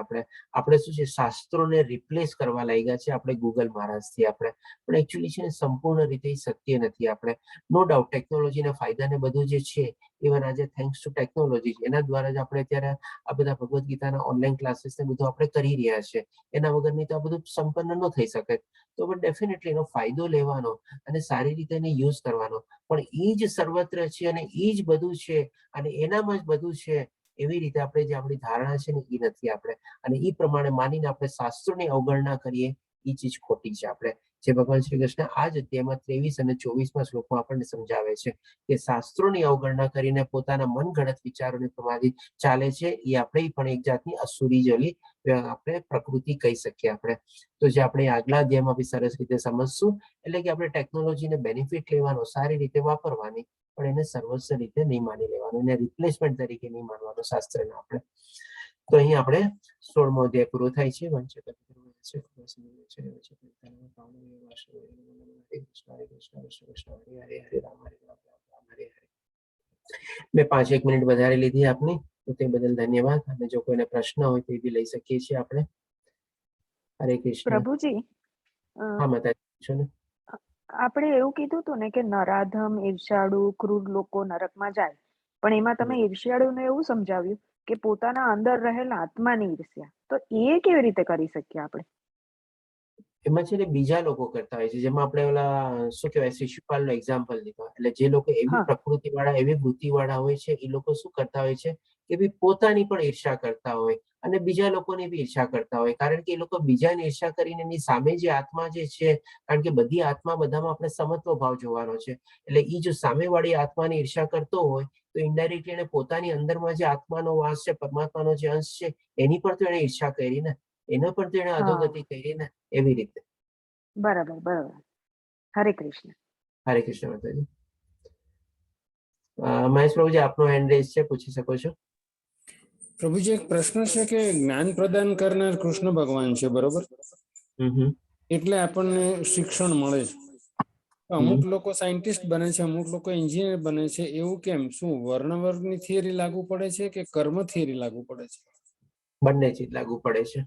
આપણે શું છે, શાસ્ત્રોને રિપ્લેસ કરવા લાગ્યા છે આપણે ગૂગલ મહારાજથી. આપણે પણ એકચ્યુઅલી છે ને સંપૂર્ણ રીતે સત્ય નથી. આપણે નો ડાઉટ ટેકનોલોજીના ફાયદા ને બધું જે છે, ઇવન આજે થેન્ક્સ ટુ ટેકનોલોજી એના દ્વારા જ આપણે અત્યારે આ બધા ભગવદ્ ગીતાના ઓનલાઈન ક્લાસીસ ને બધું આપણે કરી રહ્યા છે. એના વગરની તો આ બધું સંપન્ન ન થઈ શકે. તો પણ ડેફિનેટલી એનો ફાયદો લેવાનો અને સારી રીતે એને યુઝ કરવાનો. પણ એ જ સર્વત્ર છે અને એ જ બધું છે અને એનામાં જ બધું છે એવી રીતે આપણે જે આપણી ધારણા છે ને એ નથી. આપણે અને એ પ્રમાણે માનીને આપણે શાસ્ત્રોની અવગણના કરીએ, એ ચીજ ખોટી છે. આપણે જે ભગવાન શ્રી કૃષ્ણ આ જ અધ્યાયમાં 23 અને 24માં શ્લોકમાં આપણને સમજાવે છે કે શાસ્ત્રોની અવગણના કરીને પોતાના મનગઢત વિચારોને પ્રમાણે ચાલે છે, એ આપણે પણ એક જાતની અસુરી જલી આપણે પ્રકૃતિ કહી શકીએ. આપણે તો જે આપણે આગલા અધ્યાયમાં બી સરસ રીતે સમજશું. એટલે કે આપણે ટેકનોલોજીને બેનિફિટ લેવાનો, સારી રીતે વાપરવાની, પણ એને સર્વસ્વ રીતે નહીં માની લેવાનું, એને રિપ્લેસમેન્ટ તરીકે નહીં માનવાનું શાસ્ત્રને આપણે. તો અહીં આપણે 16મો અધ્યાય પૂરો થાય છે. મેં 5-1 મિનિટ વધારે લીધી આપની, તો તે બદલ ધન્યવાદ. અને જો કોઈને પ્રશ્ન હોય તો એ બી લઈ શકીએ છીએ આપણે. હરે કૃષ્ણ. પ્રભુજી, હા માતાજી છો ને. આપણે એવું કીધું હતું ને કે નરાધમ, ઈર્ષાળુ, ક્રૂર લોકો નરકમાં જાય, પણ એમાં તમે ઈર્ષ્યાળુને એવું સમજાવ્યું કે પોતાના અંદર રહેલા આત્માની ઈર્ષ્યા, તો એ કેવી રીતે કરી શકીએ આપણે? એમાં છે ને બીજા લોકો કરતા હોય છે, જેમાં આપણે ઓલા શું કહેવાય શિશુપાલનો એક્ઝામ્પલ લીધો. એટલે જે લોકો એવી પ્રકૃતિ વાળા, એવી વૃત્તિ વાળા હોય છે, એ લોકો શું કરતા હોય છે કે ભાઈ પોતાની પણ ઈર્ષા કરતા હોય અને બીજા લોકોની બી ઈર્ષા કરતા હોય. કારણ કે એ લોકો બીજાની ઈર્ષા કરીને એની સામે જે આત્મા જે છે, કારણ કે બધી આત્મા બધામાં આપણે સમત્વ ભાવ જોવાનો છે. એટલે એ જો સામેવાળી આત્માની ઈર્ષા કરતો હોય તો ઇનડાયરેક્ટલી એને પોતાની અંદરમાં જે આત્માનો વાસ છે, પરમાત્માનો જે અંશ છે, એની પર તો એને ઈર્ષા કરી ને, એના પર તો એને અધોગતિ કરી ને. એવી રીતે. બરાબર બરાબર. હરે કૃષ્ણ. હરે કૃષ્ણ માતાજી. મહેશ પ્રભુજી આપનો હેન્ડ રેઝ છે, પૂછી શકો છો. પ્રભુજી એક પ્રશ્ન છે કે જ્ઞાન પ્રદાન કરનાર કૃષ્ણ ભગવાન છે, બરોબર? એટલે આપણને શિક્ષણ મળે છે. અમુક લોકો સાયન્ટિસ્ટ બને છે, અમુક લોકો એન્જિનિયર બને છે, એવું કેમ? શું વર્ણવર્ગની થિયરી લાગુ પડે છે કે કર્મ થિયરી લાગુ પડે છે? બંને ચીજ લાગુ પડે છે.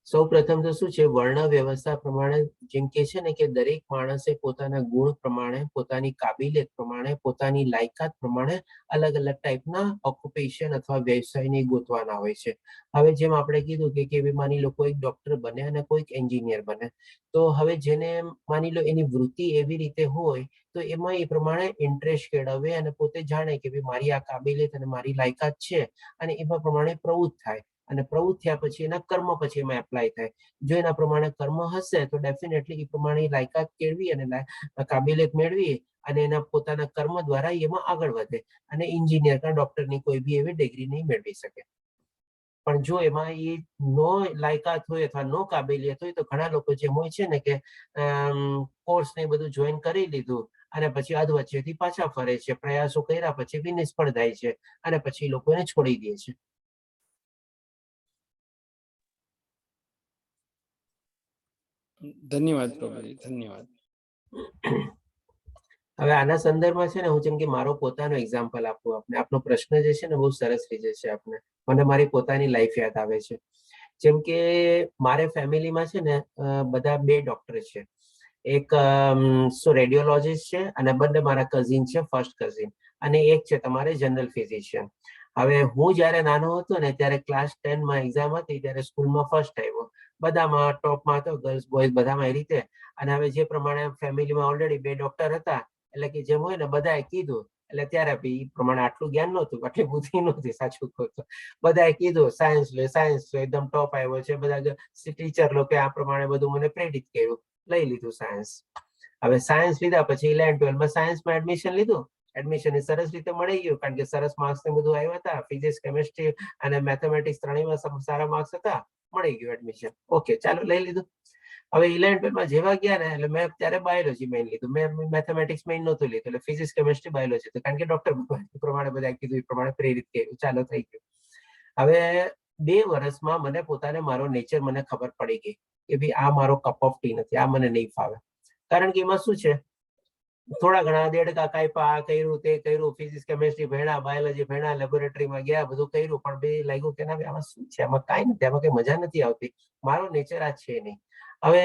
સૌ પ્રથમ તો શું છે, વર્ણ વ્યવસ્થા પ્રમાણે જેમ કે છે ને કે દરેક માણસે પોતાના ગુણ પ્રમાણે, પોતાની કાબિલિયત પ્રમાણે, પોતાની લાયકાત પ્રમાણે અલગ અલગ ટાઈપના ઓક્યુપેશન અથવા વ્યવસાયને ગોતવાના હોય છે. હવે જેમ આપણે કીધું કે માની લો કોઈક ડોક્ટર બને અને કોઈક એન્જિનિયર બને, તો હવે જેને માની લો એની વૃત્તિ એવી રીતે હોય તો એમાં એ પ્રમાણે ઇન્ટરેસ્ટ કેળવે અને પોતે જાણે કે ભાઈ મારી આ કાબિલિયત અને મારી લાયકાત છે, અને એમાં પ્રમાણે પ્રવૃત્ત થાય. અને પ્રવૃત્ત થયા પછી એના કર્મ પછી એમાં એપ્લાય થાય. જો એના પ્રમાણે કર્મ હશે તો ડેફિનેટલી એ પ્રમાણે લાયકાત કેળવી અને કાબિલિયત મેળવી અને એના પોતાના કર્મ દ્વારા એમાં આગળ વધે અને એન્જિનિયર કે ડોક્ટરની કોઈ બી એવી ડિગ્રી નહીં મેળવી શકે. પણ જો એમાં એ નો લાયકાત હોય અથવા નો કાબિલિયત હોય તો ઘણા લોકો જેમ હોય છે ને કે કોર્સ ને બધું જોઈન કરી લીધું અને પછી અધ વચ્ચેથી પાછા ફરે છે, પ્રયાસો કર્યા પછી બી નિષ્ફળ થાય છે અને પછી લોકો એને છોડી દે છે. ધન્યવાદ પ્રભુજી, ધન્યવાદ. હવે આના સંદર્ભમાં છે ને હું જેમ કે મારો પોતાનો એક્ઝામ્પલ આપું આપને. આપનો પ્રશ્ન જે છે ને બહુ સરસ રીતે છે. આપને મને મારી પોતાની લાઈફ યાદ આવે છે. જેમ કે મારે ફેમિલીમાં છે ને બધા 2 ડોક્ટર છે. એક રેડિયોલોજીસ્ટ છે અને બંને મારા કઝિન છે, ફર્સ્ટ કઝિન, અને એક છે તમારે જનરલ ફિઝિશિયન. હવે હું જયારે નાનો હતો ને ત્યારે ક્લાસ 10માં એક્ઝામ હતી ત્યારે સ્કૂલમાં ફર્સ્ટ આવ્યો. બધામાં ટોપમાં હતો, ગર્લ્સ બોયઝ બધામાં એ રીતે. અને હવે જે પ્રમાણે ફેમિલીમાં ઓલરેડી 2 ડોક્ટર હતા એટલે કે જેમ હોય ને બધાએ કીધું, એટલે ત્યારે બી પ્રમાણે આટલું જ્ઞાન નહોતું, આટલી બુદ્ધિ નહોતી, સાચું કહું તો. બધાએ કીધું સાયન્સ લો, સાયન્સ લો, એકદમ ટોપ આવ્યો છે. બધા ટીચર લોકો આ પ્રમાણે બધું મને પ્રેરિત કર્યું, લઈ લીધું સાયન્સ. હવે સાયન્સ લીધા પછી 11-12માં સાયન્સમાં એડમિશન લીધું. એડમિશન સરસ રીતે મળી ગયું કારણ કે સરસ માર્ક્સ ને બધું આવ્યા હતા. ફિઝિક્સ, કેમિસ્ટ્રી અને મેથેમેટિક્સ ત્રણેયમાં સારા માર્ક્સ હતા, મળી ગયું એડમિશન. ઓકે, ચાલો લઈ લીધું. હવે 11-12માં જેવા ગયા ને એટલે મેં ત્યારે બાયોલોજી મેઇન લીધું. મેં મેથેમેટિક્સ મેઇન નહોતું લીધું, એટલે ફિઝિક્સ, કેમિસ્ટ્રી, બાયોલોજી હતું કારણ કે ડોક્ટર પ્રમાણે બધા કીધું એ પ્રમાણે પ્રેરિત કર્યું, ચાલો થઈ ગયું. હવે 2 વર્ષમાં મને પોતાને મારો નેચર મને ખબર પડી ગઈ કે ભાઈ આ મારો કપ ઓફ ટી નથી, આ મને નહીં ફાવે. કારણ કે એમાં શું છે, થોડા ઘણા દેડકા કાપ્યા, આ કર્યું તે કર્યું, ફિઝિક્સ કેમિસ્ટ્રી ભણ્યા, બાયોલોજી ભણ્યા, લેબોરેટરીમાં ગયા, બધું કર્યું, પણ બે લાગ્યું કે ના આમાં શું છે, આમાં કાંઈ નથી, આમાં કઈ મજા નથી આવતી, મારો નેચર આ છે નહીં. હવે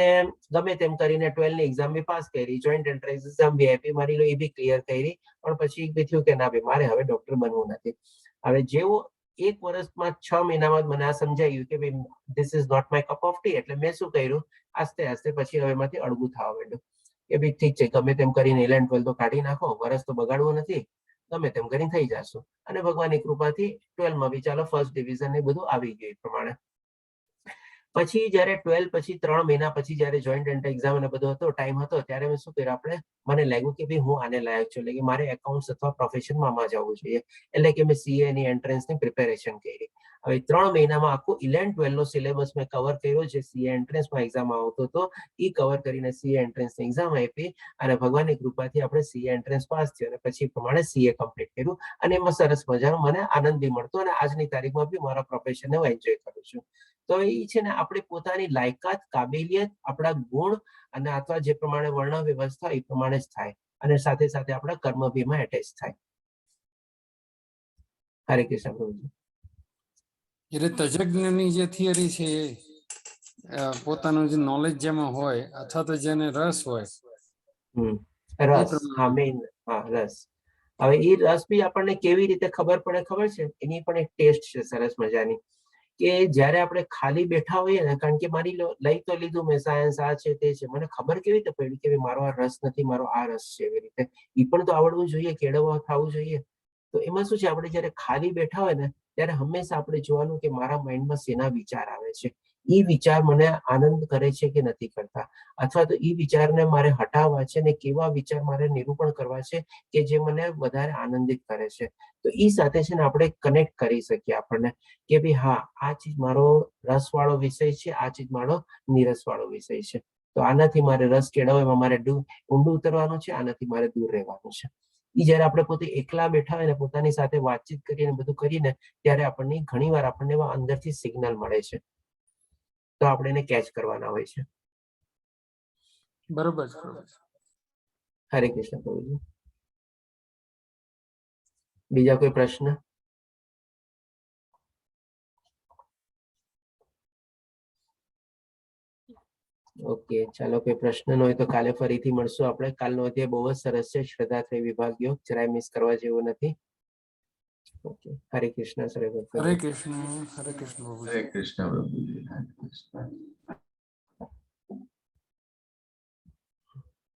ગમે તેમ કરીને 12ની એક્ઝામ બી પાસ કરી, જોઈન્ટ એન્ટ્રન્સ એક્ઝામ બી આપી, મારી લો એ બી ક્લિયર કરી, પણ પછી થયું કે ના ભાઈ મારે હવે ડોક્ટર બનવું નથી. હવે જેવો 1 વર્ષમાં 6 મહિનામાં મને આ સમજાયું કે ભાઈ this is not my cup of tea. એટલે મેં શું કર્યું, આસ્તે આસ્તે પછી હવે એમાંથી અળગું થવા માંડ્યું કે ભાઈ ઠીક છે, ગમે તેમ કરીને 11-12 તો કાઢી નાખો, વર્ષ તો બગાડવું નથી, ગમે તેમ કરીને થઈ જશું. અને ભગવાનની કૃપાથી 12માં બી ચાલો ફર્સ્ટ ડિવિઝન ને બધું આવી ગયું એ પ્રમાણે. પછી જયારે 12 પછી 3 મહિના પછી જયારે જોઈન્ટ એન્ટ્રન્સ એક્ઝામ અને બધો હતો, ટાઈમ હતો, ત્યારે મેં શું કર્યું, આપણે મને લાગ્યું કે ભાઈ હું આને લાયક છું, એટલે કે મારે એકાઉન્ટ્સ અથવા પ્રોફેશનમાં માં જવું જોઈએ. એટલે કે મેં સીએ ની એન્ટ્રન્સની પ્રિપેરેશન કરી. હવે 3 મહિનામાં આખું 11-12 નો સિલેબસ મેં કવર કર્યો, જે સીએ એન્ટ્રન્સમાં એક્ઝામ આવતો હતો એ કવર કરીને સીએ એન્ટ્રન્સની એક્ઝામ આપી અને ભગવાનની કૃપાથી આપણે સીએ એન્ટ્રન્સ પાસ થયો અને પછી પ્રમાણે સીએ કમ્પ્લીટ કર્યું અને એમાં સરસ મજાનો મને આનંદ બી મળતો અને આજની તારીખમાં બી મારા પ્રોફેશનને હું એન્જોય કરું છું. તો એ છે ને આપણી પોતાની લાયકાત, કાબિલિયત, આપણા ગુણ અને અથવા જે પ્રમાણે વર્ણ વ્યવસ્થા એ પ્રમાણે જ થાય અને સાથે સાથે આપણા કર્મ બીમાં એટેચ થાય. હરે કૃષ્ણ પ્રભુજી. એટલે તજજ્ઞની જે થિયરી છે એ પોતાનું જે નોલેજ જેમાં હોય અથવા તો જેને રસ હોય રસ, હા મેઇન, હા રસ. હવે એ રસ બી આપણને કેવી રીતે ખબર પડે ખબર છે, એની પણ એક ટેસ્ટ છે સરસ મજાની, કે જ્યારે આપણે ખાલી બેઠા હોઈએ ને, કારણ કે મારી લઈ તો લીધું મેં સાયન્સ, આ છે તે છે, મને ખબર કેવી રીતે પડી કે મારો આ રસ નથી, મારો આ રસ છે, એવી રીતે એ પણ તો આવડવું જોઈએ, કેળવવા થવું જોઈએ. તો એમાં શું છે, આપણે જયારે ખાલી બેઠા હોય ને ત્યારે હંમેશા આપણે જોવાનું કે મારા માઇન્ડમાં શેના વિચાર આવે છે, એ વિચાર મને આનંદ કરે છે કે નથી કરતા, અથવા તો એ વિચારને મારે હટાવવા છે ને કેવા વિચાર મારે નિરૂપણ કરવા છે કે જે મને વધારે આનંદિત કરે છે. તો એ સાથે છે ને આપણે કનેક્ટ કરી શકીએ આપણને કે ભાઈ હા, આ ચીજ મારો રસ વાળો વિષય છે, આ ચીજ મારો નીરસ વાળો વિષય છે. તો આનાથી મારે રસ કેળવવા, એમાં મારે ઊંડું ઉતરવાનું છે, આનાથી મારે દૂર રહેવાનું છે. એ જયારે આપણે પોતે એકલા બેઠા હોય ને પોતાની સાથે વાતચીત કરીને બધું કરીને ત્યારે આપણને ઘણી વાર આપણને અંદરથી સિગ્નલ મળે છે, તો આપણે એને કેચ કરવાના હોય છે. બરોબર. હરે કૃષ્ણ પ્રભુજી. બીજા કોઈ પ્રશ્ન? ઓકે, ચાલો કોઈ પ્રશ્ન ન હોય તો કાલે ફરીથી મળશું આપણે. કાલનો અધ્યાય બહુ જ સરસ છે, શ્રદ્ધાત્રય વિભાગ યોગ, જરાય મિસ કરવા જેવો નથી. ઓકે, હરે કૃષ્ણ સર્વે ભક્તોને. હરે કૃષ્ણ પ્રભુજી. હરે કૃષ્ણ પ્રભુજી. હરે કૃષ્ણ.